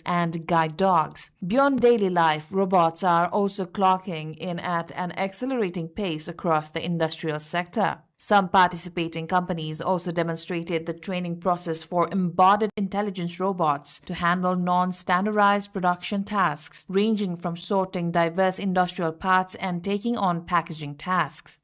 and guide dogs. Beyond daily life, robots are also clocking in at an accelerating pace across the industrial sector. Some participating companies also demonstrated the training process for embodied intelligence robots to handle non-standardized production tasks, ranging from sorting diverse industrial parts and taking on packaging tasks.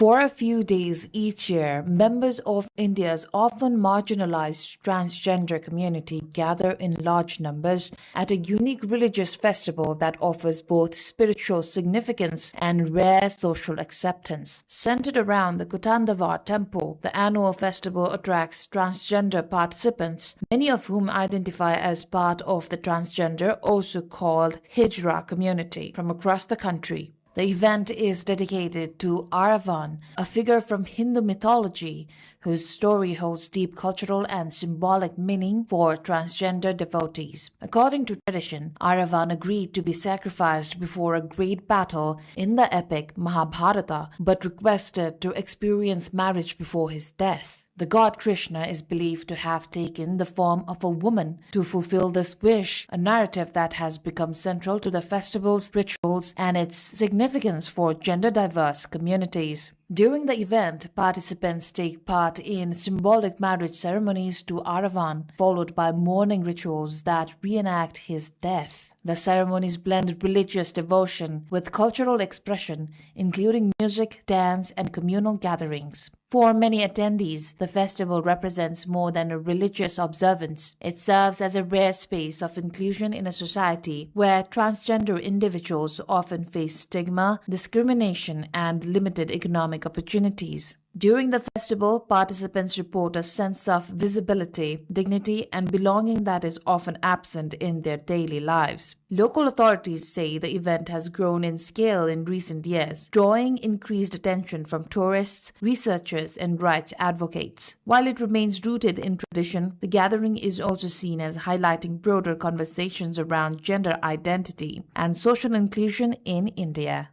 For a few days each year, members of India's often marginalized transgender community gather in large numbers at a unique religious festival that offers both spiritual significance and rare social acceptance. Centered around the Kutandawar temple, the annual festival attracts transgender participants, many of whom identify as part of the transgender, also called Hijra community, from across the country. The event is dedicated to Aravan, a figure from Hindu mythology whose story holds deep cultural and symbolic meaning for transgender devotees. According to tradition, Aravan agreed to be sacrificed before a great battle in the epic Mahabharata, but requested to experience marriage before his death. The god Krishna is believed to have taken the form of a woman to fulfill this wish, a narrative that has become central to the festival's rituals and its significance for gender-diverse communities. During the event, participants take part in symbolic marriage ceremonies to Aravan, followed by mourning rituals that reenact his death. The ceremonies blend religious devotion with cultural expression, including music, dance, and communal gatherings. For many attendees, the festival represents more than a religious observance. It serves as a rare space of inclusion in a society where transgender individuals often face stigma, discrimination, and limited economic opportunities. During the festival, participants report a sense of visibility, dignity, and belonging that is often absent in their daily lives. Local authorities say the event has grown in scale in recent years, drawing increased attention from tourists, researchers, and rights advocates. While it remains rooted in tradition, the gathering is also seen as highlighting broader conversations around gender identity and social inclusion in India.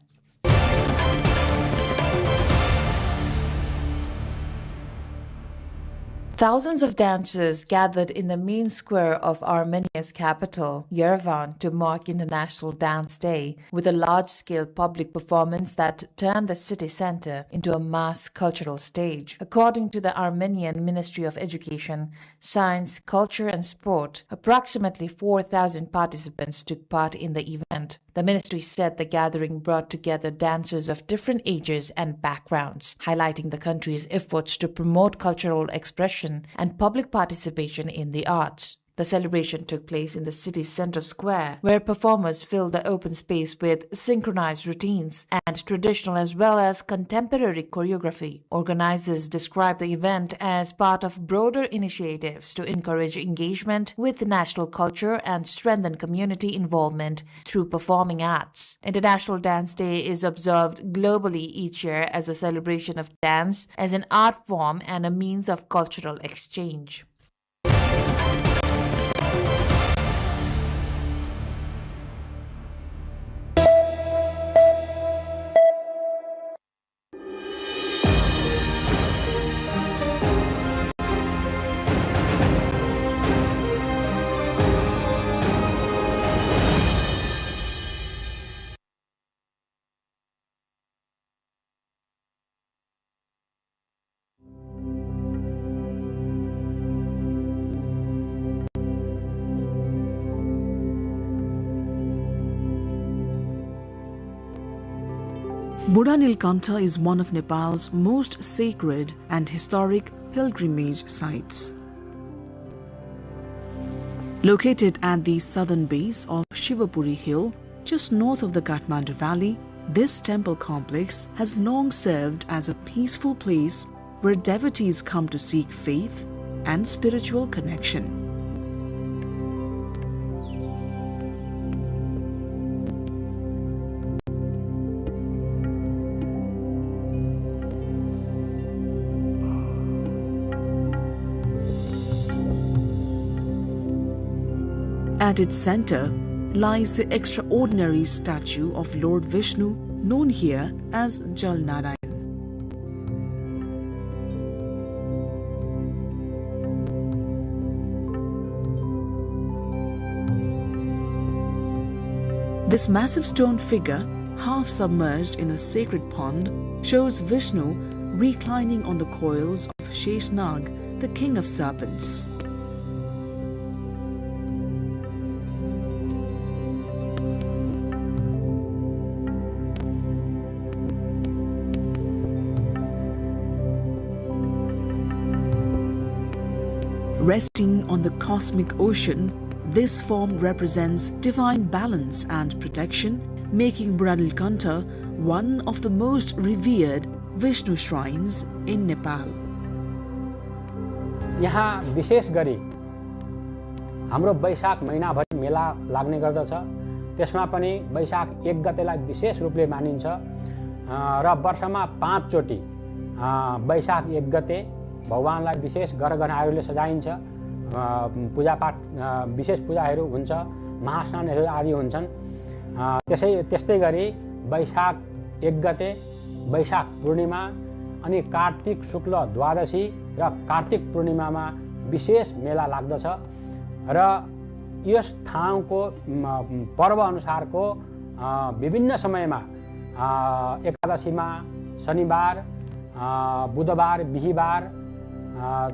Thousands of dancers gathered in the main square of Armenia's capital, Yerevan, to mark International Dance Day, with a large-scale public performance that turned the city center into a mass cultural stage. According to the Armenian Ministry of Education, Science, Culture and Sport, approximately 4,000 participants took part in the event. The ministry said the gathering brought together dancers of different ages and backgrounds, highlighting the country's efforts to promote cultural expression and public participation in the arts. The celebration took place in the city's center square, where performers filled the open space with synchronized routines and traditional as well as contemporary choreography. Organizers described the event as part of broader initiatives to encourage engagement with national culture and strengthen community involvement through performing arts. International Dance Day is observed globally each year as a celebration of dance as an art form and a means of cultural exchange. Budha Nilkantha is one of Nepal's most sacred and historic pilgrimage sites. Located at the southern base of Shivapuri Hill, just north of the Kathmandu Valley, this temple complex has long served as a peaceful place where devotees come to seek faith and spiritual connection. At its center lies the extraordinary statue of Lord Vishnu, known here as Jal Narayan. This massive stone figure, half submerged in a sacred pond, shows Vishnu reclining on the coils of Sheshnag, the king of serpents. Resting on the cosmic ocean, this form represents divine balance and protection, making Buranilkantha one of the most revered Vishnu shrines in Nepal. यहाँ विशेष गरी हाम्रो वैशाख महिनाभरि मेला लाग्ने गर्दछ। त्यसमा पनि वैशाख 1 गतेलाई विशेष रूपले मानिन्छ र वर्षमा 5 चोटि वैशाख 1 गते भगवानलाई विशेष गरगहनाहरूले सजाइन्छ, पूजापाठ विशेष पूजाहरू हुन्छ, महास्नानहरू आदि हुन्छन्। त्यस्तै गरी वैशाख 1 गते, वैशाख पूर्णिमा अनि कार्तिक शुक्ल द्वादशी र कार्तिक पूर्णिमामा विशेष मेला लाग्दछ र यस ठाउँको पर्व अनुसारको विभिन्न समयमा एकादशीमा, शनिबार, बुधबार, बिहीबार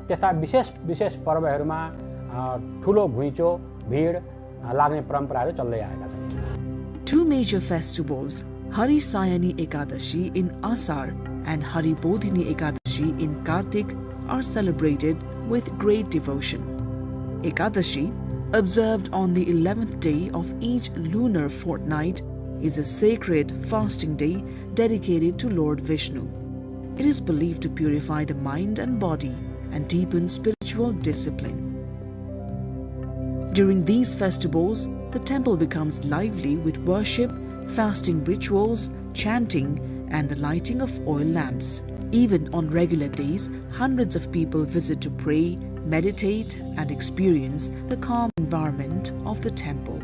त्यस्ता विशेष पर्वहरूमा ठुलो घुइँचो भिड लाग्ने परम्पराहरू चल्दै आएका छन्। Two major festivals, Hari Sayani Ekadashi in Asar and Hari Bodhini Ekadashi in Kartik, are celebrated with great devotion. Ekadashi, observed on the 11th day of each lunar fortnight, is a sacred fasting day dedicated to Lord Vishnu. It is believed to purify the mind and body and deepen spiritual discipline. During these festivals, the temple becomes lively with worship, fasting rituals, chanting, and the lighting of oil lamps. Even on regular days, hundreds of people visit to pray, meditate, and experience the calm environment of the temple.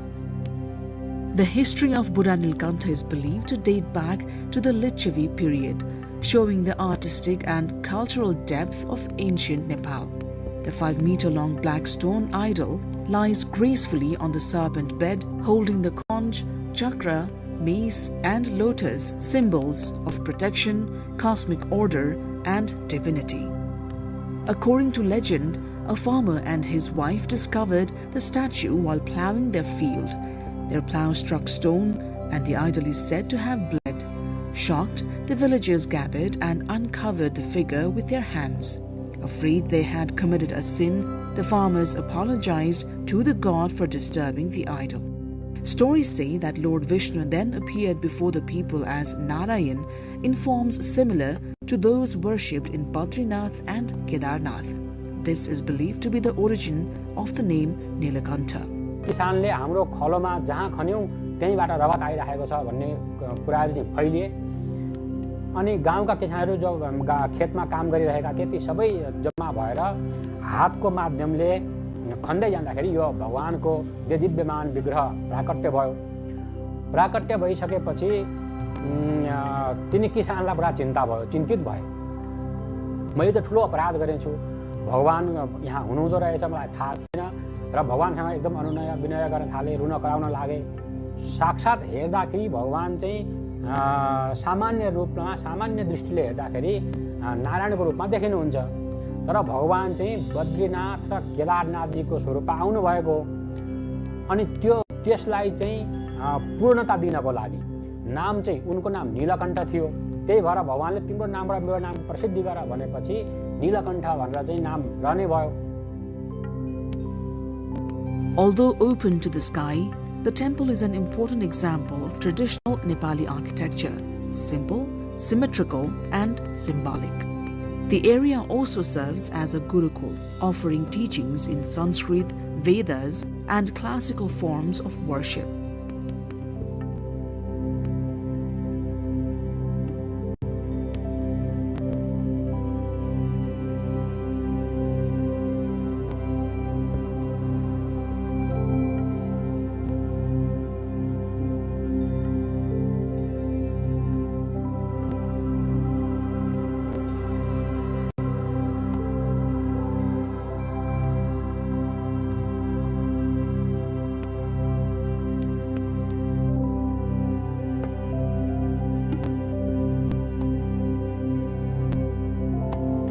The history of Buranilkantha is believed to date back to the Lichavi period, showing the artistic and cultural depth of ancient Nepal. The 5-meter-long black stone idol lies gracefully on the serpent bed, holding the conch, chakra, mace, and lotus, symbols of protection, cosmic order, and divinity. According to legend, a farmer and his wife discovered the statue while plowing their field. Their plow struck stone, and the idol is said to have bled. Shocked, the villagers gathered and uncovered the figure with their hands. Afraid they had committed a sin, the farmers apologized to the god for disturbing the idol. Stories say that Lord Vishnu then appeared before the people as Narayan in forms similar to those worshipped in Badrinath and Kedarnath. This is believed to be the origin of the name Nilakantha. किसानले हाम्रो खलोमा जहाँ खन्यौं त्यहीबाट रगत आइरहेको छ भन्ने कुराहरू चाहिँ फैलिए अनि गाउँका किसानहरू जो खेतमा काम गरिरहेका थिए ती सबै जम्मा भएर हातको माध्यमले खन्दै जाँदाखेरि यो भगवानको दिव्यमान विग्रह प्राकट्य भयो। प्राकट्य भइसकेपछि तिनी किसानलाई पुरा चिन्ता भयो, चिन्तित भए। मैले त ठुलो अपराध गरेछु, भगवान यहाँ हुनुहुँदो रहेछ मलाई थाहा थिएन र भगवानसँग एकदम अनुनय विनय गर्न थाले, रुन कराउन लागे। साक्षात हेर्दाखेरि भगवान चाहिँ सामान्य रूपमा, सामान्य दृष्टिले हेर्दाखेरि नारायणको रूपमा देखिनुहुन्छ, तर भगवान चाहिँ बद्रीनाथ र केदारनाथजीको स्वरूपमा आउनु भएको अनि त्यसलाई चाहिँ पूर्णता दिनको लागि नाम चाहिँ उनको नाम नीलकण्ठ थियो। त्यही भएर भगवानले तिम्रो नाम र मेरो नाम प्रसिद्धि गर भनेपछि नीलकण्ठ भनेर चाहिँ नाम रहने भयो। Although open to the sky, the temple is an important example of traditional Nepali architecture, simple, symmetrical, and symbolic. The area also serves as a gurukul, offering teachings in Sanskrit, Vedas, and classical forms of worship.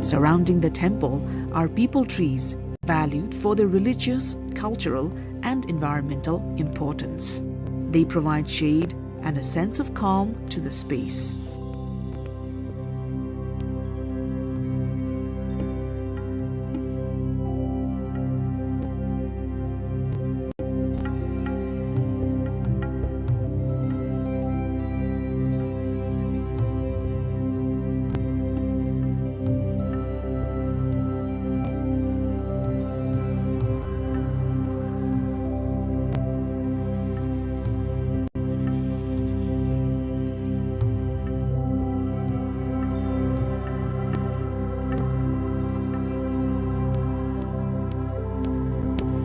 Surrounding the temple are peepal trees, valued for their religious, cultural, and environmental importance. They provide shade and a sense of calm to the space.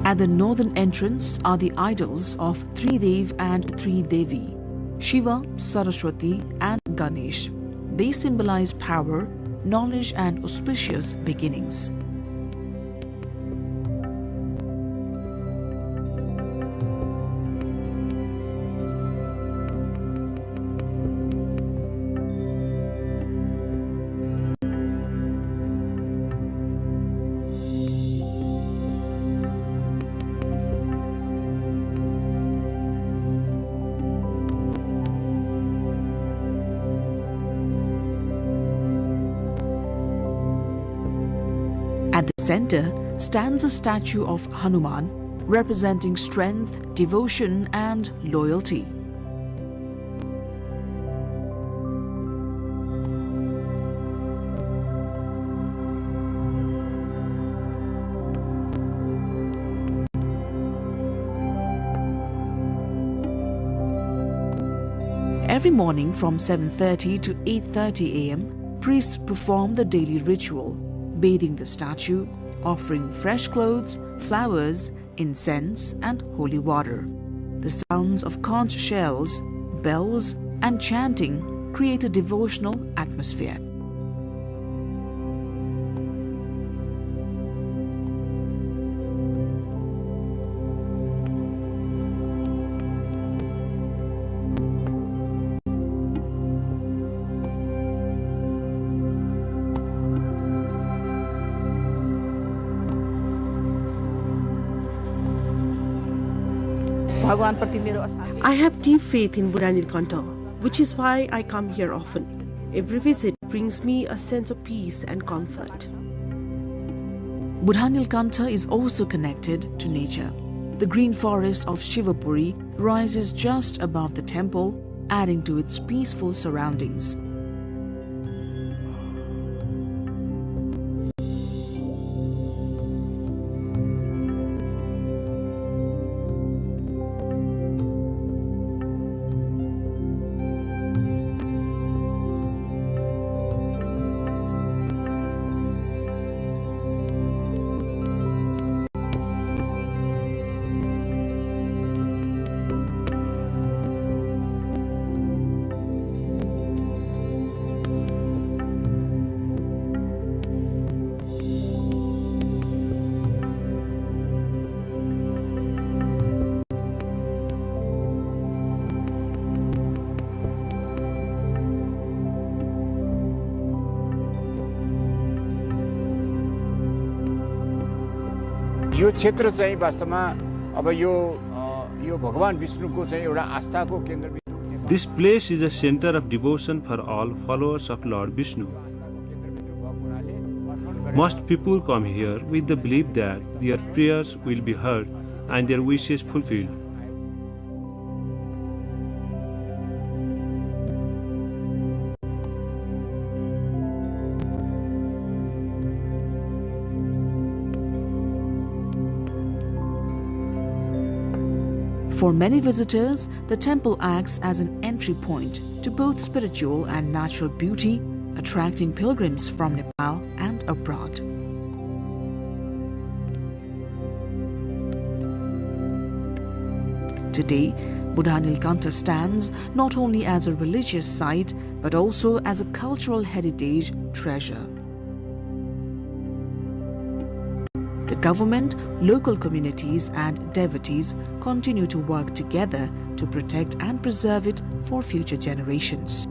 At the northern entrance are the idols of Tridev and Tridevi, Shiva, Saraswati and Ganesh. They symbolize power, knowledge and auspicious beginnings. At the center stands a statue of Hanuman, representing strength, devotion and loyalty. Every morning from 7:30 to 8:30 a.m., priests perform the daily ritual, bathing the statue, offering fresh clothes, flowers, incense, and holy water. The sounds of conch shells, bells, and chanting create a devotional atmosphere. I have deep faith in Buddha Nilkantha, which is why I come here often. Every visit brings me a sense of peace and comfort. Buddha Nilkantha is also connected to nature. The green forest of Shivapuri rises just above the temple, adding to its peaceful surroundings. यो क्षेत्र चाहिँ वास्तवमा अब यो भगवान विष्णुको चाहिँ एउटा आस्थाको केन्द्रबिन्दु. This place is a center of devotion for all followers of Lord Vishnu. Most people come here with the belief that their prayers will be heard and their wishes fulfilled. For many visitors, the temple acts as an entry point to both spiritual and natural beauty, attracting pilgrims from Nepal and abroad. Today, Buddha Nilkantha stands not only as a religious site but also as a cultural heritage treasure. The government, local communities and devotees continue to work together to protect and preserve it for future generations.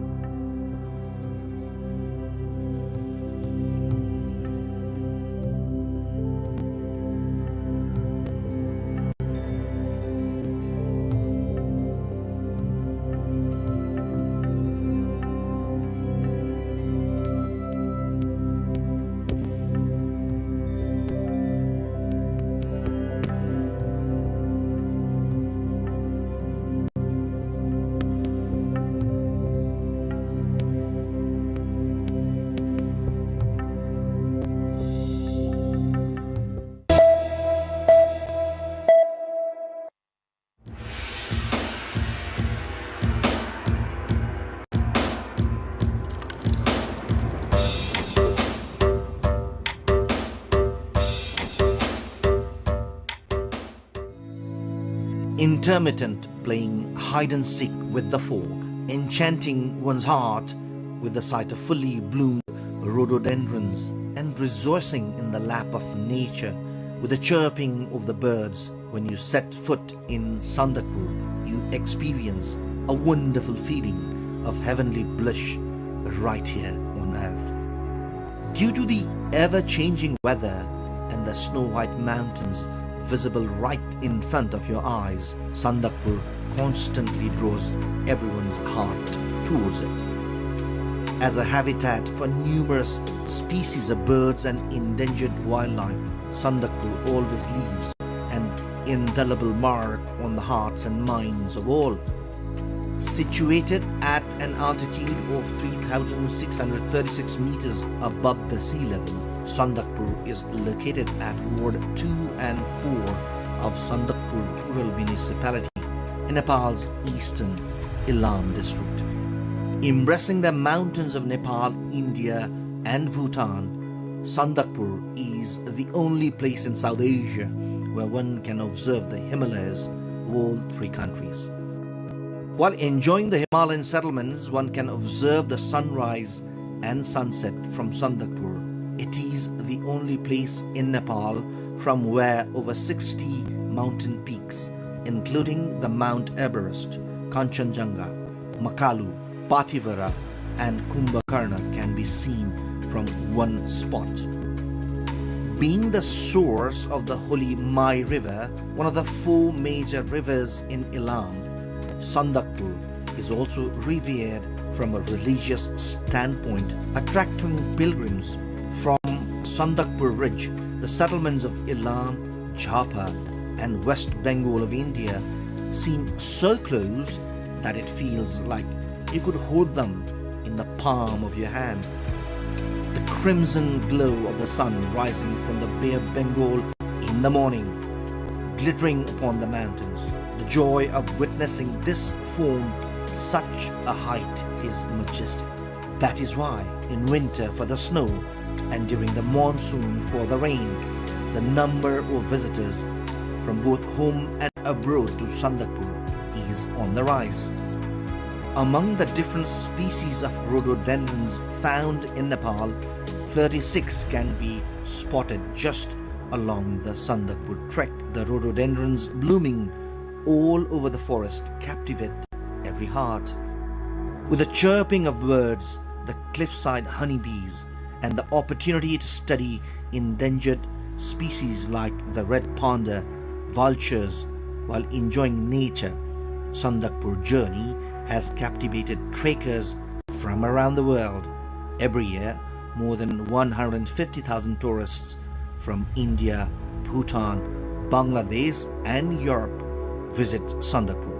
intermittent playing hide and seek with the fog, enchanting one's heart with the sight of fully bloomed rhododendrons, and rejoicing in the lap of nature with the chirping of the birds. When you set foot in Sandakpur, you experience a wonderful feeling of heavenly bliss right here on earth. Due to the ever-changing weather and the snow-white mountains visible right in front of your eyes, Sandakpur constantly draws everyone's heart towards it. As a habitat for numerous species of birds and endangered wildlife, Sandakpur always leaves an indelible mark on the hearts and minds of all. Situated at an altitude of 3,636 meters above the sea level, Sandakpur is located at Ward 2 and 4 of Sandakpur Rural Municipality in Nepal's eastern Ilam district. Embracing the mountains of Nepal, India and Bhutan, Sandakpur is the only place in South Asia where one can observe the Himalayas of all three countries. While enjoying the Himalayan settlements, one can observe the sunrise and sunset from Sandakpur. It is the only place in Nepal from where over 60 mountain peaks, including the Mount Everest, Kanchenjunga, Makalu, Pathivara and Kumbhakarna can be seen from one spot. Being the source of the holy Mai River, one of the 4 major rivers in Ilam, Sandakpur is also revered from a religious standpoint, attracting pilgrims from Sandakpur Ridge. The settlements of Ilam, Jhapa and West Bengal of India seem so close that it feels like you could hold them in the palm of your hand. The crimson glow of the sun rising from the Bay of Bengal in the morning, glittering upon the mountains. The joy of witnessing this form such a height is majestic. That is why in winter for the snow and during the monsoon for the rain, the number of visitors from both home and abroad to Sandakpur is on the rise. Among the different species of rhododendrons found in Nepal, 36 can be spotted just along the Sandakpur trek. The rhododendrons blooming all over the forest captivate every heart. With the chirping of birds, the cliffside honeybees, and the opportunity to study endangered species like the red panda, vultures, while enjoying nature, Sandakpur journey has captivated trekkers from around the world. Every year, more than 150,000 tourists from India, Bhutan, Bangladesh and Europe visit Sandakpur.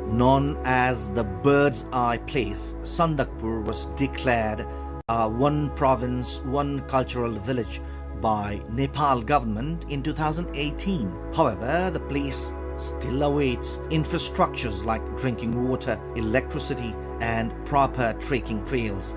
Known as the Bird's Eye Place, Sandakpur was declared a one province, one cultural village by Nepal government in 2018. However, the place still awaits infrastructures like drinking water, electricity and proper trekking trails.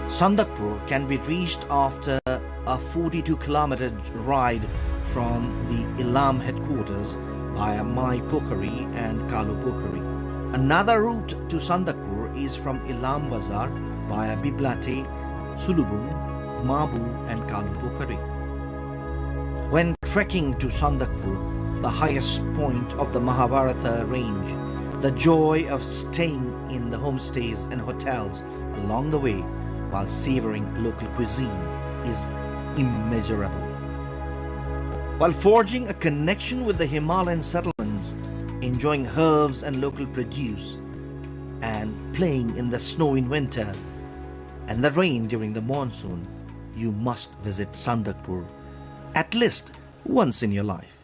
Sandakpur can be reached after a 42-kilometer ride from the Ilam headquarters via Mai Pokhari and Kalu Pokhari. Another route to Sandakpur is from Ilam Bazar via Biblate, Sulubung, Mabu and Kalu Pokhari. When trekking to Sandakpur, the highest point of the Mahabharata range, the joy of staying in the homestays and hotels along the way while savoring local cuisine is immeasurable. While forging a connection with the Himalayan settlements, enjoying herbs and local produce, and playing in the snow in winter and the rain during the monsoon, you must visit Sandakpur at least once in your life.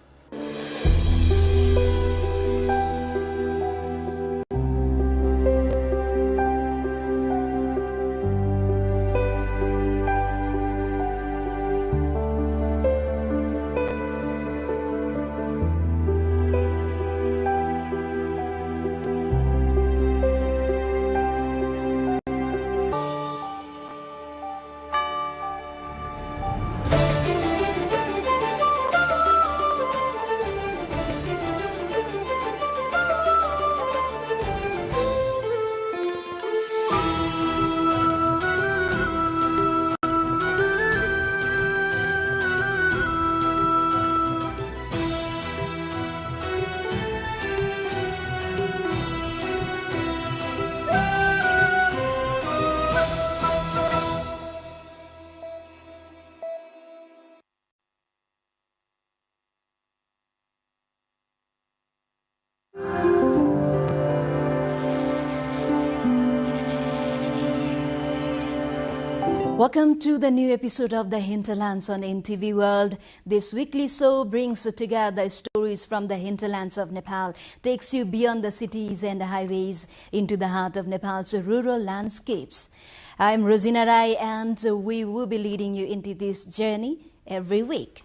Welcome to the new episode of The Hinterlands on NTV World. This weekly show brings together stories from the hinterlands of Nepal, takes you beyond the cities and highways into the heart of Nepal's rural landscapes. I'm Rosina Rai, and we will be leading you into this journey every week.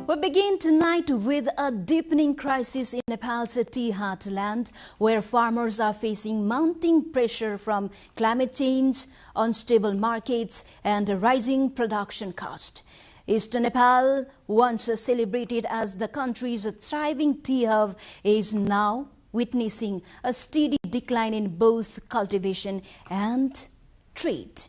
We begin tonight with a deepening crisis in Nepal's tea heartland, where farmers are facing mounting pressure from climate change, unstable markets, and rising production cost. Eastern Nepal, once celebrated as the country's thriving tea hub, is now witnessing a steady decline in both cultivation and trade.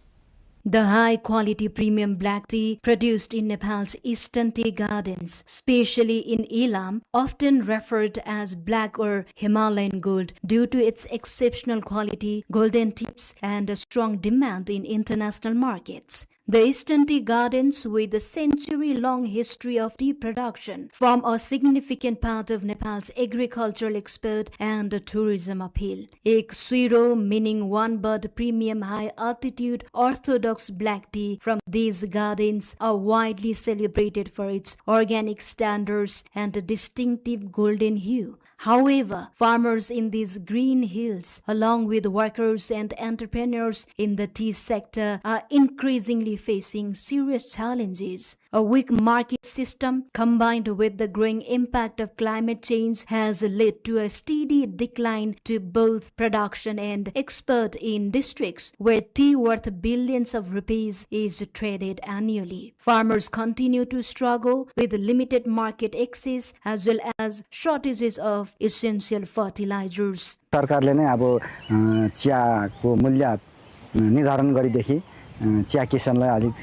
The high-quality premium black tea produced in Nepal's eastern tea gardens, especially in Ilam, often referred as black or Himalayan gold due to its exceptional quality, golden tips, and a strong demand in international markets. The eastern tea gardens, with a century-long history of tea production, form a significant part of Nepal's agricultural export and tourism appeal. Ek Suiro, meaning one bud premium high-altitude orthodox black tea from these gardens, are widely celebrated for its organic standards and a distinctive golden hue. However, farmers in these green hills, along with workers and entrepreneurs in the tea sector, are increasingly facing serious challenges. A weak market system, combined with the growing impact of climate change, has led to a steady decline to both production and export in districts where tea worth billions of rupees is traded annually. Farmers continue to struggle with limited market access as well as shortages of essential fertilizers. सरकारले नै अब चियाको मूल्य निर्धारण गरेदेखि chia किसानलाई अलिक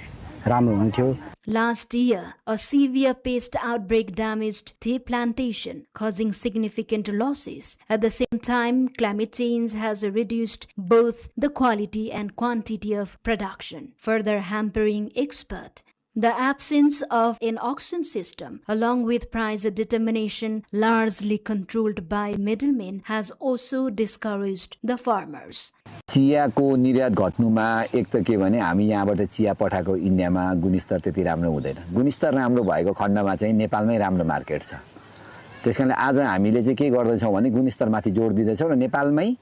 राम्रो हुन्थ्यो. Last year, a severe pest outbreak damaged tea plantation, causing significant losses. At the same time, climate change has reduced both the quality and quantity of production, further hampering export. The absence of an auction system, along with price determination largely controlled by middlemen, has also discouraged the farmers. चियाको निर्यात घट्नुमा एक त के भने हामी यहाँबाट chia पठाएको इन्डियामा गुणस्तर त्यति राम्रो हुँदैन. गुणस्तर राम्रो भएको खण्डमा चाहिँ नेपालमै राम्रो मार्केट छ. त्यसकारणले आज हामीले चाहिँ के गर्दैछौँ भने गुणस्तरमाथि जोड दिँदैछौँ र नेपालमै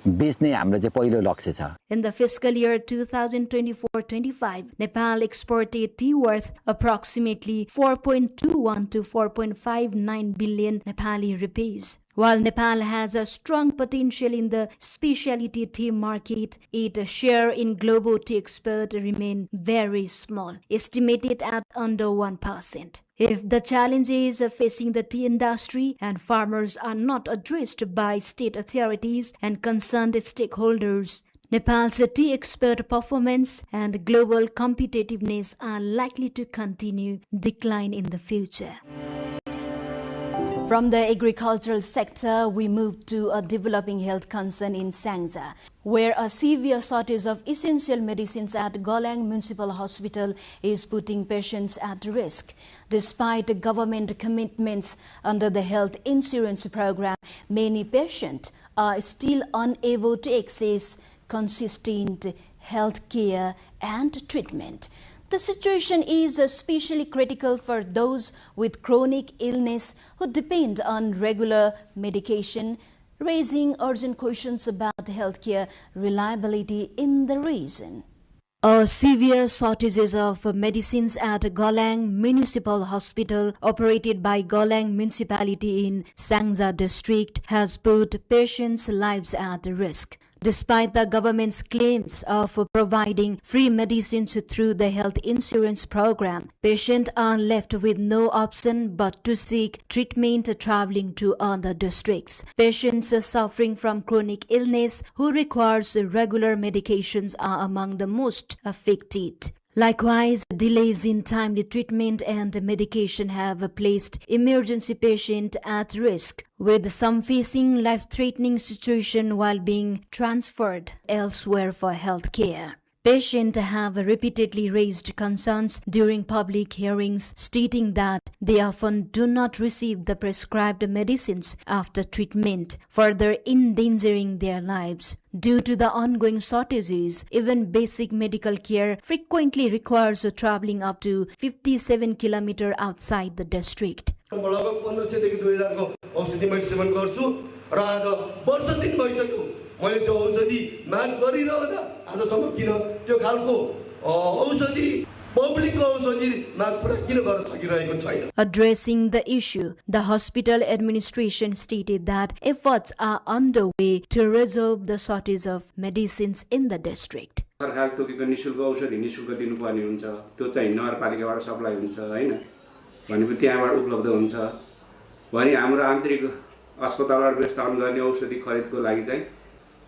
बेच्ने हाम्रो चाहिँ पहिलो लक्ष्य छ. In the fiscal year 2024-25, Nepal exported tea worth approximately 4.21 to 4.59 billion Nepali rupees. While Nepal has a strong potential in the specialty tea market, its share in global tea export remains very small, estimated at under 1%. If the challenges facing the tea industry and farmers are not addressed by state authorities and concerned stakeholders, Nepal's tea export performance and global competitiveness are likely to continue decline in the future. From the agricultural sector, we move to a developing health concern in Sangza, where a severe shortage of essential medicines at Galang Municipal Hospital is putting patients at risk. Despite government commitments under the health insurance program, many patients are still unable to access consistent health care and treatment. The situation is especially critical for those with chronic illness who depend on regular medication, raising urgent questions about healthcare reliability in the region. A severe shortages of medicines at Galang Municipal Hospital, operated by Galang Municipality in Sangza district, has put patients' lives at risk. Despite the government's claims of providing free medicines through the health insurance program, patients are left with no option but to seek treatment traveling to other districts. Patients suffering from chronic illness who requires regular medications are among the most affected. Likewise, delays in timely treatment and medication have placed emergency patients at risk, with some facing life-threatening situation while being transferred elsewhere for health care. Patients have repeatedly raised concerns during public hearings, stating that they often do not receive the prescribed medicines after treatment, further endangering their lives. Due to the ongoing shortages, even basic medical care frequently requires traveling up to 57 kilometers outside the district. लगभग 1500 देखि 2000 को औषधि मैले seven गर्छु र आज वर्ष दिन भइसक्यो मैले त्यो औषधि माग गरिरहँदा आजसम्म किन त्यो खालको औषधि पब्लिकको औषधि माग पुरा किन गर्न सकिरहेको छैन. Addressing the issue, the hospital administration stated that efforts are underway to resolve the shortage of medicines in the district. सरकारले तोकेको निशुल्क औषधि निशुल्क दिनुपर्ने हुन्छ, त्यो चाहिँ नगरपालिकाबाट सप्लाई हुन्छ हैन, भनेपछि त्यहाँबाट उपलब्ध हुन्छ. भने हाम्रो आन्तरिक अस्पतालबाट व्यवस्थापन गर्ने औषधि खरिदको लागि चाहिँ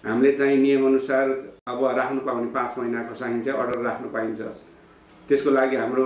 हामीले चाहिँ नियमअनुसार अब राख्नु पाउने 5 महिनाको चाहिँ अर्डर राख्नु पाइन्छ. त्यसको लागि हाम्रो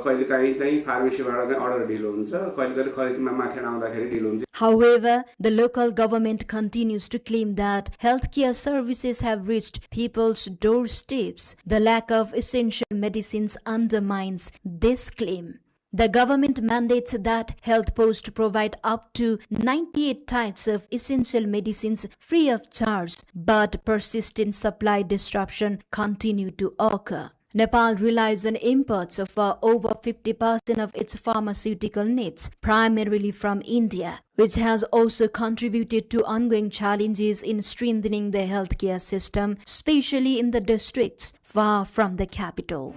कहिलेकाहीँ चाहिँ फार्मेसीबाट चाहिँ अर्डर ढिलो हुन्छ, कहिलेकाहीँ खरिदमा माथि आउँदाखेरि ढिलो हुन्छ. However, the local government continues to claim that healthcare services have reached people's doorsteps. The lack of essential medicines undermines this claim. The government mandates that health posts provide up to 98 types of essential medicines free of charge, but persistent supply disruption continue to occur. Nepal relies on imports of over 50% of its pharmaceutical needs, primarily from India, which has also contributed to ongoing challenges in strengthening the healthcare system, especially in the districts far from the capital.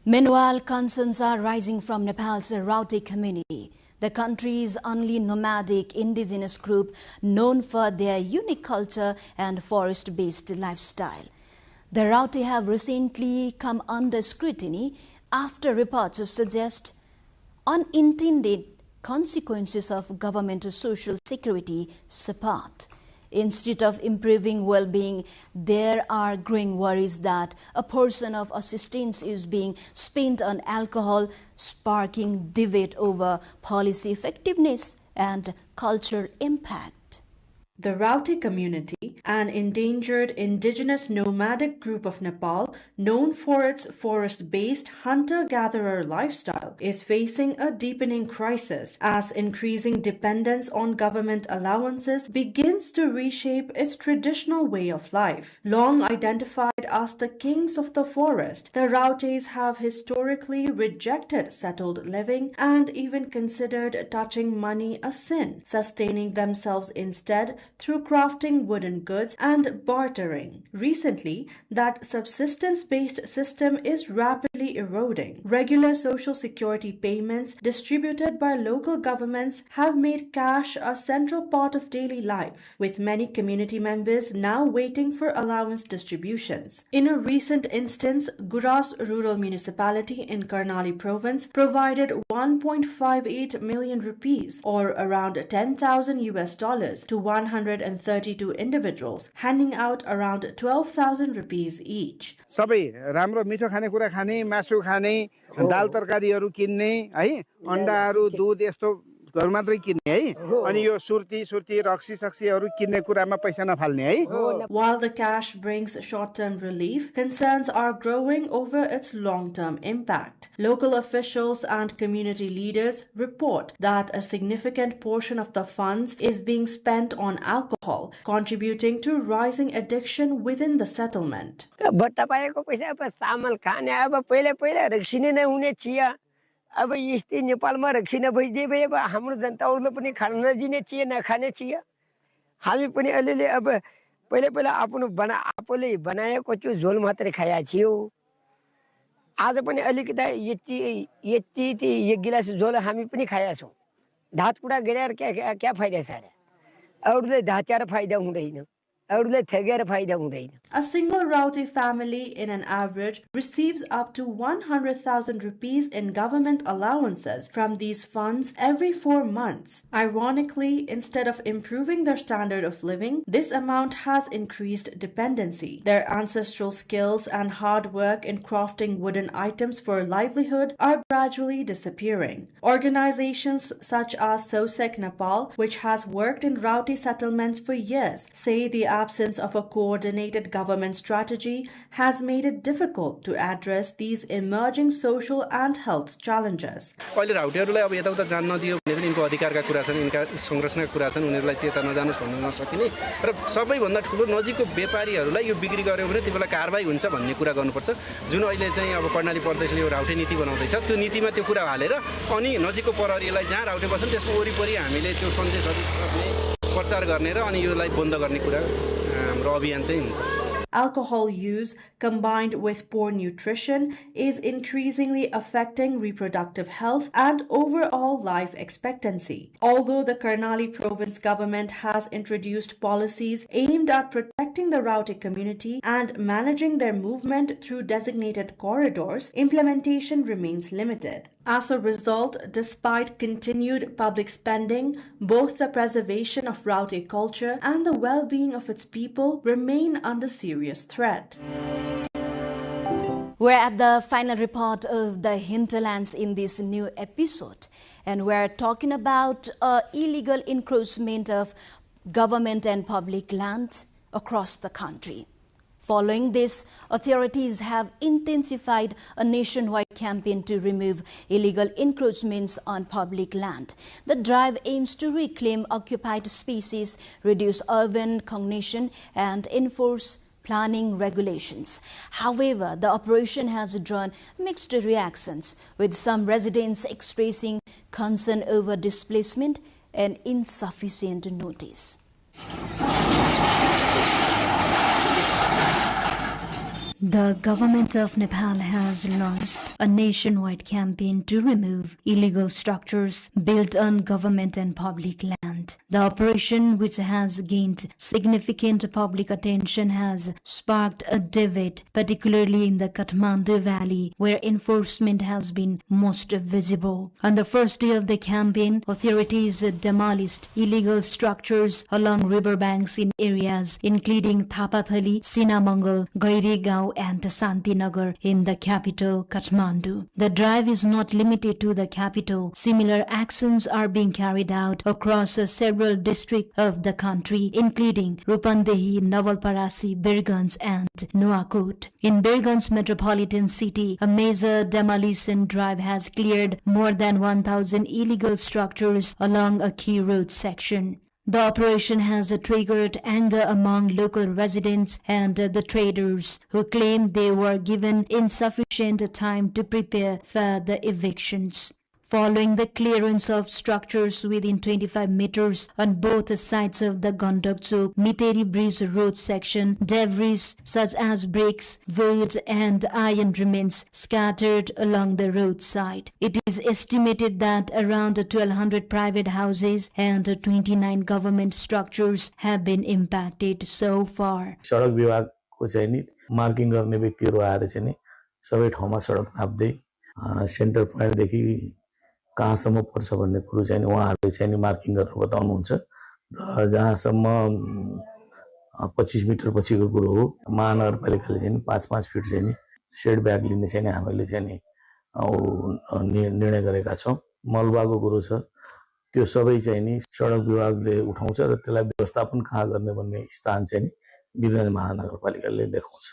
Meanwhile, concerns are rising from Nepal's Rauti community, the country's only nomadic indigenous group known for their unique culture and forest-based lifestyle. The Rauti have recently come under scrutiny after reports suggest unintended consequences of government social security support. Instead of improving well-being, there are growing worries that a portion of assistance is being spent on alcohol, sparking debate over policy effectiveness and cultural impact. The Rauti community, an endangered indigenous nomadic group of Nepal known for its forest-based hunter-gatherer lifestyle, is facing a deepening crisis as increasing dependence on government allowances begins to reshape its traditional way of life. Long identified as the kings of the forest, the Rautis have historically rejected settled living and even considered touching money a sin, sustaining themselves instead through crafting wooden goods and bartering. Recently, that subsistence-based system is rapidly eroding. Regular social security payments distributed by local governments have made cash a central part of daily life, with many community members now waiting for allowance distributions. In a recent instance, Guras Rural Municipality in Karnali Province provided 1.58 million rupees, or around $10,000 to 132 individuals, handing out around 12,000 rupees each. सबै राम्रो मिठो खाने कुरा खाने, मासु खाने, दाल तरकारीहरू किन्ने है, अन्डाहरू, दूध यस्तो घर मात्रै किन्ने है, अनि यो सुर्ती रक्सी सक्सीहरू किन्ने कुरामा पैसा नफाल्ने है. While the cash brings short-term relief, concerns are growing over its long-term impact. Local officials and community leaders report that a significant portion of the funds is being spent on alcohol, contributing to rising addiction within the settlement. अब यस्तै नेपालमा रखिन भइदिए भए अब हाम्रो जनताहरुले पनि खान नदिने chia नखाने chia हामी पनि अलिअलि अब पहिला आफूले बनाएको त्यो झोल मात्रै खाया थियो आज पनि अलिकता यति एक गिलास झोल हामी पनि खाया छौं धात कुडा गरेर क्या फाइदा छ र अरूले धाच्यार फाइदा हुँदैन A single Rauti family in an average receives up to 100,000 rupees in government allowances from these funds every 4 months. Ironically, instead of improving their standard of living, this amount has increased dependency. Their ancestral skills and hard work in crafting wooden items for livelihood are gradually disappearing. Organizations such as SOSEC Nepal, which has worked in Rauti settlements for years, say the absence of a coordinated government strategy has made it difficult to address these emerging social and health challenges. अहिले राउटेहरूलाई अब यताउता जान नदियो भने पनि यिनको अधिकारका कुरा छन्, यिनका संरचनाका कुरा छन्, उनीहरूलाई त्यता नजानुस् भन्न नसकिने र सबैभन्दा ठुलो नजिकको व्यापारीहरूलाई यो बिक्री गर्यो भने त्यसबेला कारबाही हुन्छ भन्ने कुरा गर्नुपर्छ। जुन अहिले चाहिँ अब कर्णाली प्रदेशले यो राउटे नीति बनाउँदैछ, त्यो नीतिमा त्यो कुरा हालेर अनि नजिकको प्रहरीलाई जहाँ राउटे बस्छन् त्यसको वरिपरि हामीले त्यो सन्देशहरू प्रचार गर्ने र अनि योलाई बन्द गर्ने कुरा हाम्रो अभियान चाहिँ हुन्छ। Alcohol use combined with poor nutrition is increasingly affecting reproductive health and overall life expectancy. Although the Karnali province government has introduced policies aimed at protecting the Raute community and managing their movement through designated corridors, implementation remains limited. As a result, despite continued public spending, both the preservation of Raute culture and the well-being of its people remain under serious threat. We're at the final report of the hinterlands in this new episode, and we're talking about illegal encroachment of government and public land across the country. Following this, authorities have intensified a nationwide campaign to remove illegal encroachments on public land. The drive aims to reclaim occupied spaces, reduce urban congestion, and enforce planning regulations. However, the operation has drawn mixed reactions, with some residents expressing concern over displacement and insufficient notice. The government of Nepal has launched a nationwide campaign to remove illegal structures built on government and public land. The operation, which has gained significant public attention, has sparked a debate, particularly in the Kathmandu Valley, where enforcement has been most visible. On the first day of the campaign, authorities demolished illegal structures along riverbanks in areas including Thapathali, Sinamangal, Gairigao, and Santinagar in the capital, Kathmandu. The drive is not limited to the capital. Similar actions are being carried out across several districts of the country, including Rupandehi, Navalparasi, Birganj, and Nuwakot. In Birganj metropolitan city, a major demolition drive has cleared more than 1,000 illegal structures along a key road section. The operation has triggered anger among local residents and the traders, who claim they were given insufficient time to prepare for the evictions. Following the clearance of structures within 25 meters on both sides of the Gandakchok-Miteri Bridge road section, debris such as bricks, wood, and iron remains scattered along the roadside. It is estimated that around 1,200 private houses and 29 government structures have been impacted so far. सडक विभागको चाहिँ नि marking गर्ने व्यक्तिहरू आएर चाहिँ नि सबै ठाउँमा सडक नाप्दै सेन्टर पोइन्ट देखि कहाँसम्म पर्छ भन्ने कुरो चाहिँ नि उहाँहरूले चाहिँ नि मार्किङ गरेर बताउनुहुन्छ र जहाँसम्म 25 मिटर पछिको कुरो हो महानगरपालिकाले चाहिँ नि 5-5 फिट चाहिँ नि सेड ब्याग लिने चाहिँ नि हामीले चाहिँ नि निर्णय गरेका छौं मलबाको कुरो छ त्यो सबै चाहिँ नि सडक विभागले उठाउँछ र त्यसलाई व्यवस्थापन कहाँ गर्ने भन्ने स्थान चाहिँ नि वीरगञ्ज महानगरपालिकाले देखाउँछ।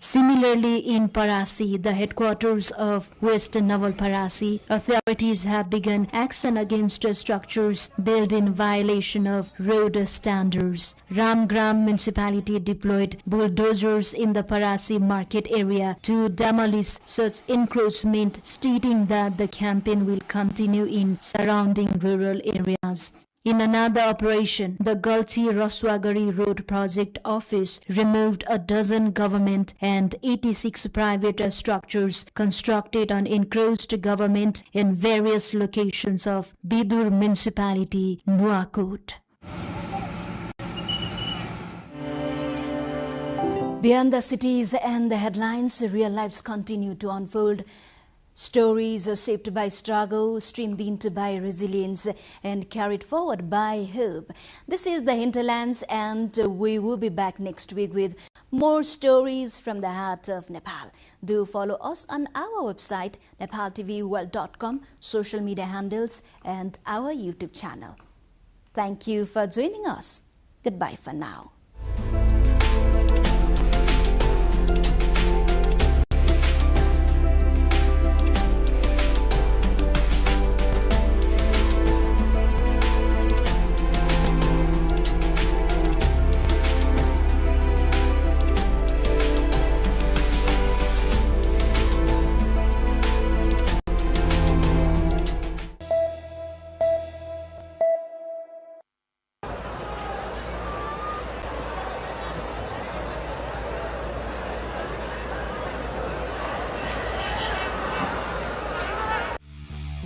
Similarly, in Parasi, the headquarters of West Navalparasi, authorities have begun action against structures built in violation of road standards. Ramgram municipality deployed bulldozers in the Parasi market area to demolish such encroachment, stating that the campaign will continue in surrounding rural areas. In another operation, the Galchi Raswagari Road Project Office removed a dozen government and 86 private structures constructed on encroached government in various locations of Bidur Municipality, Nuwakot. Beyond the cities and the headlines, real lives continue to unfold. Stories are shaped by struggle, strengthened by resilience, and carried forward by hope. This is the Hinterlands, and we will be back next week with more stories from the heart of Nepal. Do follow us on our website, nepaltelevision.com, social media handles, and our YouTube channel. Thank you for joining us. Goodbye for now.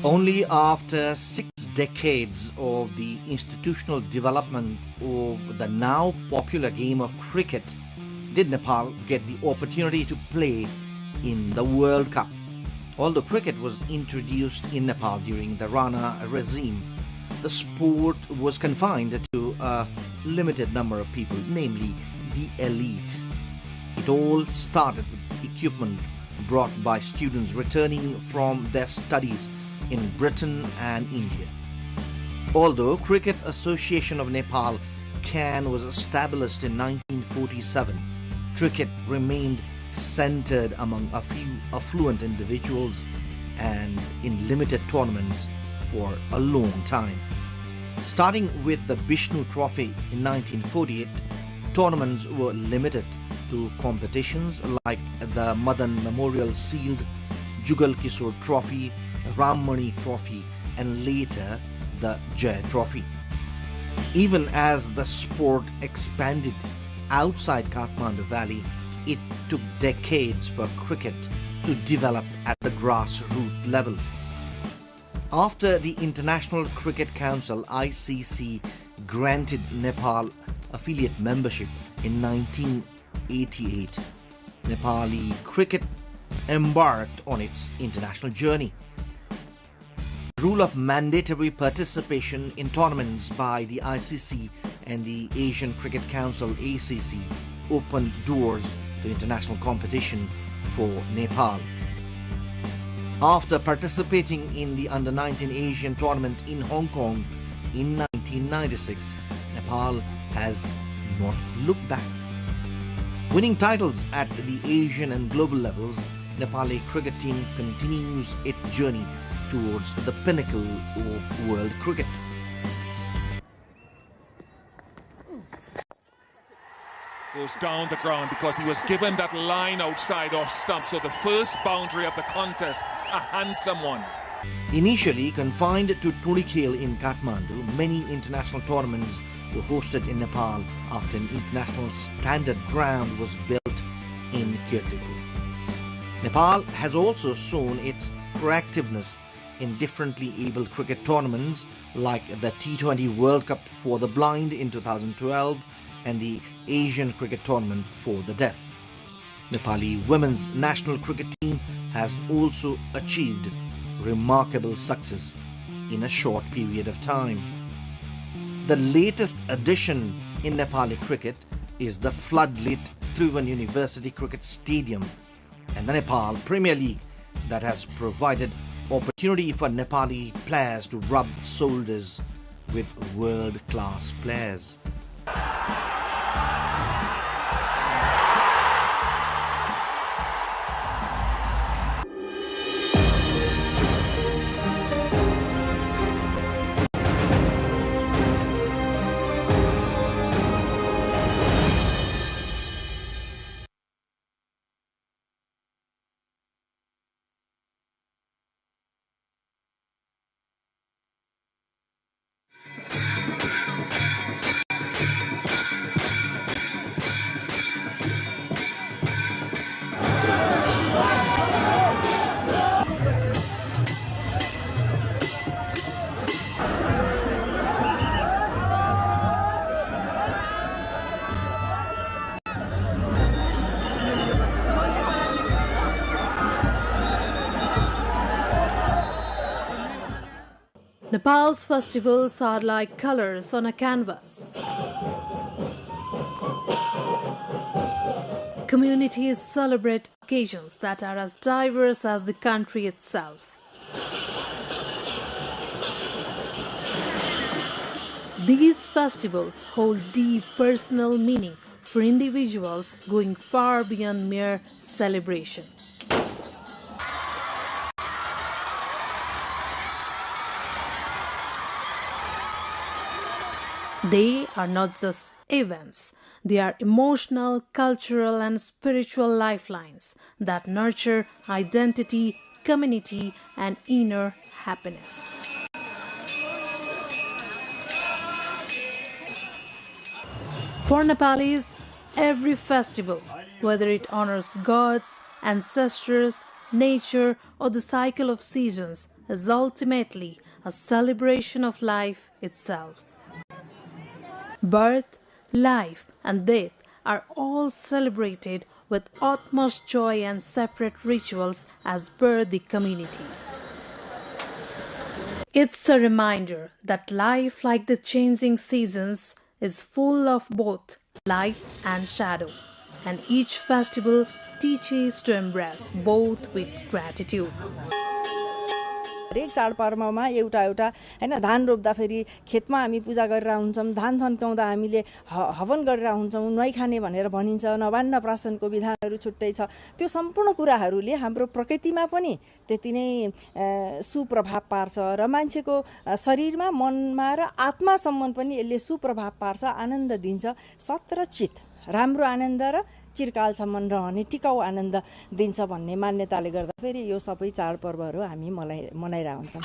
Only after 6 decades of the institutional development of the now popular game of cricket did Nepal get the opportunity to play in the World Cup. Although cricket was introduced in Nepal during the Rana regime, the sport was confined to a limited number of people, namely the elite. It all started with equipment brought by students returning from their studies in Britain and India. Although Cricket Association of Nepal (CAN) was established in 1947, cricket remained centered among a few affluent individuals and in limited tournaments for a long time. Starting with the Bishnu Trophy in 1948, tournaments were limited to competitions like the Madan Memorial Sealed, Jugal Kishore Trophy, Rammani Trophy, and later the Jai Trophy. Even as the sport expanded outside Kathmandu Valley, it took decades for cricket to develop at the grassroots level. After the International Cricket Council (ICC) granted Nepal affiliate membership in 1988, Nepali cricket embarked on its international journey. The rule of mandatory participation in tournaments by the ICC and the Asian Cricket Council (ACC) opened doors to international competition for Nepal. After participating in the Under-19 Asian tournament in Hong Kong in 1996, Nepal has not looked back. Winning titles at the Asian and global levels, Nepali cricket team continues its journey towards the pinnacle of world cricket. Goes down the ground because he was given that line outside off stump, so the first boundary of the contest, a handsome one. Initially confined to Turikhel in Kathmandu, many international tournaments were hosted in Nepal after an international standard ground was built in Kirtipur. Nepal has also shown its proactiveness in differently abled cricket tournaments like the T20 World Cup for the blind in 2012 and the Asian Cricket Tournament for the deaf. Nepali women's national cricket team has also achieved remarkable success in a short period of time. The latest addition in Nepali cricket is the floodlit Tribhuvan University Cricket Stadium and the Nepal Premier League that has provided opportunity for Nepali players to rub shoulders with world-class players. Nepal's festivals are like colors on a canvas. communities celebrate occasions that are as diverse as the country itself. These festivals hold deep personal meaning for individuals, going far beyond mere celebration. They are not just events. They are emotional, cultural, and spiritual lifelines that nurture identity, community, and inner happiness. For Nepalis, every festival, whether it honors gods, ancestors, nature, or the cycle of seasons, is ultimately a celebration of life itself. Birth, life, and death are all celebrated with utmost joy and separate rituals as per the communities. It's a reminder that life, like the changing seasons, is full of both light and shadow, and each festival teaches to embrace both with gratitude. हरेक चाडपर्वमा एउटा एउटा हैन धान रोप्दा फेरि खेतमा हामी पूजा गरेर हुन्छौं, धान थन्काउँदा हामीले हवन गरेर हुन्छौं, नुहाई खाने भनेर भनिन्छ, नवान्न प्राशनको विधानहरू छुट्टै छ। त्यो सम्पूर्ण कुराहरूले हाम्रो प्रकृतिमा पनि त्यति नै सुप्रभाव पार्छ र मान्छेको शरीरमा, मनमा र आत्मासम्म पनि यसले सुप्रभाव पार्छ, आनन्द दिन्छ, सत र चित, राम्रो आनन्द र चिरकालसम्म रहने टिकाउ आनन्द दिन्छ भन्ने मान्यताले गर्दा फेरि यो सबै चाडपर्वहरू हामी मनाइरा हुन्छौं।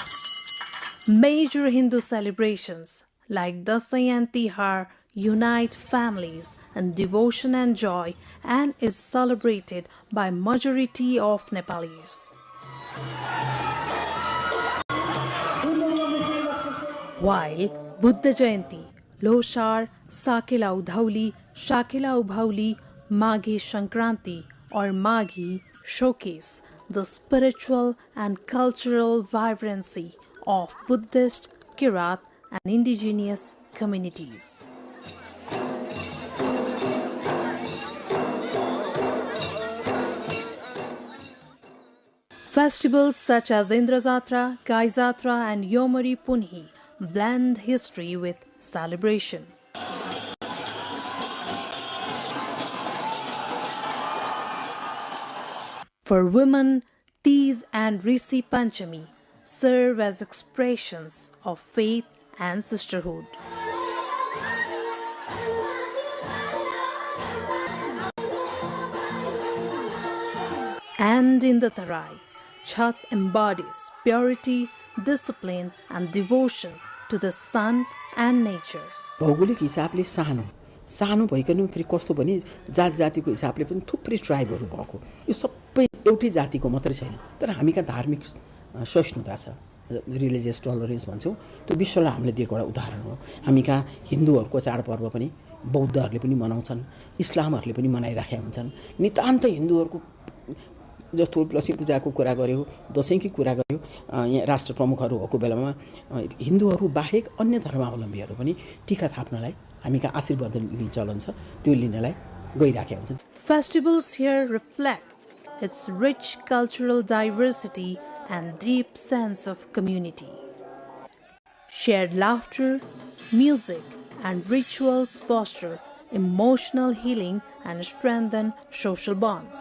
Major Hindu celebrations like Dasai and Tihar unite families in devotion and joy and is celebrated by majority of Nepalis. While Buddha Jayanti, Loshar, Sakela Udhauli, Shakela Ubhauli, Maghi Shankranti or Maghi showcase the spiritual and cultural vibrancy of Buddhist, Kirat and indigenous communities. Festivals such as Indrazatra, Gaizatra and Yomari Punhi blend history with celebration. For women, Tees and Rishi Panchami serve as expressions of faith and sisterhood. And in the Tarai, Chhat embodies purity, discipline and devotion to the sun and nature. भौगोलिक हिसाबले सानो भइकन फेरि कस्तो भने जात जातिको हिसाबले पनि थुप्रै ट्राइबहरू भएको, यो सबै एउटै जातिको मात्रै छैन, तर हामीका धार्मिक सहिष्णुता छ, रिलिजियस टलरेन्स भन्छौं, त्यो विश्वलाई हामीले दिएको एउटा उदाहरण हो। हामीका हिन्दूहरूको चाडपर्व पनि बौद्धहरूले पनि मनाउँछन्, इस्लामहरूले पनि मनाइराखेका हुन्छन्। नितान्त हिन्दूहरूको जस्तो लक्ष्मी पूजाको कुरा गर्यो, दशैंकी कुरा गर्यो, यहाँ राष्ट्र प्रमुखहरू भएको बेलामा हिन्दूहरू बाहेक अन्य धर्मावलम्बीहरू पनि टीका थाप्नलाई हामीका आशीर्वाद लिने चलन छ, त्यो लिनलाई गइराखेका हुन्छन्। Festivals here reflect its rich cultural diversity and deep sense of community. Shared laughter, music and rituals foster emotional healing and strengthen social bonds.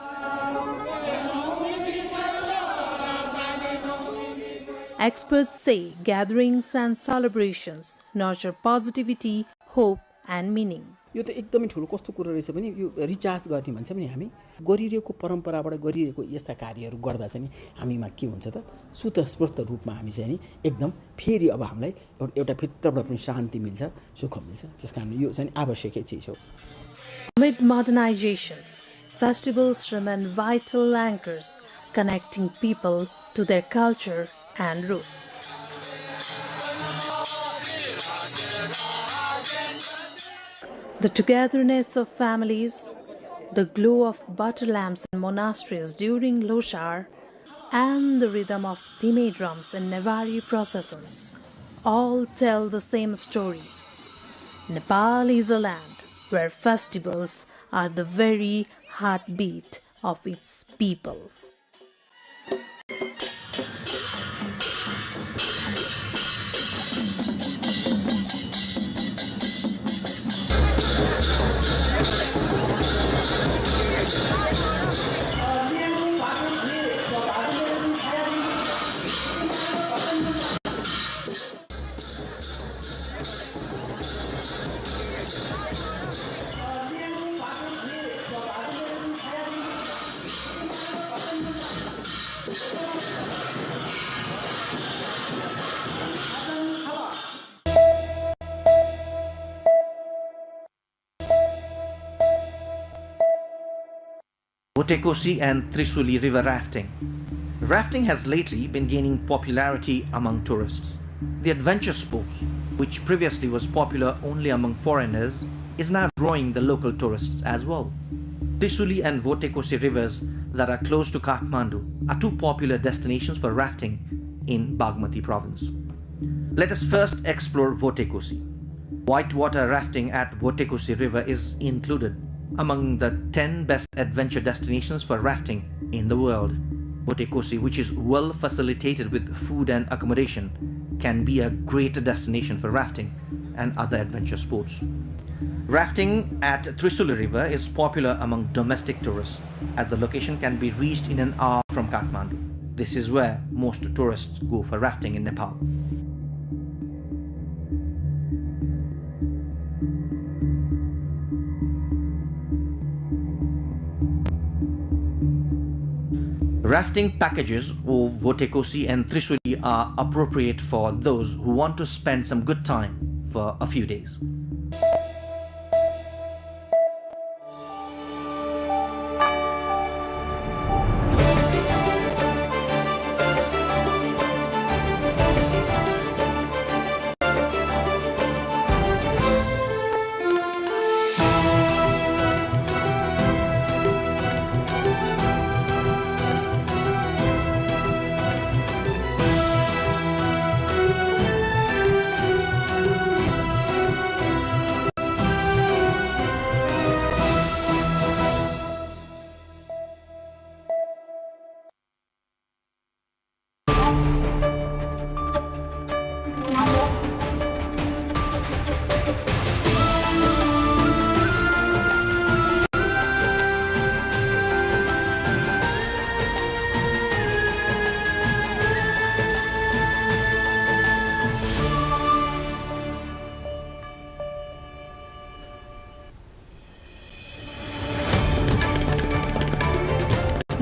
Experts say gatherings and celebrations nurture positivity, hope and meaning. यो त एकदमै ठुलो कस्तो कुरा रहेछ भने यो recharge गर्ने भन्छ नि, हामी गरिरहेको परम्पराबाट गरिरहेको यस्ता कार्यहरू गर्दा चाहिँ हामीमा के हुन्छ त स्वतस्फूर्त रूपमा हामी चाहिँ नि एकदम फेरि अब हामीलाई एउटा भित्रबाट पनि शान्ति मिल्छ, सुख मिल्छ, त्यसकारण यो चाहिँ आवश्यकै चीज हो। Amid modernization, festivals remain vital anchors connecting people to their culture and roots. The togetherness of families, the glow of butter lamps in monasteries during Loshar, and the rhythm of Dhime drums in Nevari processions all tell the same story. Nepal is a land where festivals are the very heartbeat of its people. Votekosi and Trisuli river rafting. Rafting has lately been gaining popularity among tourists. The adventure sport, which previously was popular only among foreigners, is now drawing the local tourists as well. Trisuli and Votekosi rivers that are close to Kathmandu are two popular destinations for rafting in Bagmati province. Let us first explore Votekosi. Whitewater rafting at Votekosi river is included among the 10 best adventure destinations for rafting in the world. Votekosi, which is well facilitated with food and accommodation, can be a great destination for rafting and other adventure sports. Rafting at Trisuli river is popular among domestic tourists, as the location can be reached in an hour from Kathmandu. This is where most tourists go for rafting in Nepal. Rafting packages of Votekosi and Trisuli are appropriate for those who want to spend some good time for a few days.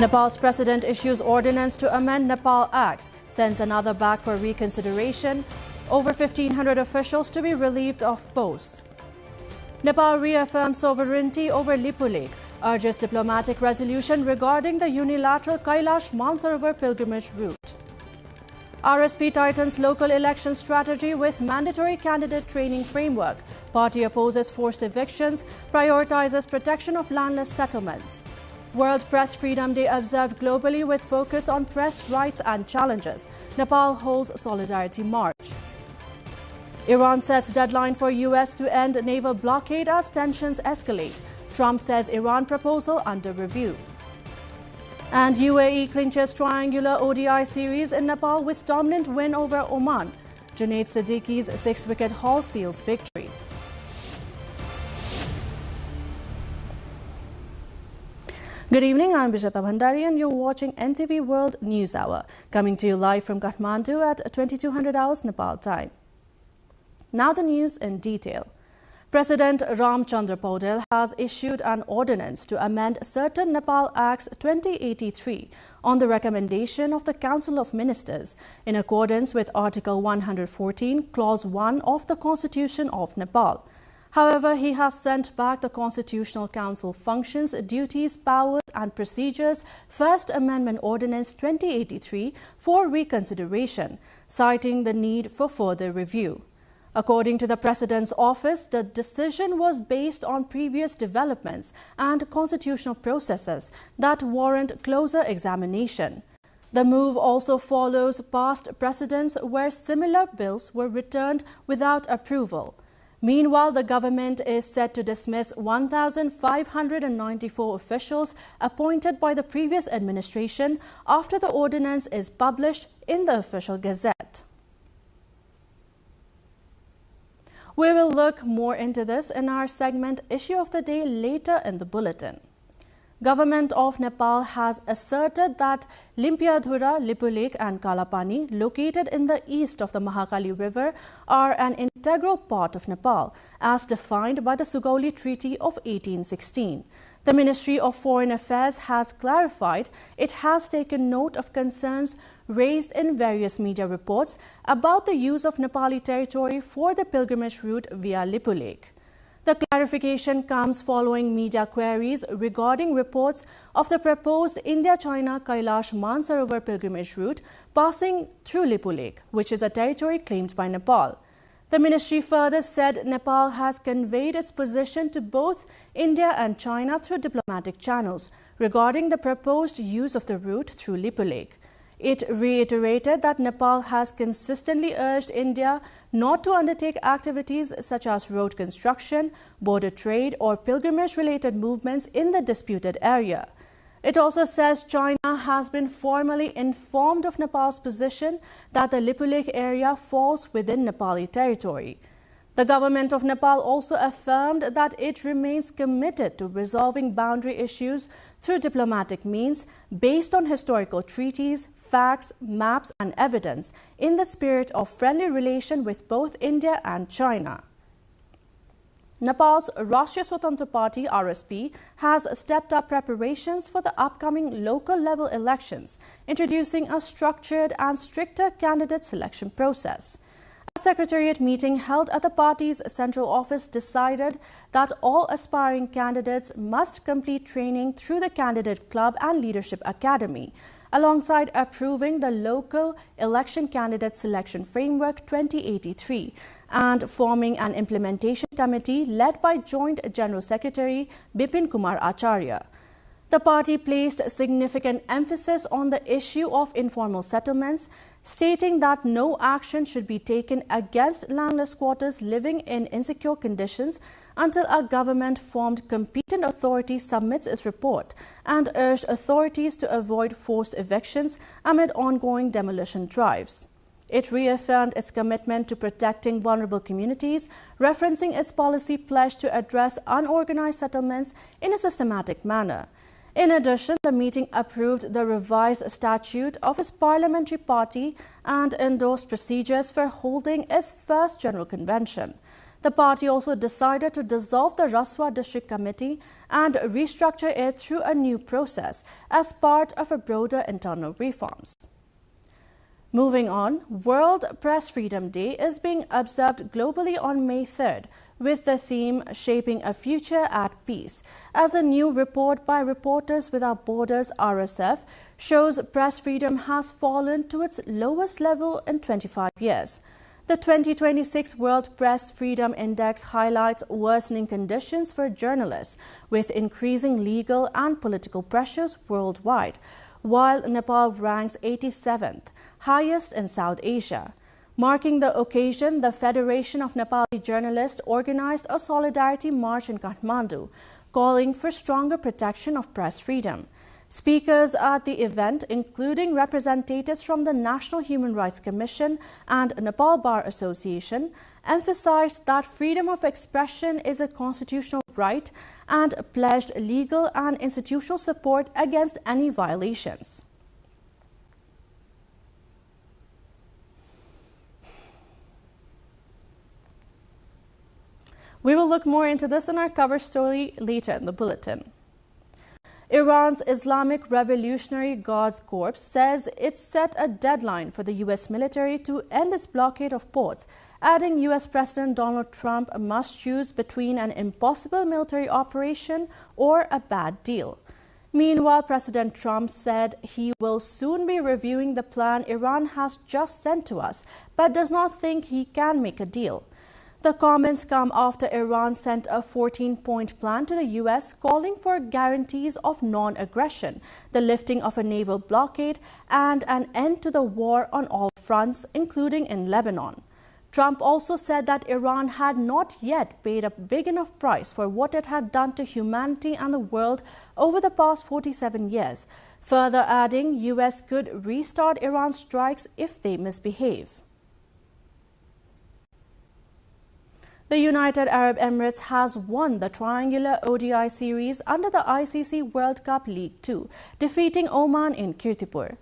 Nepal's president issues ordinance to amend Nepal Acts, sends another back for reconsideration. Over 1,500 officials to be relieved of posts. Nepal reaffirms sovereignty over Lipu Lake, urges diplomatic resolution regarding the unilateral Kailash Mansarovar pilgrimage route. RSP tightens local election strategy with mandatory candidate training framework. Party opposes forced evictions, prioritizes protection of landless settlements. World Press Freedom Day observed globally with focus on press rights and challenges. Nepal holds Solidarity March. Iran sets deadline for US to end naval blockade as tensions escalate. Trump says Iran proposal under review. And UAE clinches triangular ODI series in Nepal with dominant win over Oman. Junaid Siddiqui's 6-wicket haul seals victory. Good evening, I'm Bijata Bhandari and you're watching NTV World News Hour, coming to you live from Kathmandu at 2200 hours Nepal time. Now the news in detail. President Ramchandra Paudel has issued an ordinance to amend certain Nepal Acts 2083 on the recommendation of the Council of Ministers in accordance with Article 114, Clause 1 of the Constitution of Nepal. However, he has sent back the Constitutional Council functions, duties, powers and procedures First Amendment Ordinance 2083 for reconsideration, citing the need for further review. According to the President's office, the decision was based on previous developments and constitutional processes that warrant closer examination. The move also follows past precedents where similar bills were returned without approval. Meanwhile, the government is set to dismiss 1,594 officials appointed by the previous administration after the ordinance is published in the official gazette. We will look more into this in our segment Issue of the Day later in the bulletin. Government of Nepal has asserted that Limpiadhura, Lipulek and Kalapani, located in the east of the Mahakali River, are an integral part of Nepal, as defined by the Sugauli Treaty of 1816. The Ministry of Foreign Affairs has clarified it has taken note of concerns raised in various media reports about the use of Nepali territory for the pilgrimage route via Lipulek. The clarification comes following media queries regarding reports of the proposed India-China Kailash Mansarovar pilgrimage route passing through Lipulek, which is a territory claimed by Nepal. The ministry further said Nepal has conveyed its position to both India and China through diplomatic channels regarding the proposed use of the route through Lipulek. It reiterated that Nepal has consistently urged India not to undertake activities such as road construction, border trade, or pilgrimage-related movements in the disputed area. It also says China has been formally informed of Nepal's position that the Lipulek area falls within Nepali territory. The government of Nepal also affirmed that it remains committed to resolving boundary issues through diplomatic means based on historical treaties, facts, maps and evidence in the spirit of friendly relation with both India and China. Nepal's Rashtriya Swatantra Party, RSP, has stepped up preparations for the upcoming local level elections, introducing a structured and stricter candidate selection process. A secretariat meeting held at the party's central office decided that all aspiring candidates must complete training through the Candidate Club and Leadership Academy, alongside approving the Local Election Candidate Selection Framework 2083 and forming an implementation committee led by Joint General Secretary Bipin Kumar Acharya. The party placed significant emphasis on the issue of informal settlements, stating that no action should be taken against landless squatters living in insecure conditions until a government-formed competent authority submits its report, and urged authorities to avoid forced evictions amid ongoing demolition drives. It reaffirmed its commitment to protecting vulnerable communities, referencing its policy pledge to address unorganized settlements in a systematic manner. In addition, the meeting approved the revised statute of its parliamentary party and endorsed procedures for holding its first general convention. The party also decided to dissolve the Raswa District Committee and restructure it through a new process as part of a broader internal reforms. Moving on, World Press Freedom Day is being observed globally on May 3rd, with the theme Shaping a Future at Peace, as a new report by Reporters Without Borders (RSF) shows press freedom has fallen to its lowest level in 25 years. The 2026 World Press Freedom Index highlights worsening conditions for journalists, with increasing legal and political pressures worldwide, while Nepal ranks 87th, highest in South Asia. Marking the occasion, the Federation of Nepali Journalists organized a solidarity march in Kathmandu, calling for stronger protection of press freedom. Speakers at the event, including representatives from the National Human Rights Commission and Nepal Bar Association, emphasized that freedom of expression is a constitutional right and pledged legal and institutional support against any violations. We will look more into this in our cover story later in the bulletin. Iran's Islamic Revolutionary Guards Corps says it set a deadline for the U.S. military to end its blockade of ports, adding U.S. President Donald Trump must choose between an impossible military operation or a bad deal. Meanwhile, President Trump said he will soon be reviewing the plan Iran has just sent to us, but does not think he can make a deal. The comments come after Iran sent a 14-point plan to the U.S. calling for guarantees of non-aggression, the lifting of a naval blockade, and an end to the war on all fronts, including in Lebanon. Trump also said that Iran had not yet paid a big enough price for what it had done to humanity and the world over the past 47 years, further adding US could restart Iran's strikes if they misbehave. The United Arab Emirates has won the triangular ODI series under the ICC World Cup League 2, defeating Oman in Kirtipur.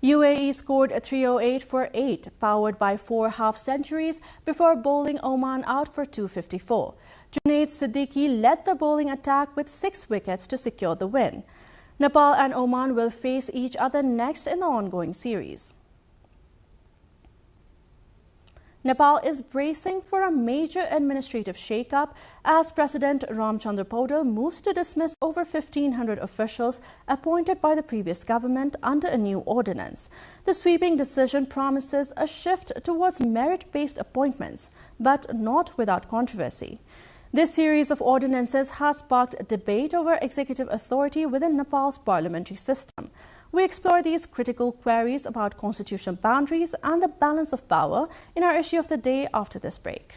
UAE scored 308 for 8, powered by 4 half-centuries before bowling Oman out for 254. Junaid Siddiqui led the bowling attack with 6 wickets to secure the win. Nepal and Oman will face each other next in the ongoing series. Nepal is bracing for a major administrative shake-up as President Ramchandra Paudel moves to dismiss over 1,500 officials appointed by the previous government under a new ordinance. The sweeping decision promises a shift towards merit-based appointments, but not without controversy. This series of ordinances has sparked debate over executive authority within Nepal's parliamentary system. We explore these critical queries about constitutional boundaries and the balance of power in our issue of the day after this break.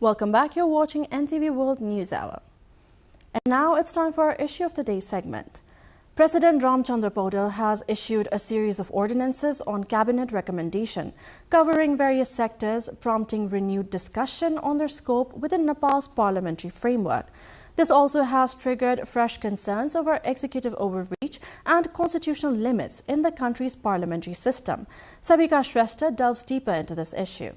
Welcome back. You're watching NTV World News Hour. And now it's time for our Issue of the Day segment. President Ramchandra Paudel has issued a series of ordinances on cabinet recommendation, covering various sectors, prompting renewed discussion on their scope within Nepal's parliamentary framework. This also has triggered fresh concerns over executive overreach and constitutional limits in the country's parliamentary system. Sabika Shrestha delves deeper into this issue.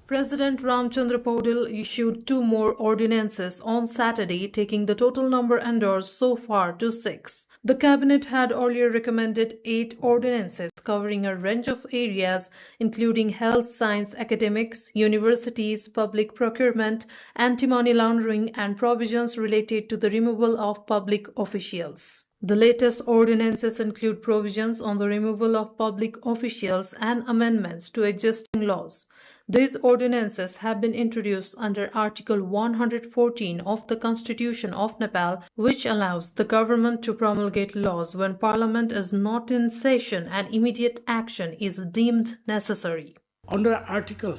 President Ramchandra Paudel issued 2 more ordinances on Saturday, taking the total number endorsed so far to 6. The cabinet had earlier recommended 8 ordinances covering a range of areas, including health, science, academics, universities, public procurement, anti-money laundering, and provisions related to the removal of public officials. The latest ordinances include provisions on the removal of public officials and amendments to existing laws. These ordinances have been introduced under Article 114 of the Constitution of Nepal, which allows the government to promulgate laws when Parliament is not in session and immediate action is deemed necessary. Under Article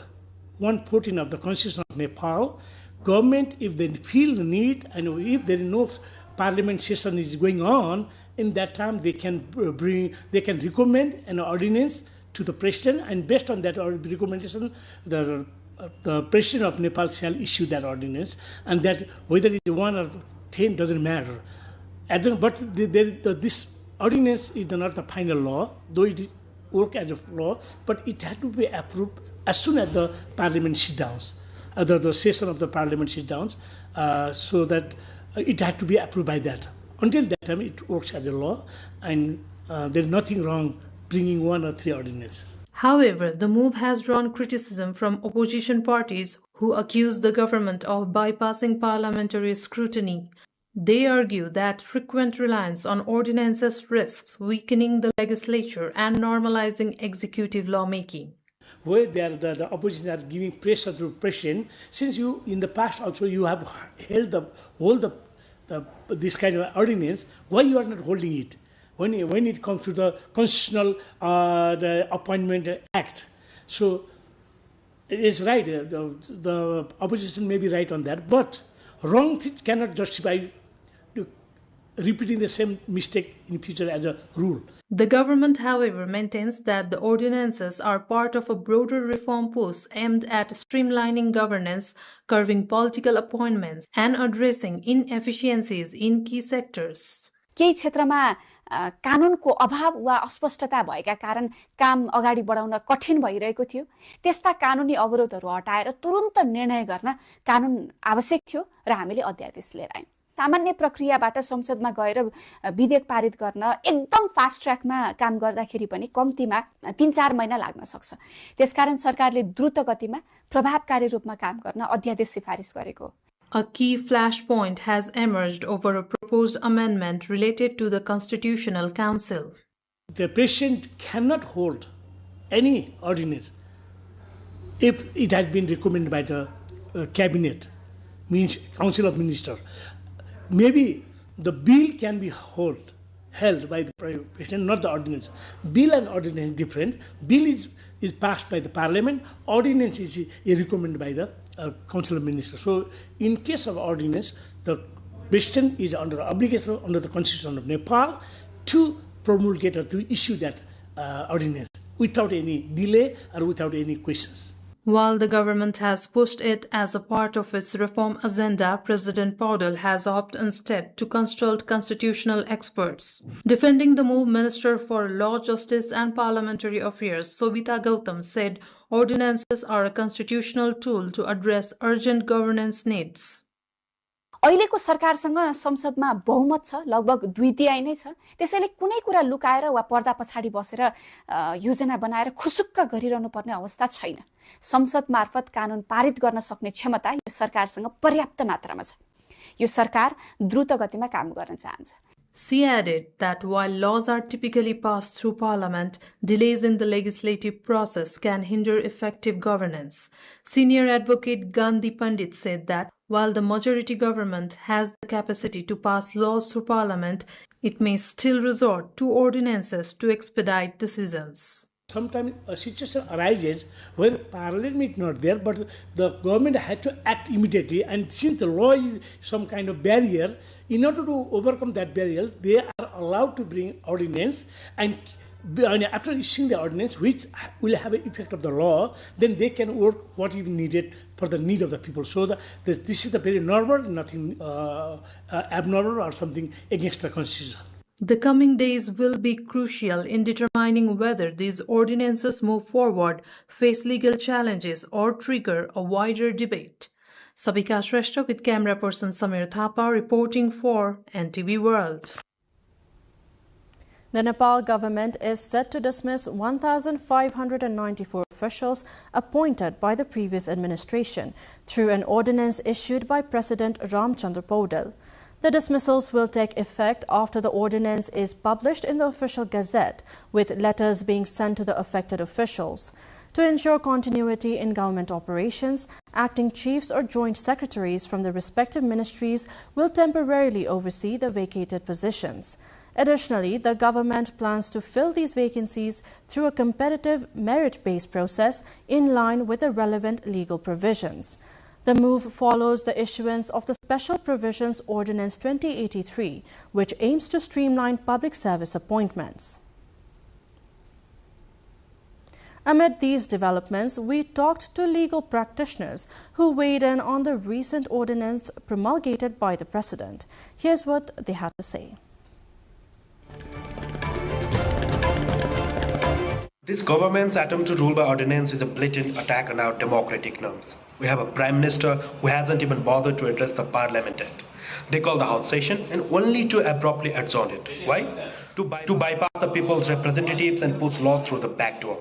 114 of the Constitution of Nepal, government, if they feel the need and if there is no Parliament session is going on, in that time they can recommend an ordinance to the President, and based on that recommendation, the President of Nepal shall issue that ordinance, and that whether it is 1 or 10 doesn't matter. But this ordinance is not the final law, though it works as a law, but it has to be approved as soon as the Parliament sits down, the session of the Parliament sits down, so that it has to be approved by that. Until that time, it works as a law, and there is nothing wrong bringing 1 or 3 ordinances. However, the move has drawn criticism from opposition parties who accuse the government of bypassing parliamentary scrutiny. They argue that frequent reliance on ordinances risks weakening the legislature and normalizing executive lawmaking. Where the opposition are giving pressure to the President, since you in the past also you have held this kind of ordinance, why you are not holding it? When it comes to the Constitutional the Appointment Act, So it's right, the opposition may be right on that, but wrong things cannot justify repeating the same mistake in future as a rule. The government, however, maintains that the ordinances are part of a broader reform push aimed at streamlining governance, curbing political appointments, and addressing inefficiencies in key sectors. केही क्षेत्रमा कानुनको अभाव वा अस्पष्टता भएका कारण काम अगाडि बढाउन कठिन भइरहेको थियो। त्यस्ता कानुनी अवरोधहरू हटाएर तुरुन्त निर्णय गर्न कानुन आवश्यक थियो र हामीले अध्यादेश लिएर आयौं। सामान्य प्रक्रियाबाट संसदमा गएर विधेयक पारित गर्न एकदम फास्ट ट्र्याकमा काम गर्दाखेरि पनि कम्तीमा 3-4 महिना लाग्न सक्छ। त्यसकारण सरकारले द्रुत गतिमा प्रभावकारी रूपमा काम गर्न अध्यादेश सिफारिस गरेको। A key flashpoint has emerged over a proposed amendment related to the Constitutional Council. The President cannot hold any ordinance if it has been recommended by the Cabinet, means Council of Ministers. Maybe the bill can be held by the President, not the ordinance. Bill and ordinance is different. Bill is passed by the Parliament. Ordinance is recommended by the Council of Ministers. So, in case of ordinance, the President is under obligation under the Constitution of Nepal to promulgate or to issue that ordinance without any delay or without any questions. While the government has pushed it as a part of its reform agenda, President Paudel has opted instead to consult constitutional experts. Defending the move, Minister for Law, Justice and Parliamentary Affairs, Sobita Gautam, said ordinances are a constitutional tool to address urgent governance needs. अहिलेको सरकारसँग संसदमा बहुमत छ, लगभग 2/3 नै छ। त्यसैले कुनै कुरा लुकाएर वा पर्दा पछाडी बसेर योजना बनाएर खुसुक्क गरिरहनु पर्ने अवस्था छैन। संसद मार्फत कानुन पारित गर्न सक्ने क्षमता यो सरकारसँग पर्याप्त मात्रामा छ। यो सरकार द्रुत गतिमा काम गर्न चाहन्छ। She added that while laws are typically passed through Parliament, delays in the legislative process can hinder effective governance. Senior advocate Gandhi Pandit said that while the majority government has the capacity to pass laws through Parliament, it may still resort to ordinances to expedite decisions. Sometimes a situation arises when Parliament is not there, but the government has to act immediately. And since the law is some kind of barrier, in order to overcome that barrier, they are allowed to bring ordinance. And after issuing the ordinance, which will have an effect of the law, then they can work what is needed for the need of the people. So this is the very normal, nothing abnormal or something against the Constitution. The coming days will be crucial in determining whether these ordinances move forward, face legal challenges, or trigger a wider debate. Sabika Shrestha with camera person Samir Thapa reporting for NTV World. The Nepal government is set to dismiss 1,594 officials appointed by the previous administration through an ordinance issued by President Ramchandra Paudel. The dismissals will take effect after the ordinance is published in the official gazette, with letters being sent to the affected officials. To ensure continuity in government operations, acting chiefs or joint secretaries from the respective ministries will temporarily oversee the vacated positions. Additionally, the government plans to fill these vacancies through a competitive merit-based process in line with the relevant legal provisions. The move follows the issuance of the Special Provisions Ordinance 2083, which aims to streamline public service appointments. Amid these developments, we talked to legal practitioners who weighed in on the recent ordinance promulgated by the President. Here's what they had to say. This government's attempt to rule by ordinance is a blatant attack on our democratic norms. We have a Prime Minister who hasn't even bothered to address the Parliament yet. They call the House session and only to abruptly adjourn it. Why? To bypass the people's representatives and push law through the back door.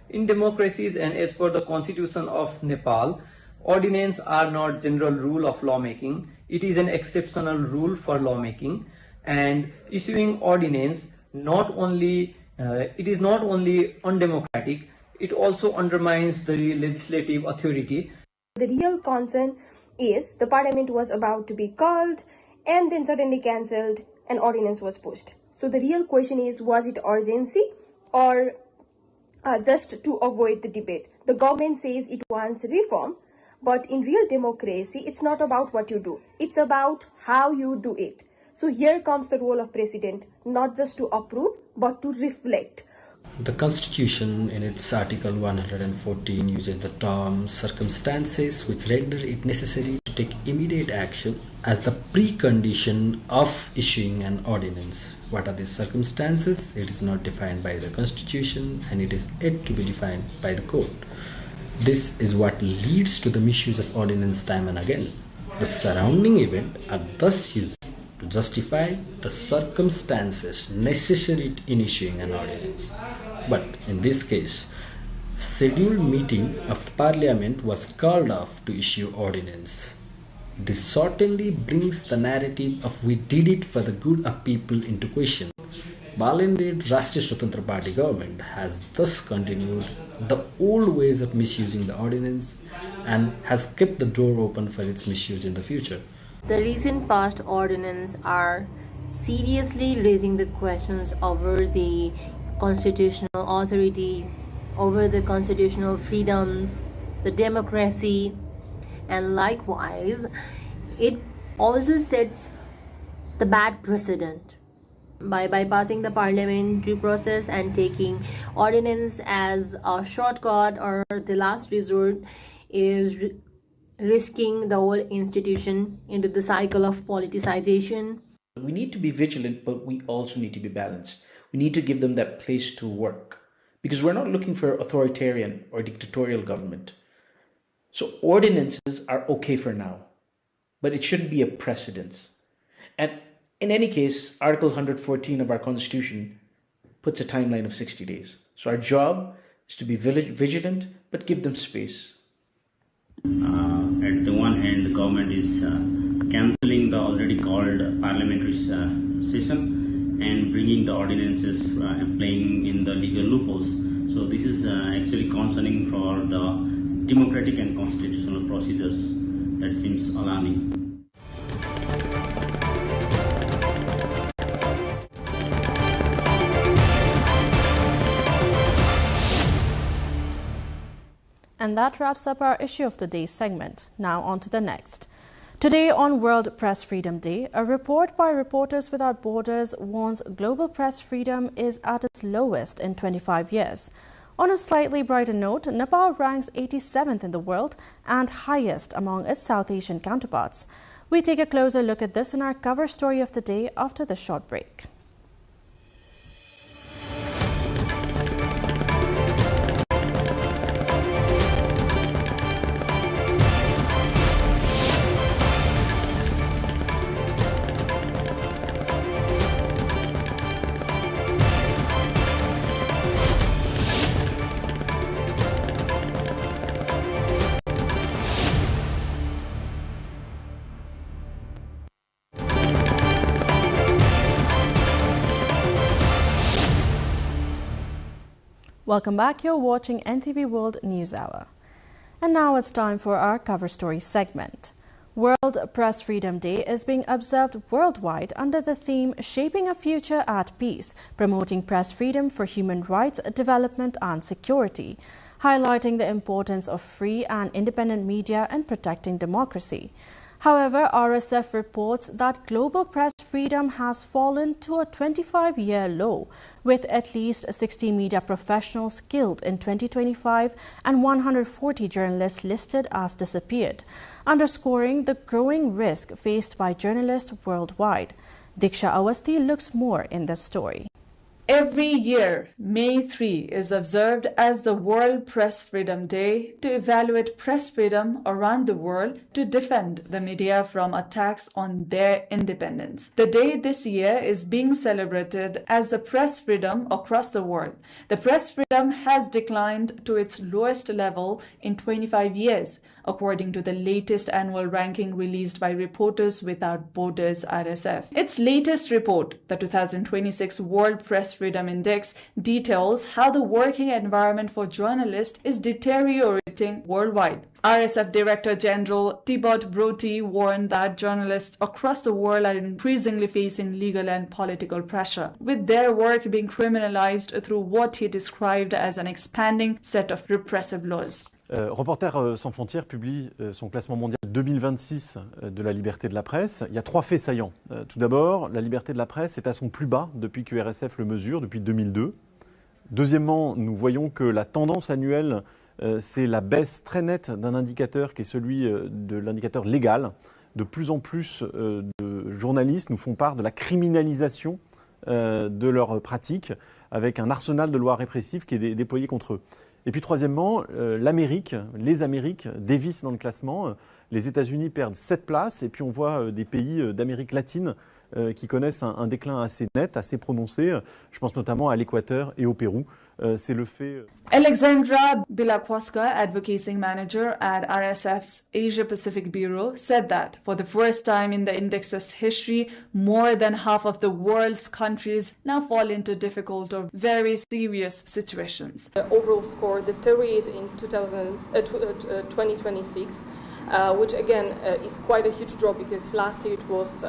In democracies and as per the Constitution of Nepal, ordinances are not general rule of lawmaking. It is an exceptional rule for lawmaking, and issuing ordinance it is not only undemocratic, it also undermines the legislative authority. The real concern is the parliament was about to be called and then suddenly cancelled and ordinance was pushed. So the real question is, was it urgency or just to avoid the debate. The government says it wants reform, but in real democracy, it's not about what you do. It's about how you do it. So here comes the role of president, not just to approve, but to reflect. The Constitution in its Article 114 uses the term circumstances which render it necessary to take immediate action as the precondition of issuing an ordinance. What are these circumstances? It is not defined by the Constitution and it is yet to be defined by the court. This is what leads to the misuse of ordinance time and again. The surrounding event are thus used to justify the circumstances necessary in issuing an ordinance. But in this case, scheduled meeting of the Parliament was called off to issue ordinance. This certainly brings the narrative of we did it for the good of people into question. Bal-led Rashtriya Swatantra Party government has thus continued the old ways of misusing the ordinance and has kept the door open for its misuse in the future. The recent passed ordinance are seriously raising the questions over the constitutional authority, over the constitutional freedoms, the democracy, and likewise, it also sets the bad precedent by bypassing the parliamentary process and taking ordinance as a shortcut or the last resort is risking the whole institution into the cycle of politicization. We need to be vigilant, but we also need to be balanced. We need to give them that place to work because we're not looking for authoritarian or dictatorial government. So ordinances are okay for now, but it shouldn't be a precedence. And in any case, Article 114 of our Constitution puts a timeline of 60 days. So our job is to be vigilant, but give them space. At the one hand, the government is cancelling the already called parliamentary session and bringing the ordinances and playing in the legal loopholes. So this is actually concerning for the democratic and constitutional procedures. That seems alarming. And that wraps up our Issue of the Day segment. Now on to the next. Today on World Press Freedom Day, a report by Reporters Without Borders warns global press freedom is at its lowest in 25 years. On a slightly brighter note, Nepal ranks 87th in the world and highest among its South Asian counterparts. We take a closer look at this in our cover story of the day after this short break. Welcome back. You're watching NTV World News Hour. And now it's time for our cover story segment. World Press Freedom Day is being observed worldwide under the theme Shaping a Future at Peace, promoting press freedom for human rights, development and security, highlighting the importance of free and independent media and protecting democracy. However, RSF reports that global press freedom has fallen to a 25-year low, with at least 60 media professionals killed in 2025 and 140 journalists listed as disappeared, underscoring the growing risk faced by journalists worldwide. Diksha Awasthi looks more in this story. Every year, May 3 is observed as the World Press Freedom Day to evaluate press freedom around the world to defend the media from attacks on their independence. The day this year is being celebrated as the press freedom across the world. The press freedom has declined to its lowest level in 25 years, according to the latest annual ranking released by Reporters Without Borders RSF. Its latest report, the 2026 World Press Press Freedom Index details how the working environment for journalists is deteriorating worldwide. RSF Director General Thibaut Broti warned that journalists across the world are increasingly facing legal and political pressure, with their work being criminalized through what he described as an expanding set of repressive laws. Reporters sans frontières publie son classement mondial 2026 de la liberté de la presse. Il y a 3 faits saillants. Tout d'abord, la liberté de la presse est à son plus bas depuis que RSF le mesure, depuis 2002. Deuxièmement, nous voyons que la tendance annuelle, c'est la baisse très nette d'un indicateur qui est celui de l'indicateur légal. De plus en plus de journalistes nous font part de la criminalisation de leurs pratiques avec un arsenal de lois répressives qui est déployé contre eux. Et puis troisièmement, les Amériques dévissent dans le classement. Les États-Unis perdent 7 places et puis on voit des pays d'Amérique latine qui connaissent un déclin assez net, assez prononcé. Je pense notamment à l'Équateur et au Pérou. C'est le fait. Alexandra Bilakwaska, advocacy manager at RSF's Asia Pacific Bureau, said that for the first time in the index's history, more than half of the world's countries now fall into difficult or very serious situations. The overall score deteriorated in 2026. Which again is quite a huge drop because last year it was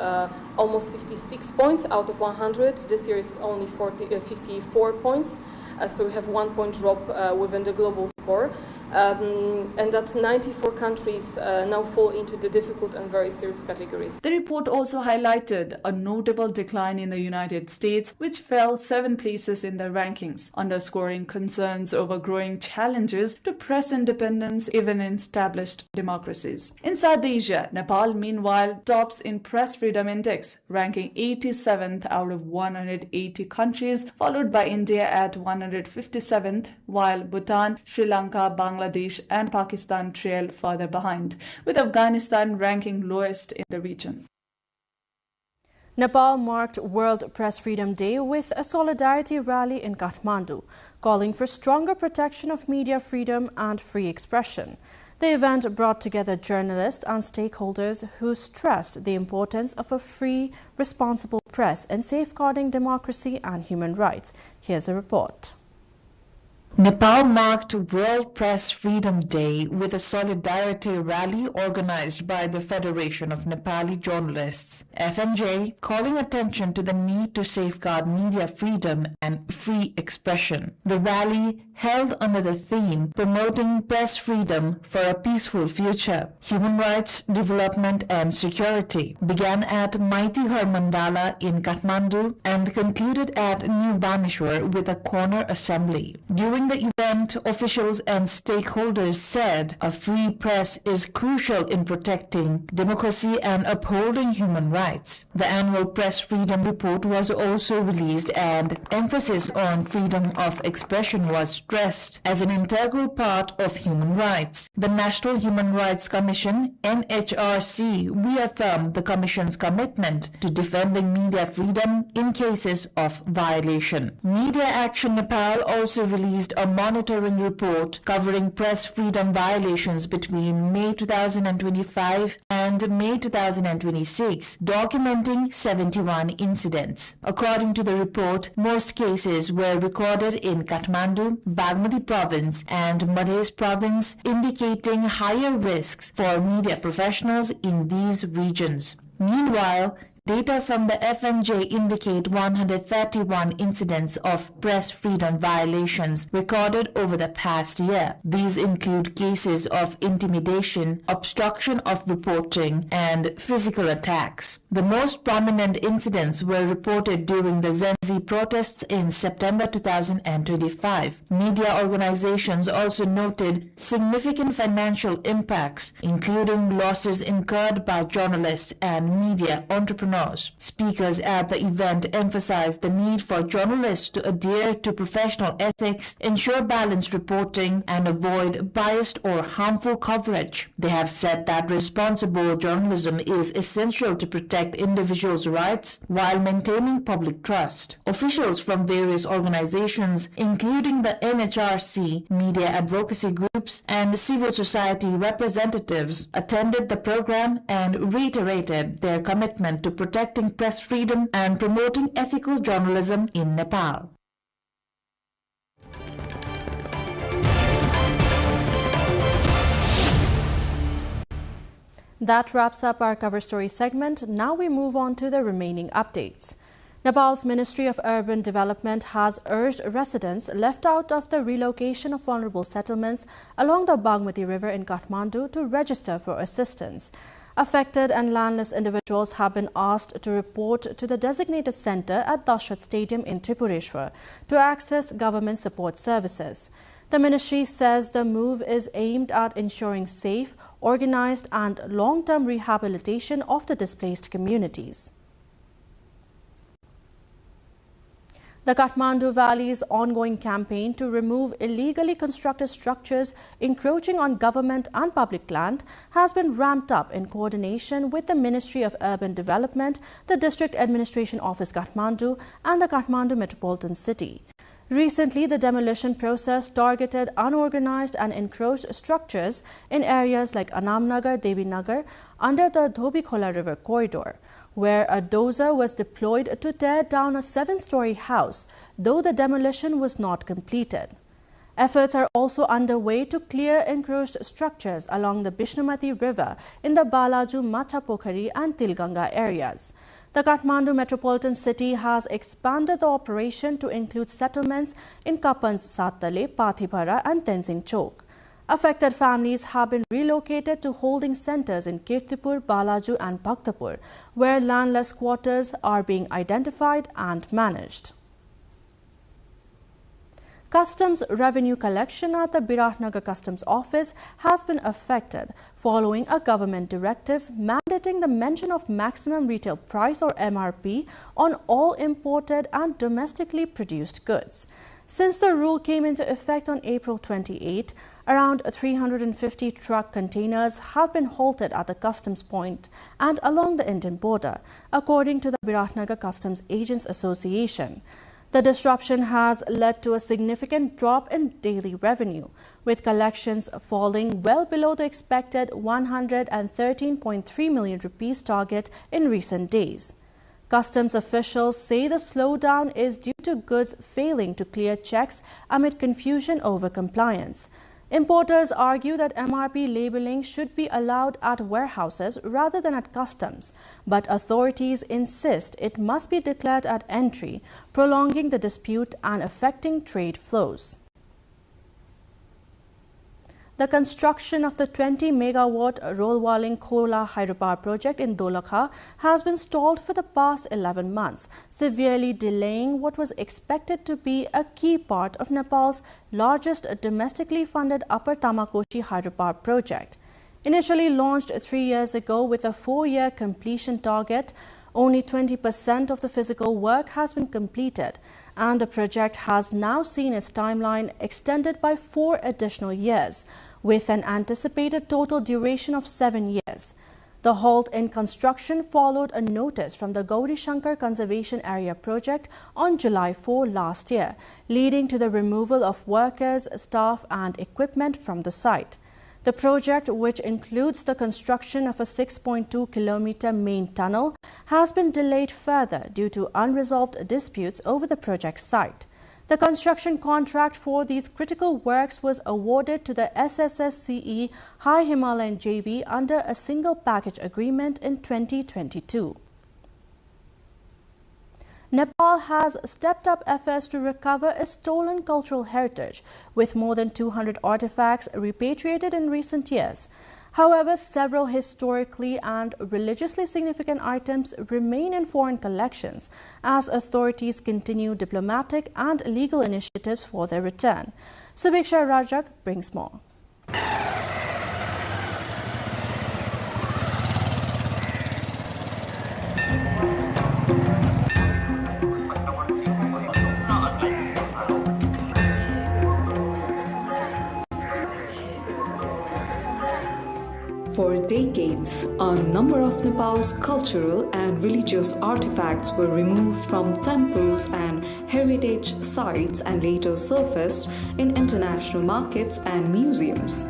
almost 56 points out of 100. This year is only 54 points. So we have 1 point drop within the global score. And that 94 countries now fall into the difficult and very serious categories. The report also highlighted a notable decline in the United States, which fell 7 places in the rankings, underscoring concerns over growing challenges to press independence even in established democracies. In South Asia, Nepal, meanwhile, tops in Press Freedom Index, ranking 87th out of 180 countries, followed by India at 157th, while Bhutan, Sri Lanka, Bangladesh and Pakistan trail further behind, with Afghanistan ranking lowest in the region. Nepal marked World Press Freedom Day with a solidarity rally in Kathmandu, calling for stronger protection of media freedom and free expression. The event brought together journalists and stakeholders who stressed the importance of a free, responsible press in safeguarding democracy and human rights. Here's a report. Nepal marked World Press Freedom Day with a solidarity rally organized by the Federation of Nepali Journalists, FNJ, calling attention to the need to safeguard media freedom and free expression. The rally, held under the theme Promoting Press Freedom for a Peaceful Future, Human Rights, Development and Security, began at Maitighar Mandala in Kathmandu and concluded at New Baneshwar with a corner assembly. During the event, officials and stakeholders said a free press is crucial in protecting democracy and upholding human rights. The annual Press Freedom Report was also released and emphasis on freedom of expression was stressed as an integral part of human rights. The National Human Rights Commission, NHRC, reaffirmed the Commission's commitment to defending media freedom in cases of violation. Media Action Nepal also released a monitoring report covering press freedom violations between May 2025 and May 2026, documenting 71 incidents. According to the report, most cases were recorded in Kathmandu, Bagmati Province and Madhya Province, indicating higher risks for media professionals in these regions. Meanwhile, data from the FNJ indicate 131 incidents of press freedom violations recorded over the past year. These include cases of intimidation, obstruction of reporting, and physical attacks. The most prominent incidents were reported during the Gen Z protests in September 2025. Media organizations also noted significant financial impacts, including losses incurred by journalists and media entrepreneurs. Speakers at the event emphasized the need for journalists to adhere to professional ethics, ensure balanced reporting, and avoid biased or harmful coverage. They have said that responsible journalism is essential to protect individuals' rights while maintaining public trust. Officials from various organizations, including the NHRC, media advocacy groups, and civil society representatives, attended the program and reiterated their commitment to protecting press freedom and promoting ethical journalism in Nepal. That wraps up our cover story segment. Now we move on to the remaining updates. Nepal's Ministry of Urban Development has urged residents left out of the relocation of vulnerable settlements along the Bagmati River in Kathmandu to register for assistance. Affected and landless individuals have been asked to report to the designated centre at Dashrath Stadium in Tripureshwar to access government support services. The ministry says the move is aimed at ensuring safe, organized and long-term rehabilitation of the displaced communities. The Kathmandu Valley's ongoing campaign to remove illegally constructed structures encroaching on government and public land has been ramped up in coordination with the Ministry of Urban Development, the District Administration Office Kathmandu and the Kathmandu Metropolitan City. Recently, the demolition process targeted unorganized and encroached structures in areas like Anamnagar, Devinagar under the Dhobikhola River corridor, where a dozer was deployed to tear down a 7-story house, though the demolition was not completed. Efforts are also underway to clear encroached structures along the Bishnumati River in the Balaju, Machapokhari and Tilganga areas. The Kathmandu Metropolitan City has expanded the operation to include settlements in Kapan's Sattale, Pathibhara and Tenzing Chowk. Affected families have been relocated to holding centers in Kirtipur, Balaju and Bhaktapur, where landless quarters are being identified and managed. Customs revenue collection at the Biratnagar Customs Office has been affected following a government directive mandating the mention of maximum retail price or MRP on all imported and domestically produced goods. Since the rule came into effect on April 28, around 350 truck containers have been halted at the customs point and along the Indian border, according to the Biratnagar Customs Agents Association. The disruption has led to a significant drop in daily revenue, with collections falling well below the expected 113.3 million rupees target in recent days. Customs officials say the slowdown is due to goods failing to clear checks amid confusion over compliance. Importers argue that MRP labeling should be allowed at warehouses rather than at customs, but authorities insist it must be declared at entry, prolonging the dispute and affecting trade flows. The construction of the 20-megawatt Rolwaling Khola hydropower project in Dolakha has been stalled for the past 11 months, severely delaying what was expected to be a key part of Nepal's largest domestically funded Upper Tamakoshi hydropower project. Initially launched 3 years ago with a 4-year completion target, only 20% of the physical work has been completed, and the project has now seen its timeline extended by 4 additional years, with an anticipated total duration of 7 years. The halt in construction followed a notice from the Gauri Shankar Conservation Area project on July 4 last year, leading to the removal of workers, staff and equipment from the site. The project, which includes the construction of a 6.2-kilometer main tunnel, has been delayed further due to unresolved disputes over the project site. The construction contract for these critical works was awarded to the SSSCE High Himalayan JV under a single package agreement in 2022. Nepal has stepped up efforts to recover its stolen cultural heritage, with more than 200 artifacts repatriated in recent years. However, several historically and religiously significant items remain in foreign collections as authorities continue diplomatic and legal initiatives for their return. Subiksha Rajak brings more. For decades, a number of Nepal's cultural and religious artifacts were removed from temples and heritage sites and later surfaced in international markets and museums.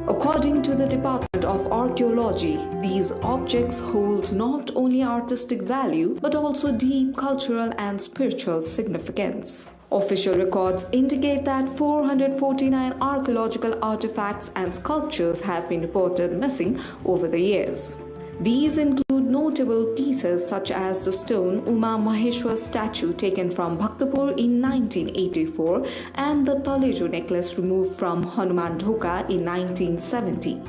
According to the Department of archaeology, these objects hold not only artistic value but also deep cultural and spiritual significance. Official records indicate that 449 archaeological artifacts and sculptures have been reported missing over the years. These include notable pieces such as the stone Uma Maheshwar statue taken from Bhaktapur in 1984 and the Talejo necklace removed from Hanuman Dhoka in 1970.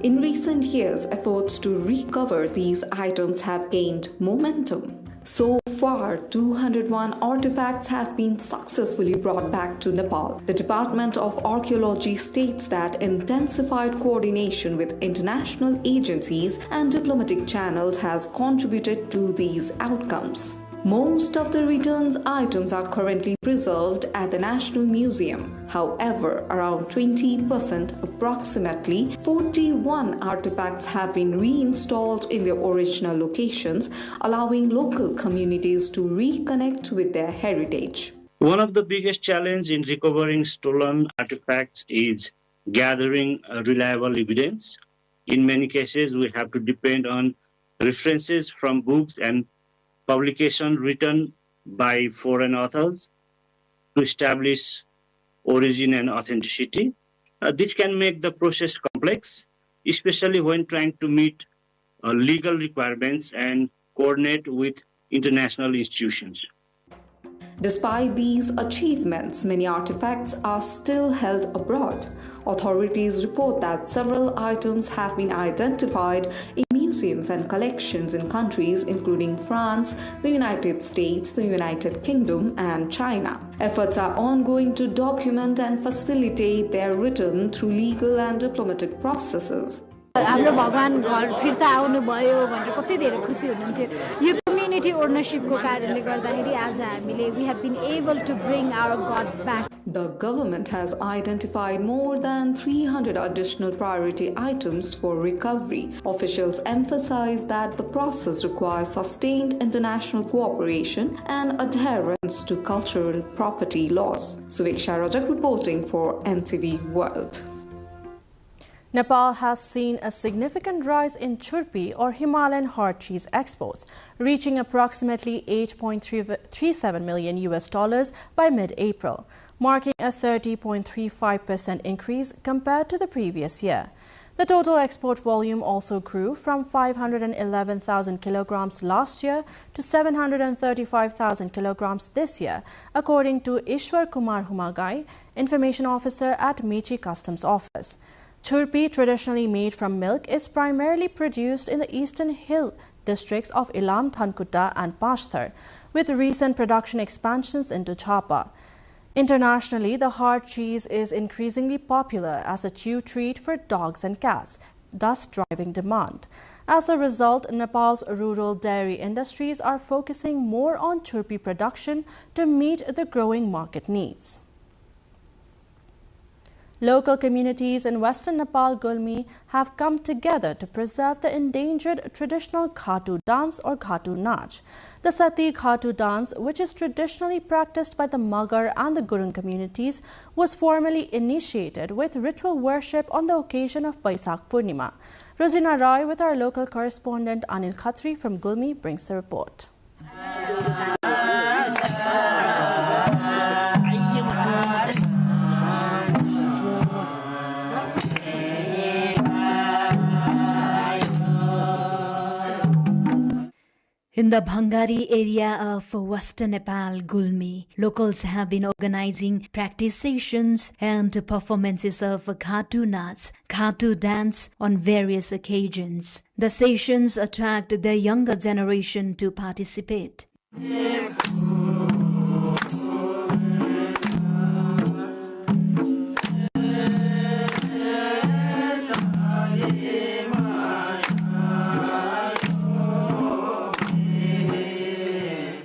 In recent years, efforts to recover these items have gained momentum. So far, 201 artifacts have been successfully brought back to Nepal. The Department of Archaeology states that intensified coordination with international agencies and diplomatic channels has contributed to these outcomes. Most of the returned items are currently preserved at the National Museum. However, around 20%, approximately 41 artifacts have been reinstalled in their original locations, allowing local communities to reconnect with their heritage. One of the biggest challenges in recovering stolen artifacts is gathering reliable evidence. In many cases, we have to depend on references from books and publication written by foreign authors to establish origin and authenticity. This can make the process complex, especially when trying to meet legal requirements and coordinate with international institutions. Despite these achievements, many artifacts are still held abroad. Authorities report that several items have been identified in museums and collections in countries including France, the United States, the United Kingdom, and China. Efforts are ongoing to document and facilitate their return through legal and diplomatic processes. हाम्रो भगवान घर फिर्ता आउनुभयो भनेर कति धेरै खुसी हुनुहुन्थ्यो यो कम्युनिटी ओनरशिपको कारणले गर्दाखेरि आज हामीले we have been able to bring our God back. The government has identified more than 300 additional priority items for recovery. Officials emphasize that the process requires sustained international cooperation and adherence to cultural property laws. Suveksha Rajak reporting for NTV World. Nepal has seen a significant rise in churpi or Himalayan hard cheese exports, reaching approximately $8.37 million by mid-April, marking a 30.35% increase compared to the previous year. The total export volume also grew from 511,000 kilograms last year to 735,000 kilograms this year, according to Ishwar Kumar Humagai, Information Officer at Mechi Customs Office. Churpi, traditionally made from milk, is primarily produced in the eastern hill districts of Ilam, Thankutta and Pashthar, with recent production expansions into Chapa. Internationally, the hard cheese is increasingly popular as a chew treat for dogs and cats, thus driving demand. As a result, Nepal's rural dairy industries are focusing more on churpi production to meet the growing market needs. Local communities in western Nepal, Gulmi, have come together to preserve the endangered traditional Khatu dance or Khatu Nach. The Sati Khatu dance, which is traditionally practiced by the Magar and the Gurung communities, was formally initiated with ritual worship on the occasion of Baisak Purnima. Rosina Roy with our local correspondent Anil Khatri from Gulmi brings the report. In the Bhangari area of western Nepal, Gulmi, locals have been organizing practice sessions and performances of Khatu Nach, Khatu dance on various occasions. The sessions attract the younger generation to participate.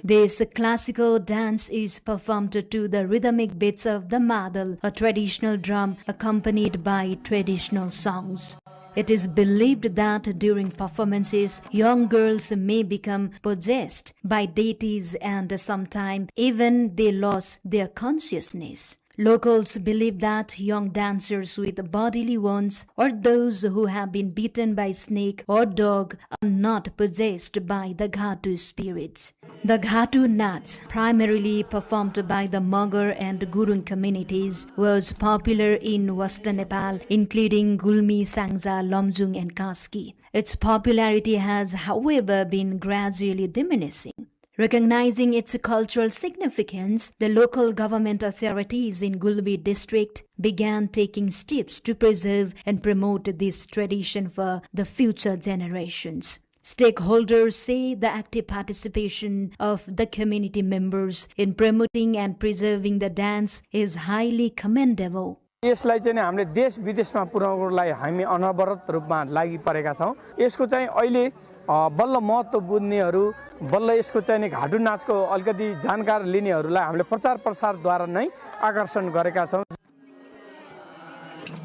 This classical dance is performed to the rhythmic beats of the madal, a traditional drum accompanied by traditional songs. It is believed that during performances, young girls may become possessed by deities and sometimes even they lose their consciousness. Locals believe that young dancers with bodily wounds or those who have been bitten by snake or dog are not possessed by the Ghatu spirits. The Ghatu Nats, primarily performed by the Magar and Gurung communities, was popular in Western Nepal, including Gulmi, Sangza, Lomjung and Kaski. Its popularity has, however, been gradually diminishing. Recognizing its cultural significance, the local government authorities in Gulmi district began taking steps to preserve and promote this tradition for the future generations. Stakeholders say the active participation of the community members in promoting and preserving the dance is highly commendable. यसलाई चाहिँ हामीले देश विदेशमा पुर्याउनलाई हामी अनवरत रूपमा लागि परेका छौं। यसको चाहिँ अहिले बल्ल महत्त्व बुझ्नेहरू बल्ल यसको चाहिँ घाटु नाचको अलिकति जानकार लिनेहरूलाई हामीले प्रचार प्रसारद्वारा नै आकर्षण गरेका छौं।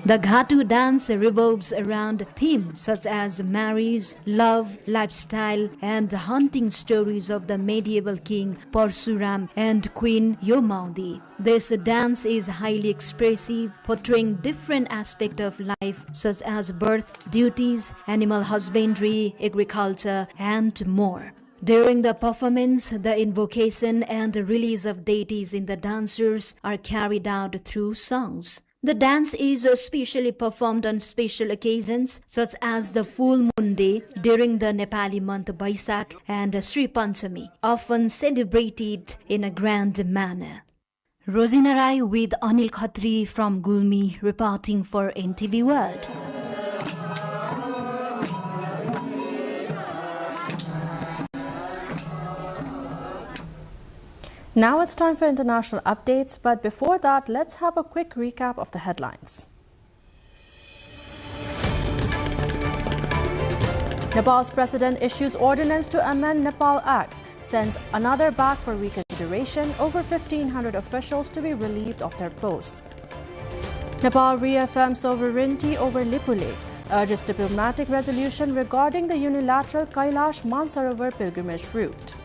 The Ghatu dance revolves around themes such as marriage, love, lifestyle, and hunting stories of the medieval king Parshuram and Queen Yomaudi. This dance is highly expressive, portraying different aspects of life such as birth, duties, animal husbandry, agriculture, and more. During the performance, the invocation and release of deities in the dancers are carried out through songs. The dance is especially performed on special occasions such as the full moon day during the Nepali month Baisak and Sri Panchami, often celebrated in a grand manner. Rosina Rai with Anil Khatri from Gulmi reporting for NTV World. Now it's time for international updates, but before that, let's have a quick recap of the headlines. Nepal's president issues ordinance to amend Nepal Acts, sends another back for reconsideration, over 1,500 officials to be relieved of their posts. Nepal reaffirms sovereignty over Lipulekh, urges diplomatic resolution regarding the unilateral Kailash Mansarovar pilgrimage route.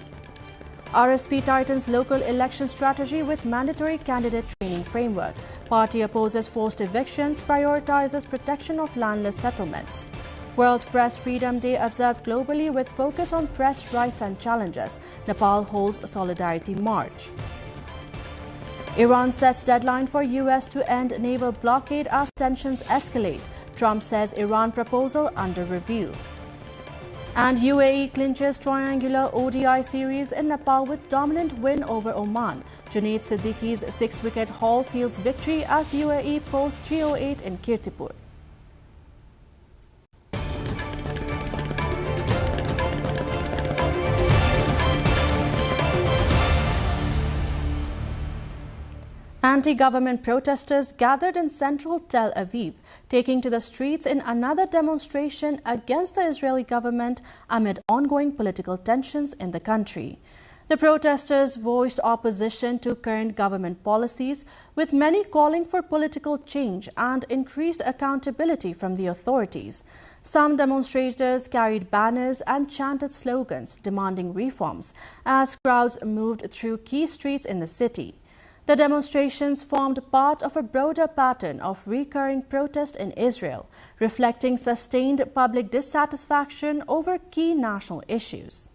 RSP tightens local election strategy with mandatory candidate training framework. Party opposes forced evictions, prioritizes protection of landless settlements. World Press Freedom Day observed globally with focus on press rights and challenges. Nepal holds a solidarity march. Iran sets deadline for US to end naval blockade as tensions escalate. Trump says Iran proposal under review. And UAE clinches triangular ODI series in Nepal with dominant win over Oman. Junaid Siddiqui's 6-wicket haul seals victory as UAE posts 308 in Kirtipur. Anti-government protesters gathered in central Tel Aviv, taking to the streets in another demonstration against the Israeli government amid ongoing political tensions in the country. The protesters voiced opposition to current government policies, with many calling for political change and increased accountability from the authorities. Some demonstrators carried banners and chanted slogans demanding reforms as crowds moved through key streets in the city. The demonstrations formed part of a broader pattern of recurring protest in Israel, reflecting sustained public dissatisfaction over key national issues.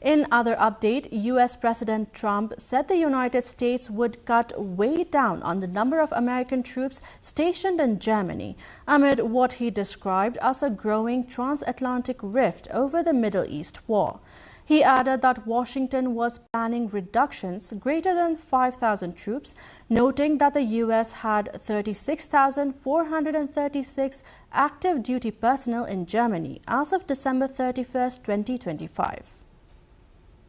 In other update, US President Trump said the United States would cut way down on the number of American troops stationed in Germany amid what he described as a growing transatlantic rift over the Middle East war. He added that Washington was planning reductions greater than 5,000 troops, noting that the US had 36,436 active duty personnel in Germany as of December 31st, 2025.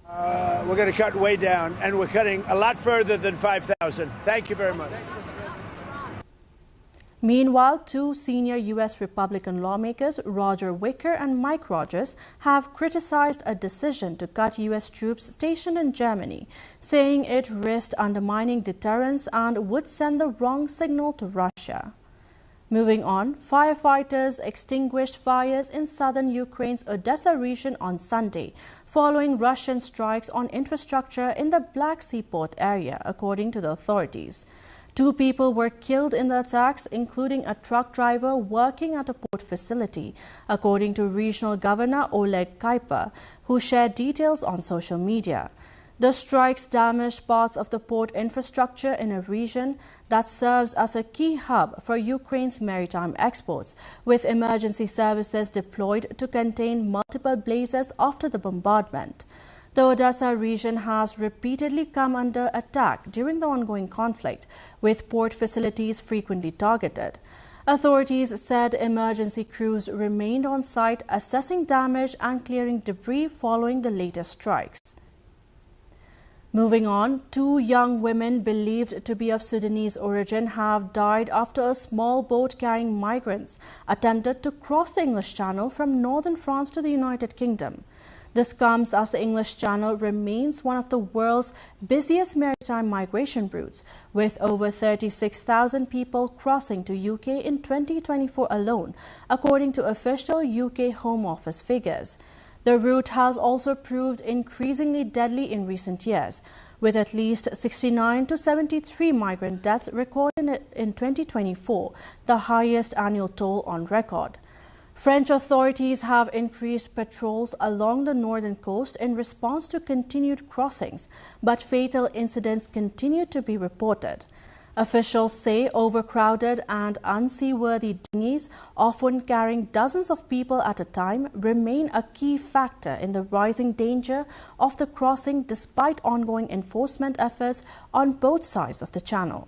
We're going to cut way down, and we're cutting a lot further than 5,000. Thank you very much. Meanwhile, two senior U.S. Republican lawmakers, Roger Wicker and Mike Rogers, have criticized a decision to cut U.S. troops stationed in Germany, saying it risked undermining deterrence and would send the wrong signal to Russia. Moving on, firefighters extinguished fires in southern Ukraine's Odessa region on Sunday, following Russian strikes on infrastructure in the Black Sea port area, according to the authorities. 2 people were killed in the attacks, including a truck driver working at a port facility, according to Regional Governor Oleg Kaipa, who shared details on social media. The strikes damaged parts of the port infrastructure in a region that serves as a key hub for Ukraine's maritime exports, with emergency services deployed to contain multiple blazes after the bombardment. The Odessa region has repeatedly come under attack during the ongoing conflict, with port facilities frequently targeted. Authorities said emergency crews remained on site assessing damage and clearing debris following the latest strikes. Moving on, 2 young women believed to be of Sudanese origin have died after a small boat carrying migrants attempted to cross the English Channel from northern France to the United Kingdom. This comes as the English Channel remains one of the world's busiest maritime migration routes, with over 36,000 people crossing to UK in 2024 alone, according to official UK Home Office figures. The route has also proved increasingly deadly in recent years, with at least 69 to 73 migrant deaths recorded in 2024, the highest annual toll on record. French authorities have increased patrols along the northern coast in response to continued crossings, but fatal incidents continue to be reported. Officials say overcrowded and unseaworthy dinghies, often carrying dozens of people at a time, remain a key factor in the rising danger of the crossing despite ongoing enforcement efforts on both sides of the channel.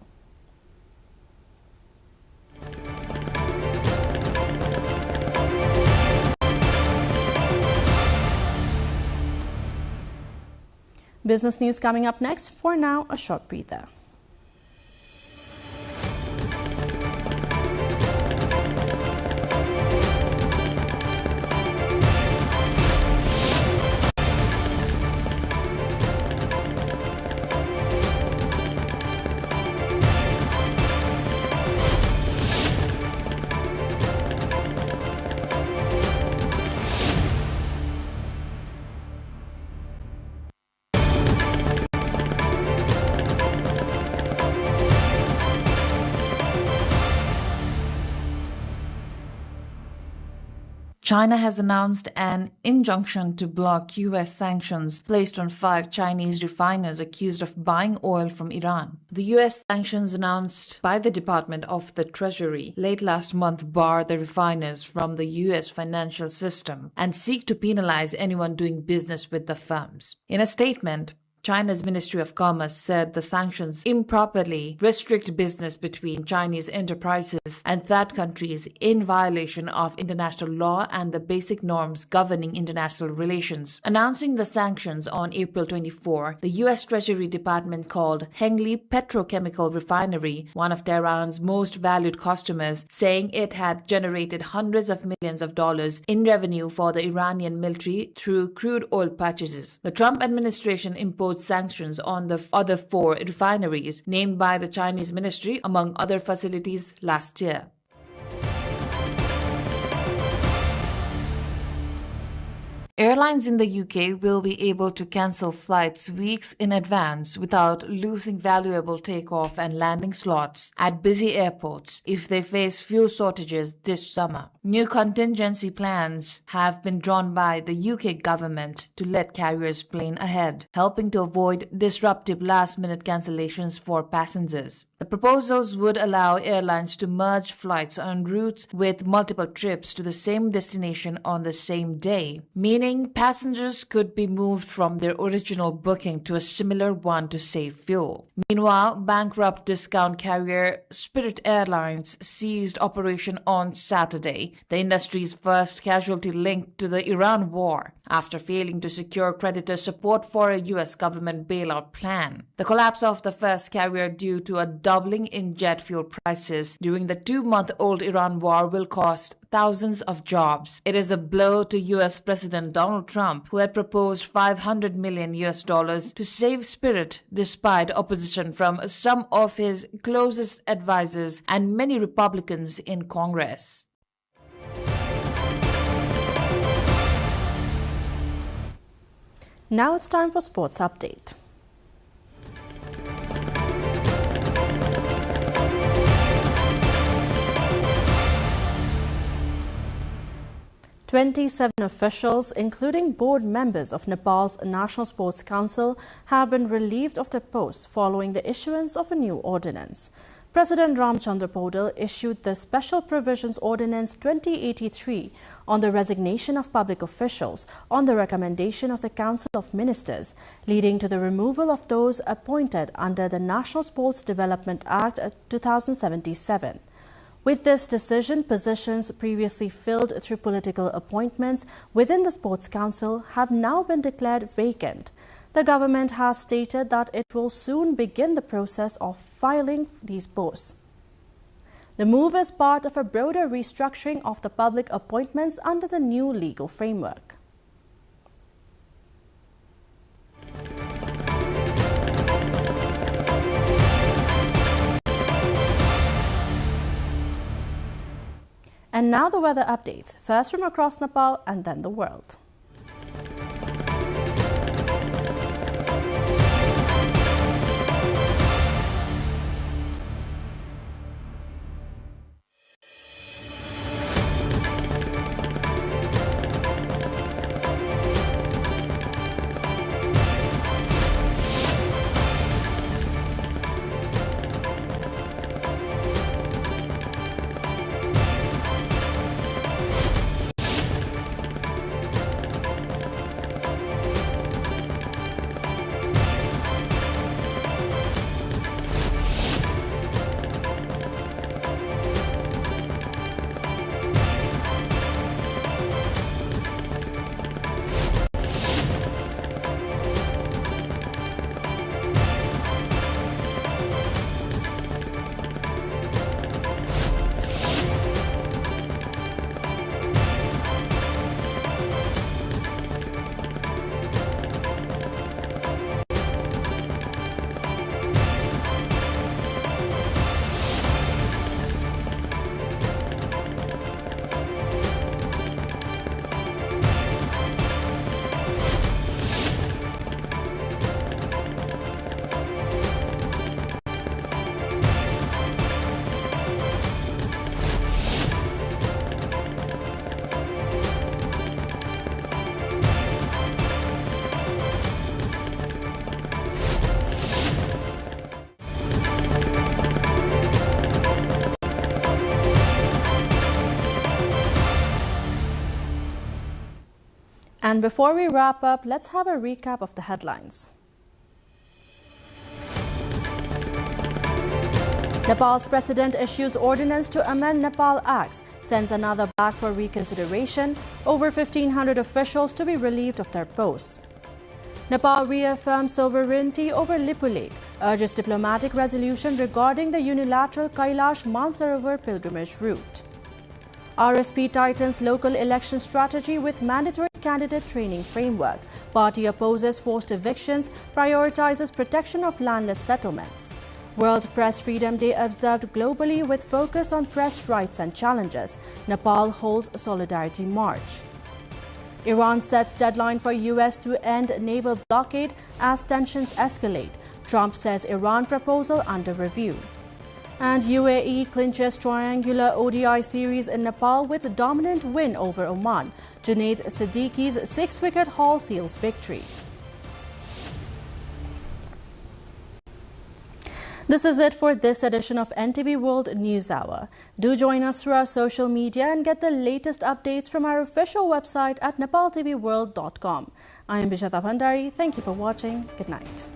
Business news coming up next. For now, a short breather. China has announced an injunction to block U.S. sanctions placed on 5 Chinese refiners accused of buying oil from Iran. The U.S. sanctions announced by the Department of the Treasury late last month bar the refiners from the U.S. financial system and seek to penalize anyone doing business with the firms. In a statement, China's Ministry of Commerce said the sanctions improperly restrict business between Chinese enterprises and third countries in violation of international law and the basic norms governing international relations. Announcing the sanctions on April 24, the U.S. Treasury Department called Hengli Petrochemical Refinery one of Tehran's most valued customers, saying it had generated hundreds of millions of dollars in revenue for the Iranian military through crude oil purchases. The Trump administration imposed sanctions on the other 4 refineries named by the Chinese ministry, among other facilities, last year. Airlines in the UK will be able to cancel flights weeks in advance without losing valuable takeoff and landing slots at busy airports if they face fuel shortages this summer. New contingency plans have been drawn by the UK government to let carriers plan ahead, helping to avoid disruptive last-minute cancellations for passengers. The proposals would allow airlines to merge flights on routes with multiple trips to the same destination on the same day, meaning passengers could be moved from their original booking to a similar one to save fuel. Meanwhile, bankrupt discount carrier Spirit Airlines ceased operation on Saturday, the industry's first casualty linked to the Iran war, after failing to secure creditor support for a U.S. government bailout plan. The collapse of the first carrier due to a doubling in jet fuel prices during the 2-month-old Iran war will cost thousands of jobs. It is a blow to US President Donald Trump, who had proposed $500 million to save Spirit despite opposition from some of his closest advisors and many Republicans in Congress. Now it's time for Sports Update. "27 officials, including board members of Nepal's National Sports Council, have been relieved of their posts following the issuance of a new ordinance. President Ramchandra Paudel issued the Special Provisions Ordinance 2083 on the resignation of public officials on the recommendation of the Council of Ministers, leading to the removal of those appointed under the National Sports Development Act 2077. With this decision, positions previously filled through political appointments within the Sports Council have now been declared vacant. The government has stated that it will soon begin the process of filing these posts. The move is part of a broader restructuring of the public appointments under the new legal framework. And now the weather updates, first from across Nepal and then the world. And before we wrap up, let's have a recap of the headlines. Nepal's president issues ordinance to amend Nepal Acts, sends another back for reconsideration, over 1,500 officials to be relieved of their posts. Nepal reaffirms sovereignty over Lipu Lake, urges diplomatic resolution regarding the unilateral Kailash Mansarovar pilgrimage route. RSP tightens local election strategy with mandatory candidate training framework. Party opposes forced evictions, prioritizes protection of landless settlements. World Press Freedom Day observed globally with focus on press rights and challenges. Nepal holds Solidarity March. Iran sets deadline for US to end naval blockade as tensions escalate. Trump says Iran proposal under review. And UAE clinches triangular ODI series in Nepal with a dominant win over Oman. Junaid Siddiqui's 6-wicket haul seals victory. This is it for this edition of NTV World News Hour. Do join us through our social media and get the latest updates from our official website at nepaltelevision.com. I am Bishata Bhandari. Thank you for watching. Good night.